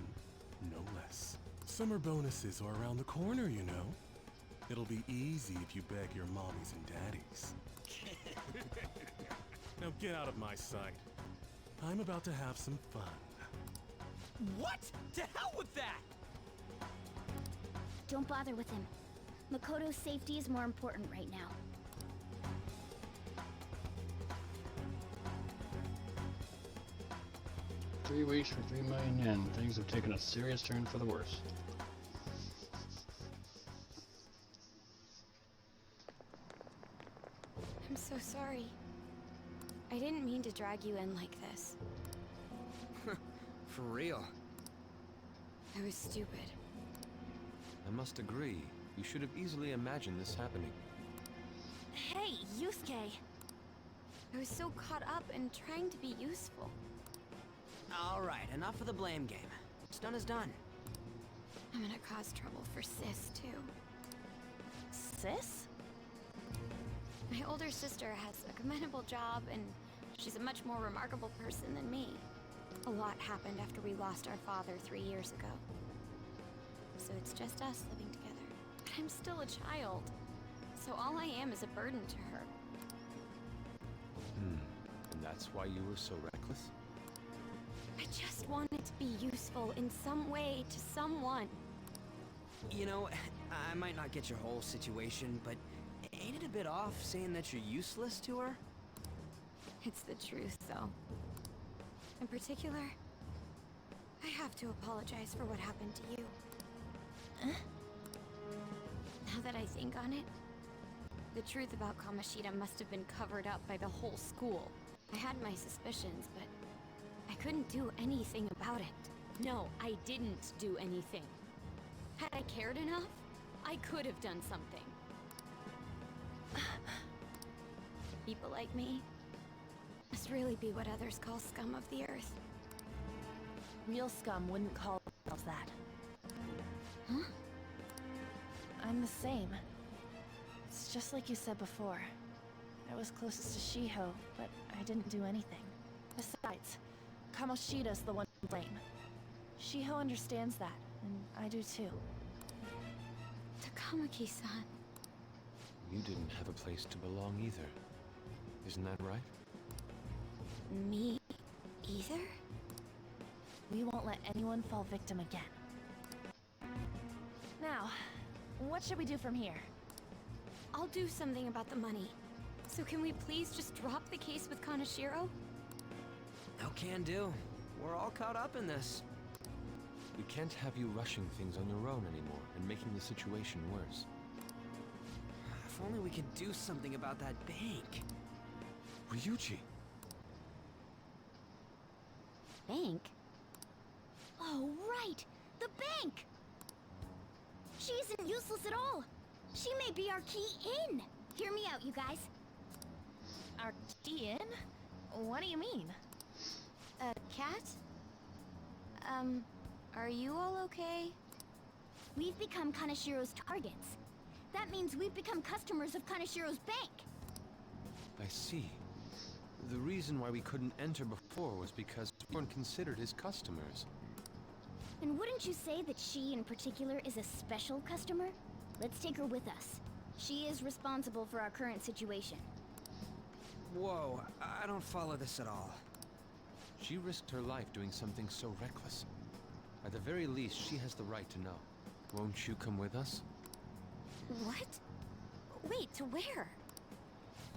D: no less. Summer bonuses are around the corner, you know. It'll be easy if you beg your mommies and daddies. Now get out of my sight. I'm about to have some fun.
E: What? To hell with that!
G: Don't bother with him. Makoto's safety is more important right now.
A: Three weeks for 3 million yen. Things have taken a serious turn for the worse.
B: I'm so sorry. I didn't mean to drag you in like this.
E: For real.
B: I was stupid.
H: I must agree. You should have easily imagined this happening.
F: Hey, Yusuke!
B: I was so caught up in trying to be useful.
E: Alright, enough of the blame game. What's done is done.
B: I'm gonna cause trouble for Sis, too.
F: Sis?
B: My older sister has a commendable job, and she's a much more remarkable person than me. A lot happened after we lost our father 3 years ago. So it's just us living together. But I'm still a child, so all I am is a burden to her.
H: And that's why you were so reckless?
B: I just wanted to be useful in some way to someone.
E: You know, I might not get your whole situation, but ain't it a bit off saying that you're useless to her?
B: It's the truth, though. In particular, I have to apologize for what happened to you. Now that I think on it, the truth about Kamoshida must have been covered up by the whole school. I had my suspicions, but I couldn't do anything about it. No, I didn't do anything. Had I cared enough, I could have done something. People like me must really be what others call scum of the earth.
F: Real scum wouldn't call themselves that.
B: Huh?
F: I'm the same. It's just like you said before. I was closest to Shiho, but I didn't do anything. Besides, Kamoshida's the one to blame. Shiho understands that, and I do too.
B: Takamaki-san.
H: You didn't have a place to belong either. Isn't that right?
B: Me either?
F: We won't let anyone fall victim again. Now, what should we do from here?
B: I'll do something about the money. So can we please just drop the case with Kaneshiro?
E: No can do. We're all caught up in this.
H: We can't have you rushing things on your own anymore and making the situation worse.
E: If only we could do something about that bank.
H: Ryuji!
B: Bank?
G: Oh, right! The bank! She isn't useless at all! She may be our key in! Hear me out, you guys.
F: Our key in? What do you mean?
B: Cat? Are you all okay?
G: We've become Kaneshiro's targets. That means we've become customers of Kaneshiro's bank.
H: I see. The reason why we couldn't enter before was because we weren't considered his customers.
G: And wouldn't you say that she in particular is a special customer? Let's take her with us. She is responsible for our current situation.
E: Whoa, I don't follow this at all.
H: She risked her life doing something so reckless. At the very least, she has the right to know. Won't you come with us?
B: What? Wait, to where?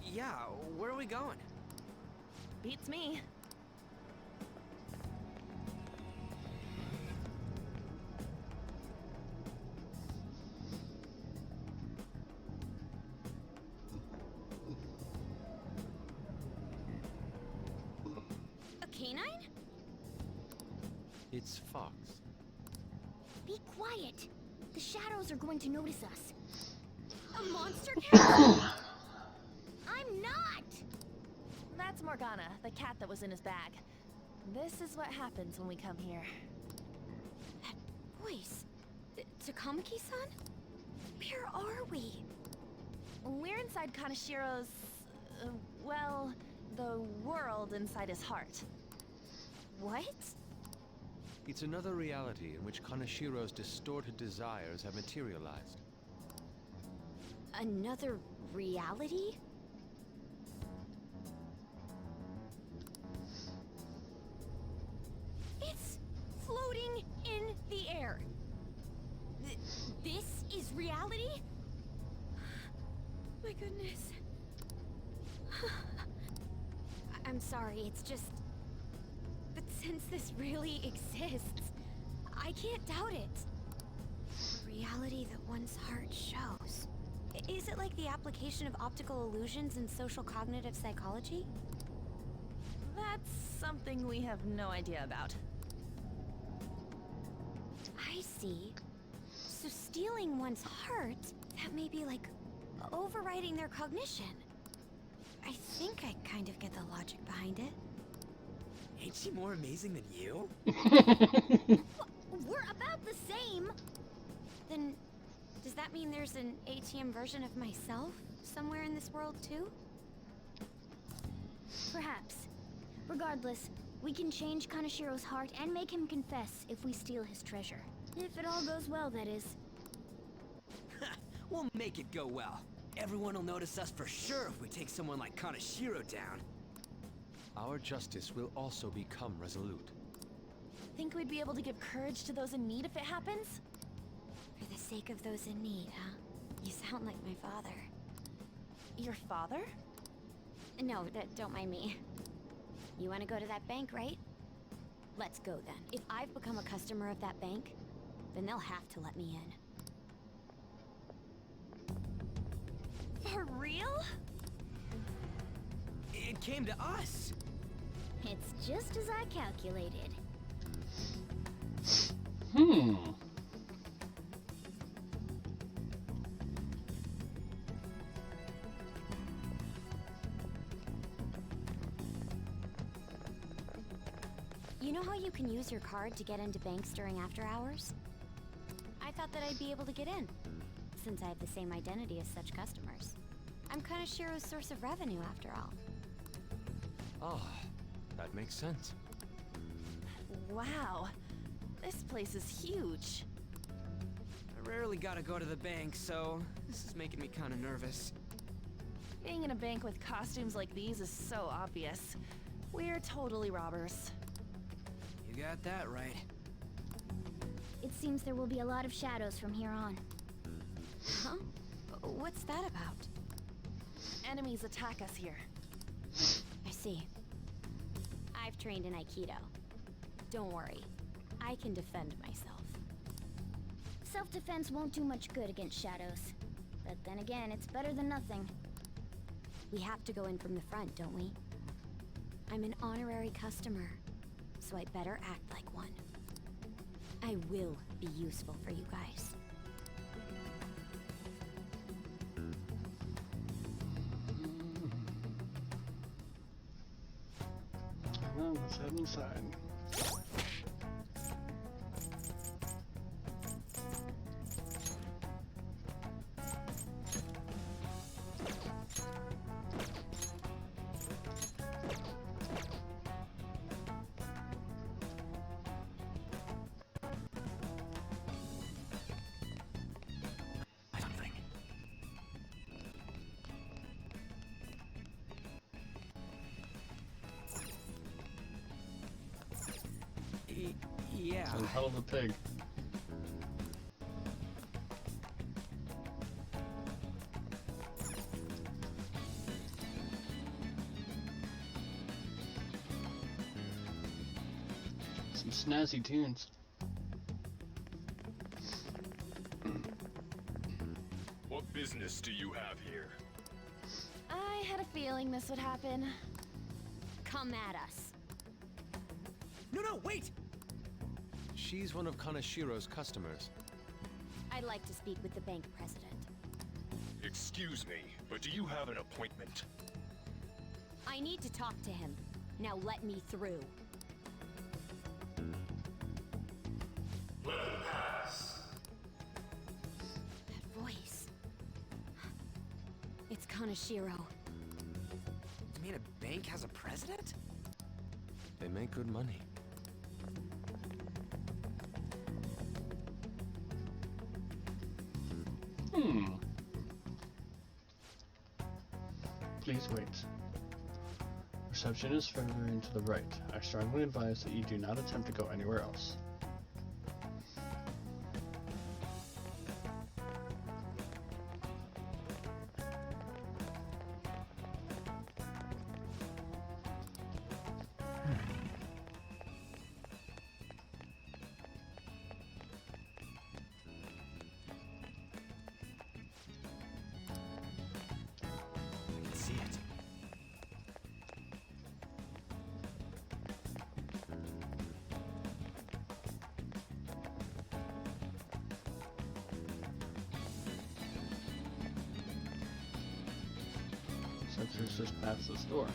E: Yeah, where are we going?
F: Beats me.
B: A canine?
H: It's Fox.
G: Be quiet. The shadows are going to notice us.
B: A monster cat?
G: I'm not!
F: That's Morgana, the cat that was in his bag. This is what happens when we come here.
B: That voice. Takamaki-san? Where are we?
F: We're inside Kanashiro's... well, the world inside his heart.
B: What?
H: It's another reality in which Kanashiro's distorted desires have materialized.
B: Another reality? It's floating in the air. This is reality? My goodness. I'm sorry, it's just... But since this really exists, I can't doubt it. Reality that one's heart shows. Is it like the application of optical illusions in social cognitive psychology?
F: That's something we have no idea about.
B: I see. So stealing one's heart, that may be like overriding their cognition. I think I kind of get the logic behind it.
E: Ain't she more amazing than you?
B: We're about the same! Then, does that mean there's an ATM version of myself somewhere in this world too?
G: Perhaps. Regardless, we can change Kanashiro's heart and make him confess if we steal his treasure. If it all goes well, that is.
E: We'll make it go well. Everyone will notice us for sure if we take someone like Kanashiro down.
H: Our justice will also become resolute.
F: Think we'd be able to give courage to those in need if it happens?
B: For the sake of those in need, huh? You sound like my father.
F: Your father?
B: No, don't mind me. You want to go to that bank, right? Let's go then. If I've become a customer of that bank, then they'll have to let me in.
F: For real?
E: It came to us.
G: It's just as I calculated.
B: You know how you can use your card to get into banks during after hours? I thought that I'd be able to get in, since I have the same identity as such customers. I'm Kanashiro's source of revenue, after all.
H: Ah, that makes sense.
F: Wow. This place is huge.
E: I rarely gotta go to the bank, so this is making me kinda nervous.
F: Being in a bank with costumes like these is so obvious. We're totally robbers.
E: You got that right.
G: It seems there will be a lot of shadows from here on.
B: Huh? What's that about?
F: Enemies attack us here.
B: I see. I've trained in Aikido. Don't worry, I can defend myself.
G: Self-defense won't do much good against shadows. But then again, it's better than nothing.
B: We have to go in from the front, don't we? I'm an honorary customer, so I better act like one. I will be useful for you guys.
A: Well, let's head inside.
E: Something. Yeah.
A: One hell of a pig. Some snazzy tunes.
D: What business do you have here?
F: I had a feeling this would happen.
B: Come at us.
E: No, wait!
H: She's one of Kanashiro's customers.
B: I'd like to speak with the bank president.
D: Excuse me, but do you have an appointment?
B: I need to talk to him. Now let me through.
D: Let him pass.
B: That voice. Kaneshiro.
E: You mean a bank has a president?
H: They make good money.
A: Please wait. Reception is further into the right. I strongly advise that you do not attempt to go anywhere else.
E: I can see it.
A: Sensors just past this door.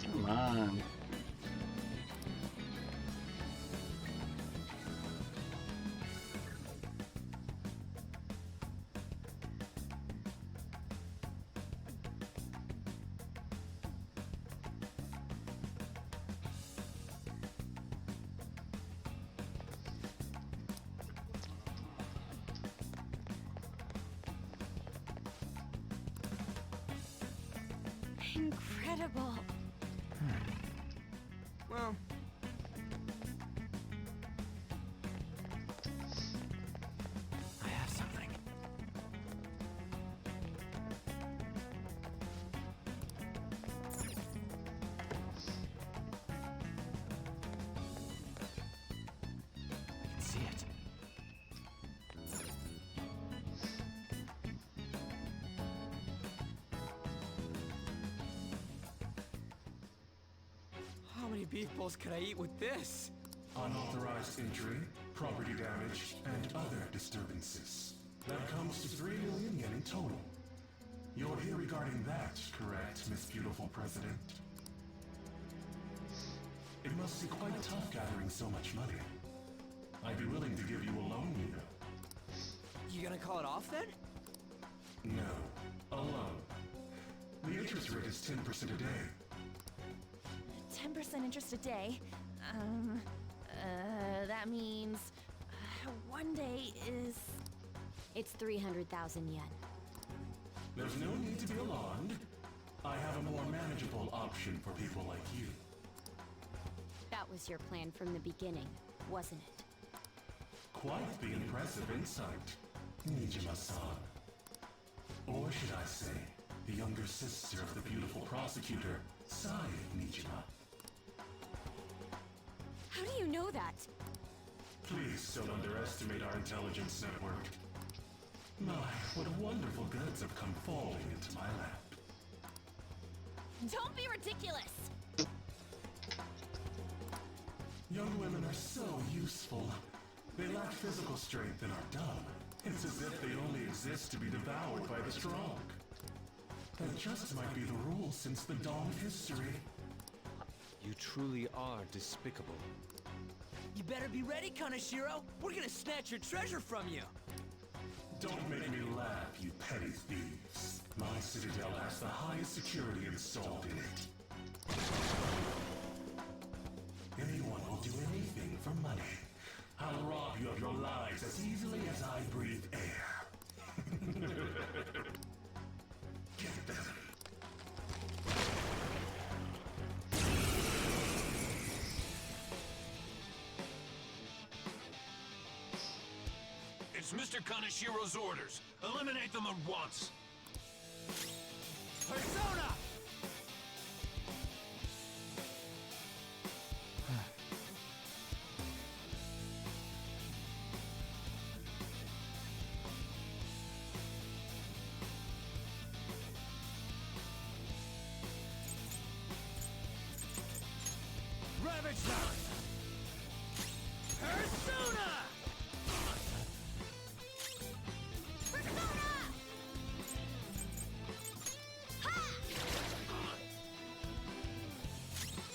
A: Come on.
B: Incredible.
E: Well, I have something. I can see it. How many beef bowls could I eat with this?
D: Unauthorized entry, property damage, and other disturbances. That comes to 3 million yen in total. You're here regarding that, correct, Miss Beautiful President? It must be quite tough gathering so much money. I'd be willing to give you a loan, you know.
E: You gonna call it off then?
D: No, a loan. The interest rate is 10% a day.
F: 10% interest a day. That means 1 day is...
B: It's 300,000 yen.
D: There's no need to be alarmed. I have a more manageable option for people like you.
B: That was your plan from the beginning, wasn't it?
D: Quite the impressive insight, Nijima-san. Or should I say, the younger sister of the beautiful prosecutor, Sae Nijima.
B: How do you know that?
D: Please don't underestimate our intelligence network. My, what wonderful goods have come falling into my lap.
F: Don't be ridiculous!
D: Young women are so useful. They lack physical strength and are dumb. It's as if they only exist to be devoured by the strong. That just might be the rule since the dawn of history.
H: You truly are despicable.
E: You better be ready, Kaneshiro! We're gonna snatch your treasure from you!
D: Don't make me laugh, you petty thieves. My citadel has the highest security installed in it. Anyone will do anything for money. I'll rob you of your lives as easily as I breathe air. Get them.
L: It's Mr. Kaneshiro's orders. Eliminate them at once.
E: Persona! Ravage them! Persona!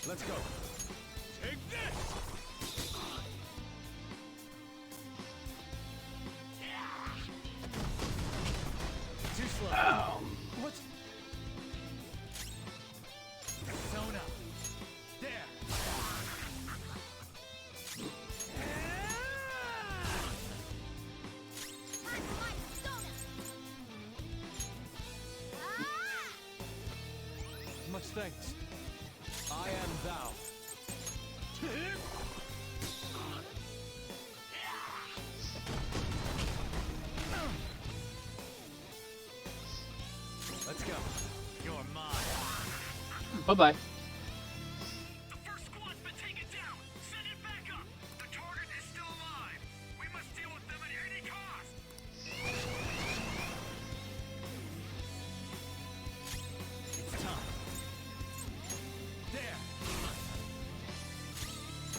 H: Let's go.
L: Take this!
H: Much thanks. I am thou. Let's go. You're mine.
A: Bye bye.
L: The first squad's been taken down. Send it back up. The target is still alive. We must deal with them at any cost.
E: It's time. There.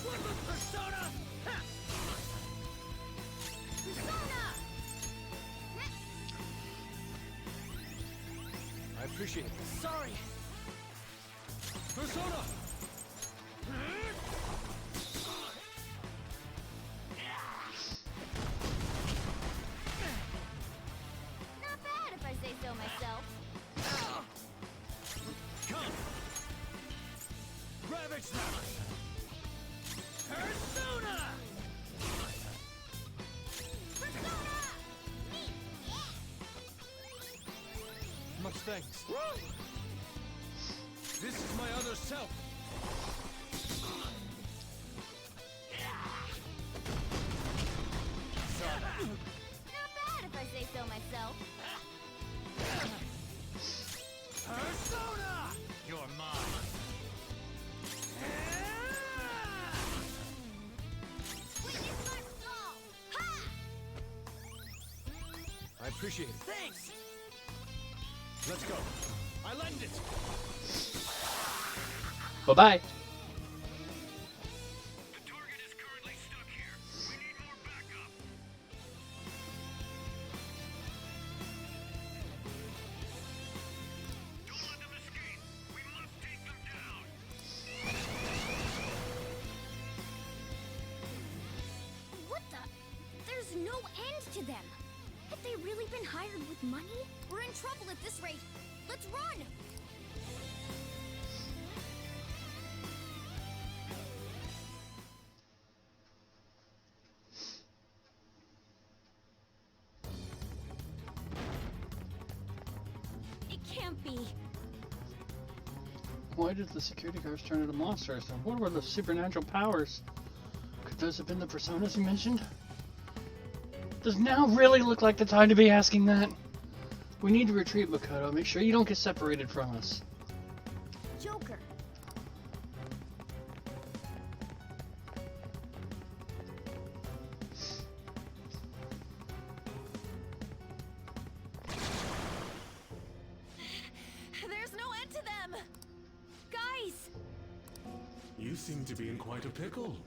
E: Woodland persona! Ha!
G: Persona!
H: I appreciate it.
E: Sorry.
H: Persona!
G: Not bad if I say so myself.
E: Come. Ravage them. Persona!
G: Persona! Me!
H: Much thanks. This is my other self.
G: Not bad if I say so myself.
E: Persona!
L: You're mine.
G: Witness my soul! Ha!
H: I appreciate it.
E: Thanks!
H: Let's go.
E: I lend it!
A: Bye bye.
L: The target is currently stuck here. We need more backup. Don't let them escape. We must take them down.
G: What the? There's no end to them. Have they really been hired with money? We're in trouble at this rate. Let's run! It can't be.
A: Why did the security guards turn into monsters? And what were the supernatural powers? Could those have been the personas you mentioned? Does now really look like the time to be asking that? We need to retreat, Makoto. Make sure you don't get separated from us.
G: Joker.
F: There's no end to them! Guys!
D: You seem to be in quite a pickle.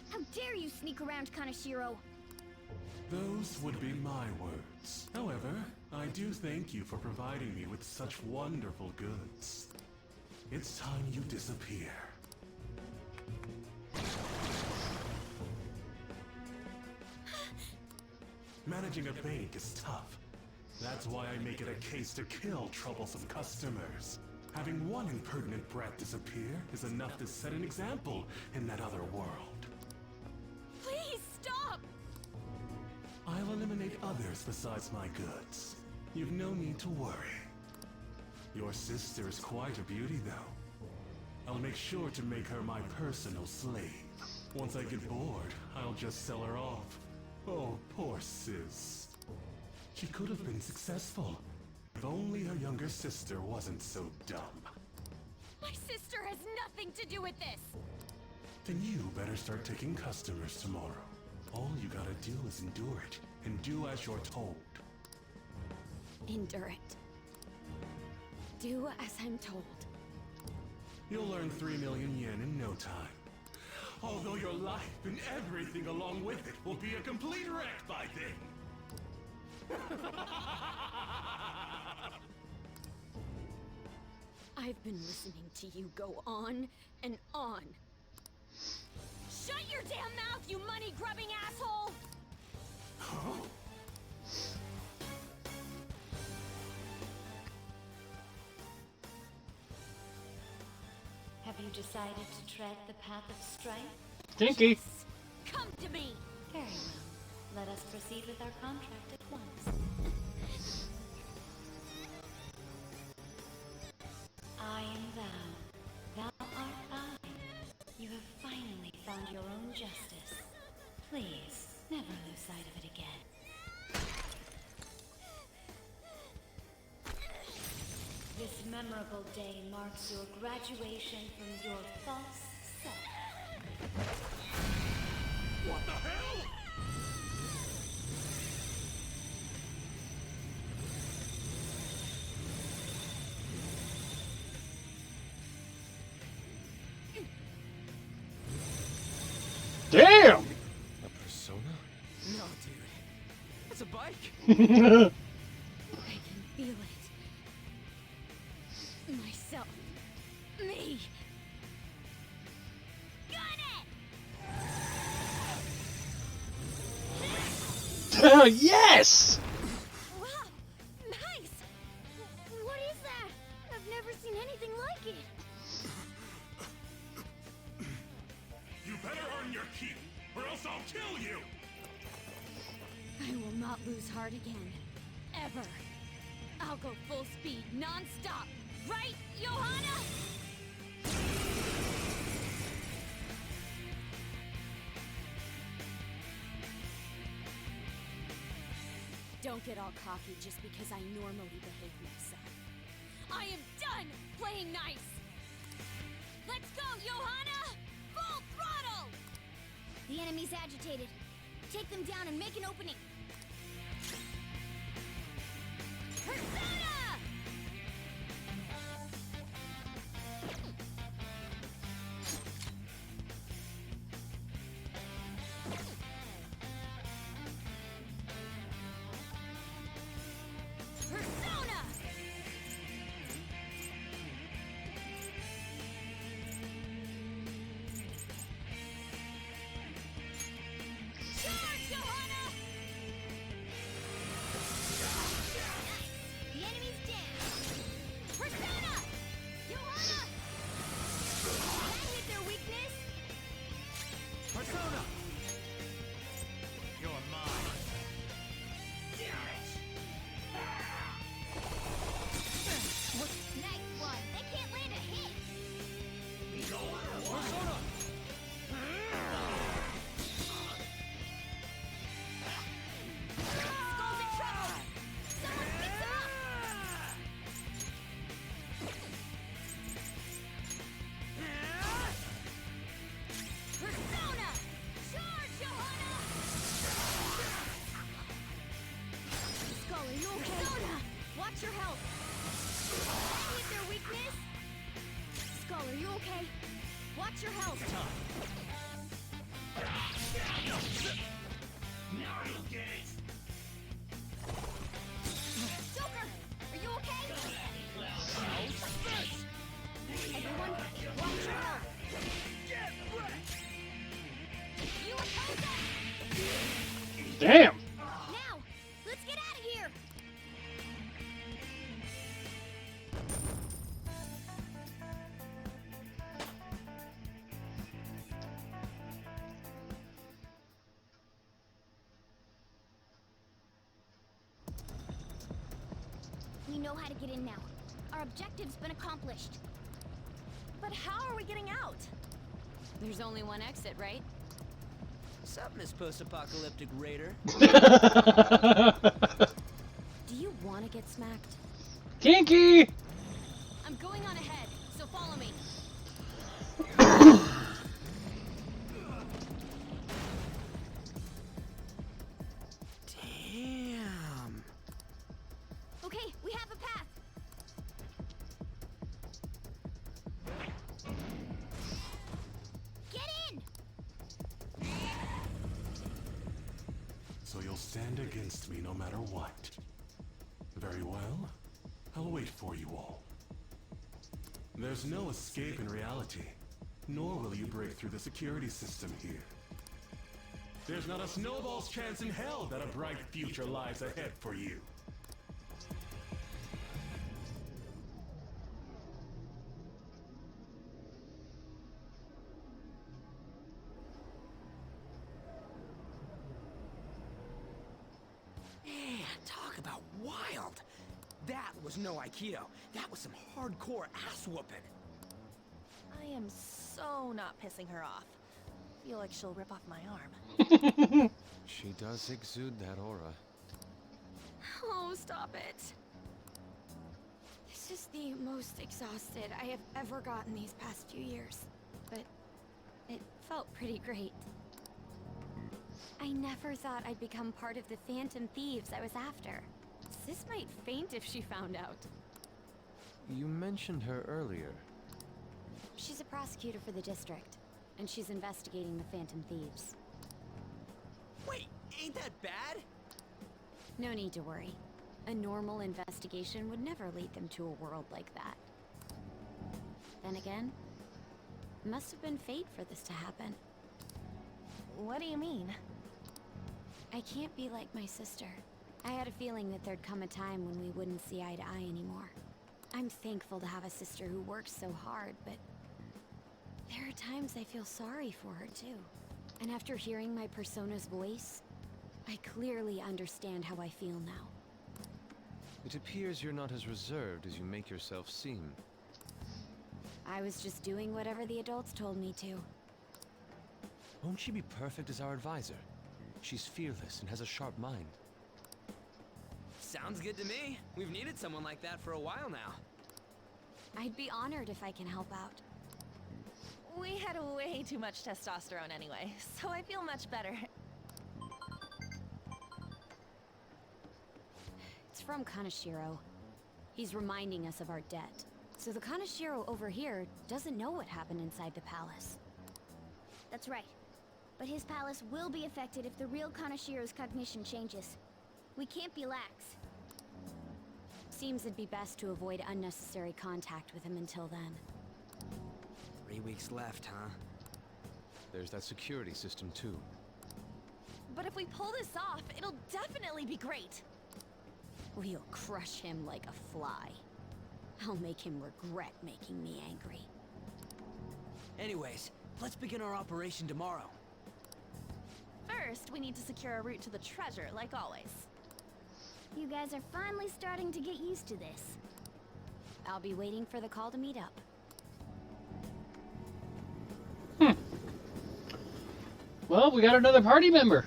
G: How dare you sneak around, Kaneshiro?
D: Those would be my words. However, I do thank you for providing me with such wonderful goods. It's time you disappear. Managing a bank is tough. That's why I make it a case to kill troublesome customers. Having one impertinent brat disappear is enough to set an example in that other world.
F: Please stop!
D: I'll eliminate others besides my goods. You've no need to worry. Your sister is quite a beauty, though. I'll make sure to make her my personal slave. Once I get bored, I'll just sell her off. Oh, poor sis. She could have been successful, if only her younger sister wasn't so dumb.
F: My sister has nothing to do with this!
D: Then you better start taking customers tomorrow. All you gotta do is endure it, and do as you're told.
B: Endure it. Do as I'm told.
D: You'll earn 3 million yen in no time. Although your life and everything along with it will be a complete wreck by then.
B: I've been listening to you go on and on.
F: Shut your damn mouth, you money-grubbing asshole!
K: Have you decided to tread the path of strength?
A: Stinky.
F: Come to me!
K: Very well. Let us proceed with our contract at once. found your own justice. Please, never lose sight of it again. This memorable day marks your graduation from your false self.
D: What the hell?
A: Damn!
H: A persona?
E: No, dude. That's a bike.
B: I can feel it. Myself. Me.
A: Yes!
G: Wow! Nice! What is that? I've never seen anything like it.
D: You better earn your keep, or else I'll kill you!
B: I will not lose heart again. Ever. I'll go full speed, non-stop. Right, Johanna? Don't get all cocky just because I normally behave myself. I am done playing nice! Let's go, Johanna! Full throttle!
G: The enemy's agitated. Take them down and make an opening.
B: Persona! Persona! Charge, Johanna!
G: The enemy's down.
B: Persona! Johanna!
G: That hit their weakness.
E: Persona! You're mine.
G: Nice one. They can't land a hit.
E: Persona!
G: Skull's in trouble. Someone pick him up.
B: Persona! Charge, Johanna!
G: Skull, are you okay?
B: Persona!
G: Watch your health. That hit their weakness. Skull, are you okay? Watch your health.
L: Now you'll get it!
G: Joker, are you okay? Everyone, watch your health.
B: You oppose us!
A: Damn!
G: Now, let's get out of here. We know how to get in now. Our objective's been accomplished.
F: But how are we getting out?
B: There's only one exit, right?
E: Sup, Miss Post-Apocalyptic Raider?
B: Do you want to get smacked?
A: Kinky!
B: I'm going on ahead, so follow me.
E: Damn.
G: Okay, we have a path. Get in!
D: So you'll stand against me no matter what. Very well. I'll wait for you all. There's no escape in reality, nor will you break through the security system here. There's not a snowball's chance in hell that a bright future lies ahead for you.
E: Man, talk about wild. That was no Aikido. That was some hardcore ass whooping.
F: I am so not pissing her off. feel like she'll rip off my arm.
H: She does exude that aura.
B: Oh, stop it. This is the most exhausted I have ever gotten these past few years. But it felt pretty great. I never thought I'd become part of the Phantom Thieves I was after. Sis might faint if she found out.
H: You mentioned her earlier.
B: She's a prosecutor for the district, and she's investigating the Phantom Thieves.
E: Wait, ain't that bad?
B: No need to worry. A normal investigation would never lead them to a world like that. Then again, it must have been fate for this to happen.
F: What do you mean?
B: I can't be like my sister. I had a feeling that there'd come a time when we wouldn't see eye to eye anymore. I'm thankful to have a sister who works so hard, but there are times I feel sorry for her too. And after hearing my persona's voice, I clearly understand how I feel now.
H: It appears you're not as reserved as you make yourself seem.
B: I was just doing whatever the adults told me to.
H: Won't she be perfect as our advisor? She's fearless and has a sharp mind.
E: Sounds good to me. We've needed someone like that for a while now.
B: I'd be honored if I can help out.
F: We had way too much testosterone anyway, so I feel much better.
B: It's from Kaneshiro. He's reminding us of our debt. So the Kaneshiro over here doesn't know what happened inside the palace.
G: That's right. But his palace will be affected if the real Kaneshiro's cognition changes. We can't be lax.
B: Seems it'd be best to avoid unnecessary contact with him until then.
E: 3 weeks left, huh?
H: There's that security system too.
F: But if we pull this off, it'll definitely be great.
B: We'll crush him like a fly. I'll make him regret making me angry.
E: Anyways, let's begin our operation tomorrow.
F: First, we need to secure a route to the treasure, like always.
G: You guys are finally starting to get used to this.
B: I'll be waiting for the call to meet up.
A: Well, we got another party member.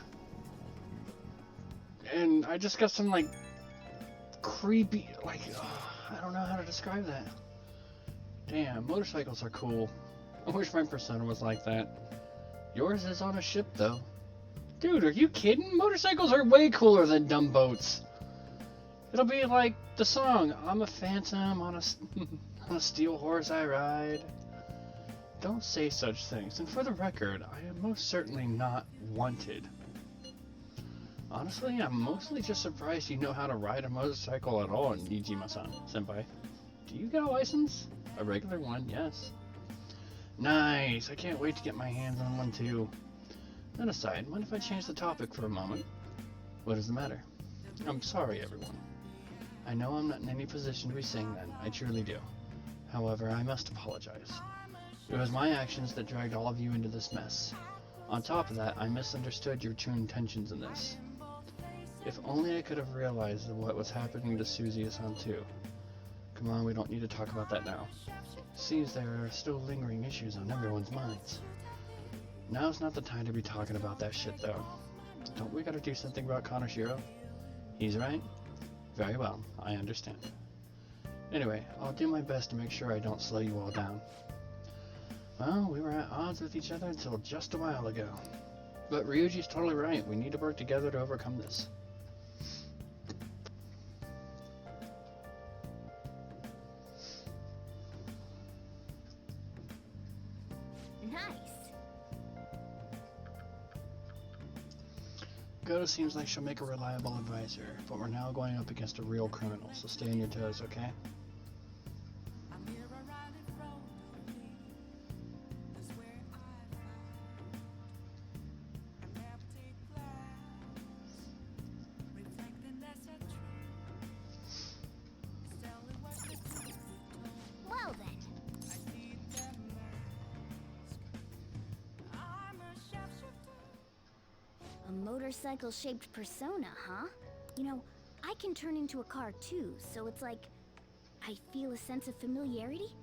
A: And I just got some, like, creepy, like, I don't know how to describe that. Damn, motorcycles are cool. I wish my persona was like that. Yours is on a ship, though. Dude, are you kidding? Motorcycles are way cooler than dumb boats. It'll be like the song, I'm a phantom on a steel horse I ride. Don't say such things, and for the record, I am most certainly not wanted. Honestly, I'm mostly just surprised you know how to ride a motorcycle at all, Nijima-san, senpai. Do you get a license? A regular one, yes. Nice, I can't wait to get my hands on one too. That aside, mind if I change the topic for a moment? What is the matter? I'm sorry, everyone. I know I'm not in any position to be saying that, I truly do. However, I must apologize. It was my actions that dragged all of you into this mess. On top of that, I misunderstood your true intentions in this. If only I could have realized what was happening to Suzie-san too. Come on, we don't need to talk about that now. Seems there are still lingering issues on everyone's minds. Now's not the time to be talking about that shit though. Don't we gotta do something about Kaneshiro? He's right? Very well, I understand. Anyway, I'll do my best to make sure I don't slow you all down. Well, we were at odds with each other until just a while ago. But Ryuji's totally right, we need to work together to overcome this.
G: Nice.
A: Goto seems like she'll make a reliable advisor, but we're now going up against a real criminal, so stay on your toes, okay?
J: I'm here right in front of me. That's where I find an empty glass, reflecting that's a truth. Tell me what the truth told.
G: Well then.
J: I need that mask. I'm a sharpshooter.
G: A motorcycle-shaped persona, huh? You know, I can turn into a car too, so it's like I feel a sense of familiarity.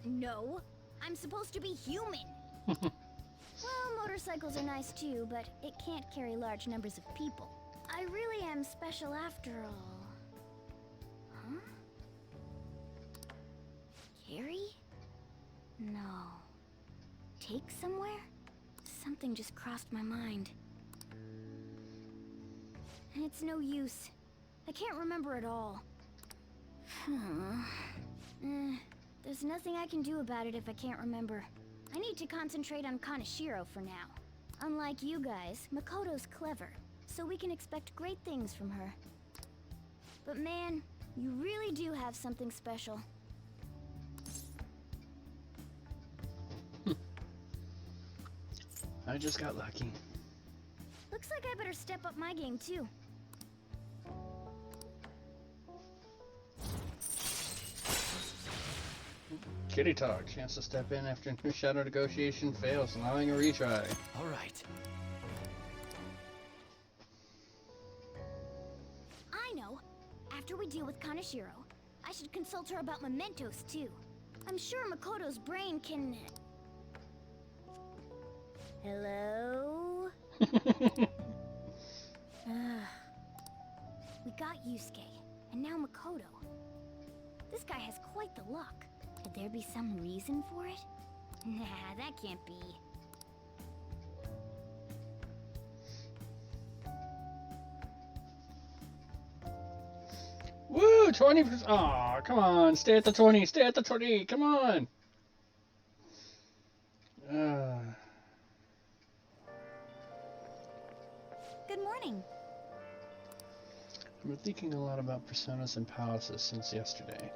G: No, I'm supposed to be human. Well, motorcycles are nice too, but it can't carry large numbers of people. I really am special after all. Huh? Carry? No. Take somewhere? Something just crossed my mind. It's no use. I can't remember it all. There's nothing I can do about it if I can't remember. I need to concentrate on Kaneshiro for now. Unlike you guys, Makoto's clever, so we can expect great things from her. But man, you really do have something special.
A: I just got lucky.
G: Looks like I better step up my game too.
A: Kitty talk. Chance to step in after new shadow negotiation fails, allowing a retry.
E: All right.
G: I know. After we deal with Kaneshiro, I should consult her about mementos too. I'm sure Makoto's brain can... Hello? We got Yusuke, and now Makoto. This guy has quite the luck. Could there be some reason for it? Nah, that can't be.
A: Woo! 20%. Aw, come on. Stay at the 20. Stay at the 20. Come on.
B: Good morning.
A: I've been thinking a lot about personas and palaces since yesterday.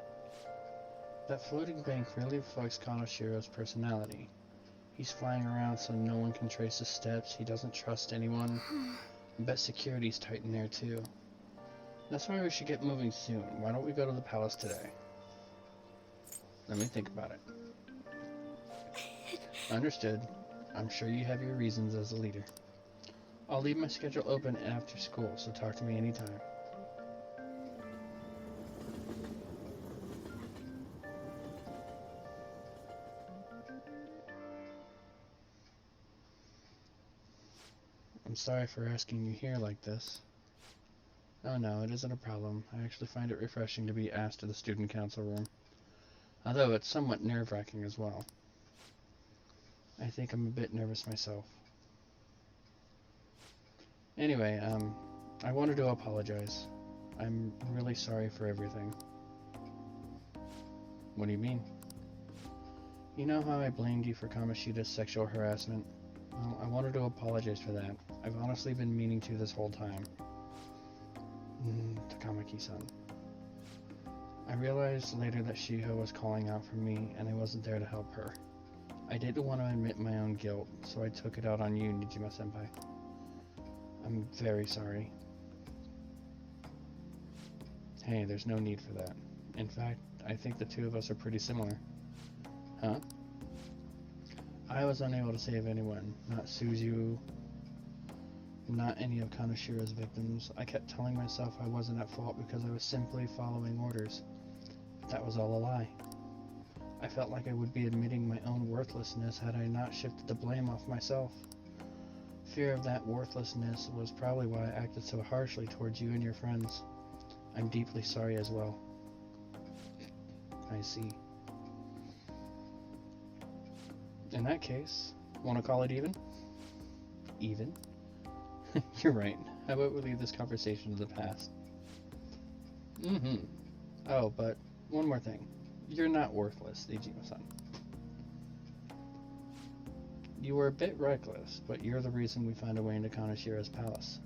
A: That floating bank really reflects Kaneshiro's personality. He's flying around so no one can trace his steps, he doesn't trust anyone. I bet security's tight in there too. That's why we should get moving soon. Why don't we go to the palace today? Let me think about it. Understood. I'm sure you have your reasons as a leader. I'll leave my schedule open after school, so talk to me anytime. I'm sorry for asking you here like this. Oh no, it isn't a problem. I actually find it refreshing to be asked to the student council room. Although it's somewhat nerve-wracking as well. I think I'm a bit nervous myself. Anyway, I wanted to apologize. I'm really sorry for everything. What do you mean? You know how I blamed you for Kamoshida's sexual harassment? Well, I wanted to apologize for that. I've honestly been meaning to this whole time. Takamaki-san. I realized later that Shiho was calling out for me, and I wasn't there to help her. I didn't want to admit my own guilt, so I took it out on you, Nijima-senpai. I'm very sorry. Hey, there's no need for that. In fact, I think the two of us are pretty similar. Huh? I was unable to save anyone, not Suzu, not any of Kaneshiro's victims. I kept telling myself I wasn't at fault because I was simply following orders. But that was all a lie. I felt like I would be admitting my own worthlessness had I not shifted the blame off myself. Fear of that worthlessness was probably why I acted so harshly towards you and your friends. I'm deeply sorry as well. I see. In that case, want to call it even? Even? You're right. How about we leave this conversation to the past? Oh, but one more thing. You're not worthless, Ijima-san. You were a bit reckless, but you're the reason we found a way into Kaneshiro's palace.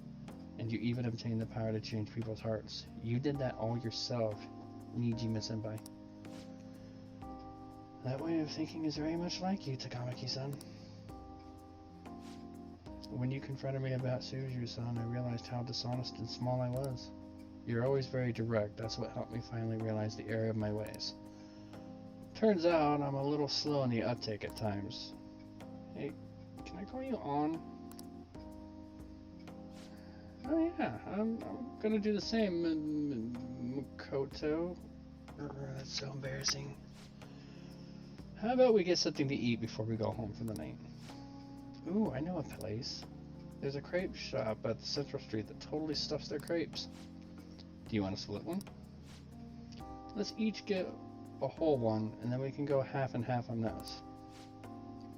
A: And you even obtained the power to change people's hearts. You did that all yourself, Nijima-senpai. That way of thinking is very much like you, Takamaki-san. When you confronted me about Suzu-san, I realized how dishonest and small I was. You're always very direct. That's what helped me finally realize the error of my ways. Turns out I'm a little slow in the uptake at times. Hey, can I call you on? Oh yeah, I'm gonna do the same, Makoto. That's so embarrassing. How about we get something to eat before we go home for the night? Ooh, I know a place. There's a crepe shop at the Central Street that totally stuffs their crepes. Do you want to split one? Let's each get a whole one, and then we can go half and half on this.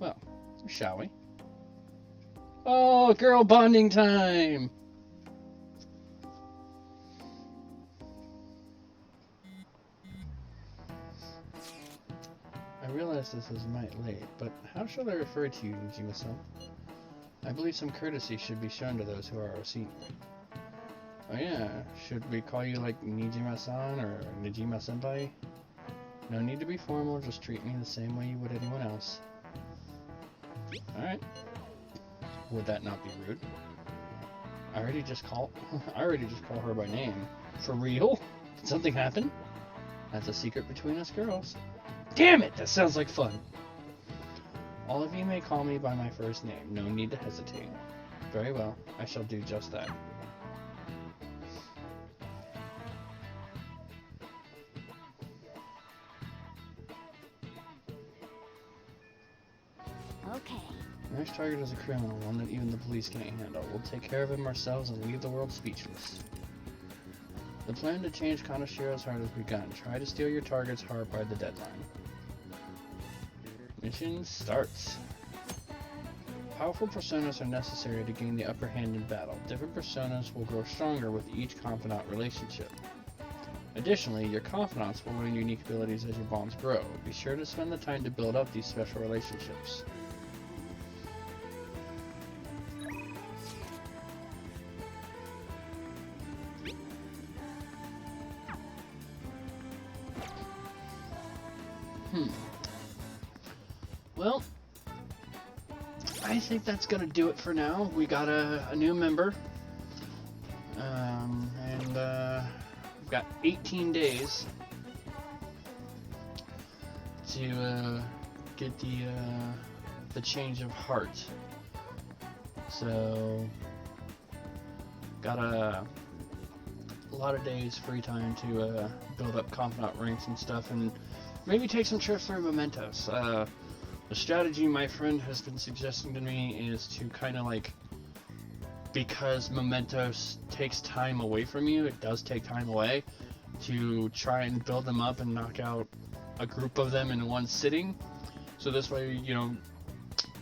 A: Well, shall we? Oh, girl bonding time! I realize this is might late, but how shall I refer to you, Nijima-san? I believe some courtesy should be shown to those who are our senior. Oh yeah, should we call you like Nijima-san or Nijima-senpai? No need to be formal, just treat me the same way you would anyone else. Alright. Would that not be rude? I already just call her by name. For real? Did something happen? That's a secret between us girls. Damn it! That sounds like fun! All of you may call me by my first name. No need to hesitate. Very well. I shall do just that.
G: Okay.
A: Next target is a criminal, one that even the police can't handle. We'll take care of him ourselves and leave the world speechless. The plan to change Kanashiro's heart has begun. Try to steal your target's heart by the deadline. Mission starts. Powerful personas are necessary to gain the upper hand in battle. Different personas will grow stronger with each confidant relationship. Additionally, your confidants will learn unique abilities as your bonds grow. Be sure to spend the time to build up these special relationships. Well, I think that's gonna do it for now. We got a new member, and we've got 18 days to get the change of heart. So, got a lot of days free time to build up confidant ranks and stuff, and maybe take some trips through mementos. The strategy my friend has been suggesting to me is to kind of like, because mementos takes time away from you, it does take time away, to try and build them up and knock out a group of them in one sitting. So this way, you know,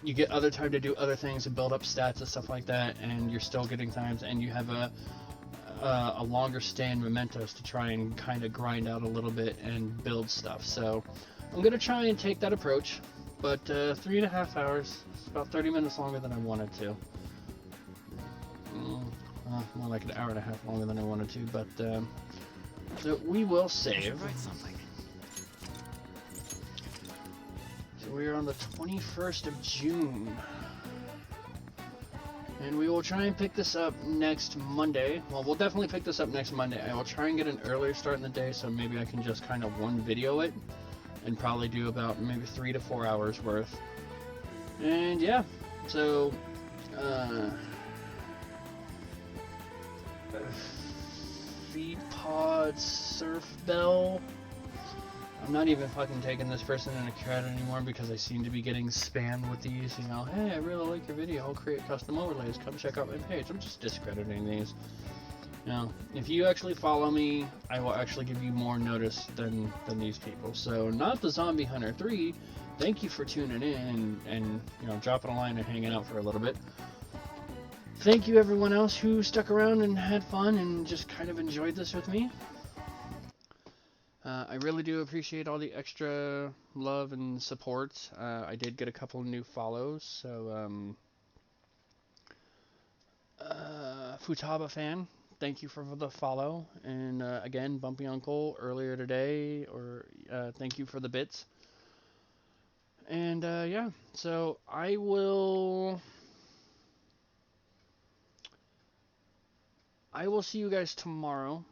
A: you get other time to do other things and build up stats and stuff like that, and you're still getting times, and you have a longer stay in mementos to try and kind of grind out a little bit and build stuff. So I'm gonna try and take that approach. But 3.5 hours, it's about 30 minutes longer than I wanted to. More like an hour and a half longer than I wanted to, but so we will save.
E: Write something.
A: So we are on the 21st of June. And we will try and pick this up next Monday. Well, we'll definitely pick this up next Monday. I will try and get an earlier start in the day, so maybe I can just kind of one video it. And probably do about maybe 3 to 4 hours worth. And yeah, so feed pod surf bell. I'm not even fucking taking this person in a credit anymore because I seem to be getting spammed with these, you know, hey, I really like your video, I'll create custom overlays, come check out my page. I'm just discrediting these. Now, if you actually follow me, I will actually give you more notice than these people. So, not the Zombie Hunter 3. Thank you for tuning in and you know, dropping a line and hanging out for a little bit. Thank you everyone else who stuck around and had fun and just kind of enjoyed this with me. I really do appreciate all the extra love and support. I did get a couple new follows, so Futaba fan, thank you for the follow, and again, Bumpy Uncle earlier today, or thank you for the bits. And yeah, so I will see you guys tomorrow,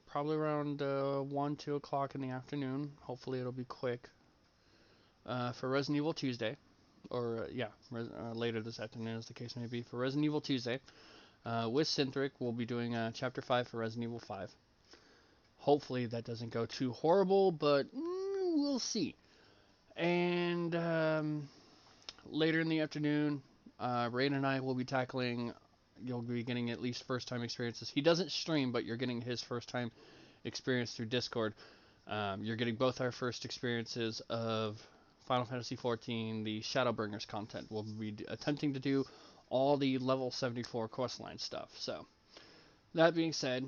A: probably around 1, 2 o'clock in the afternoon. Hopefully it'll be quick for Resident Evil Tuesday, or yeah, later this afternoon as the case may be, for Resident Evil Tuesday. With Synthric, we'll be doing Chapter 5 for Resident Evil 5. Hopefully that doesn't go too horrible, but we'll see. And later in the afternoon, Rain and I will be tackling. You'll be getting at least first time experiences. He doesn't stream, but you're getting his first time experience through Discord. You're getting both our first experiences of Final Fantasy XIV, the Shadowbringers content. We'll be attempting to do all the level 74 questline stuff. So, that being said,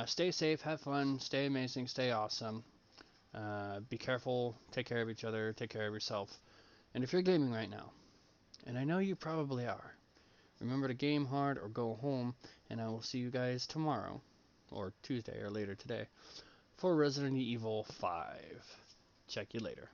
A: stay safe, have fun, stay amazing, stay awesome. Be careful, take care of each other, take care of yourself. And if you're gaming right now, and I know you probably are, remember to game hard or go home, and I will see you guys tomorrow, or Tuesday or later today, for Resident Evil 5. Check you later.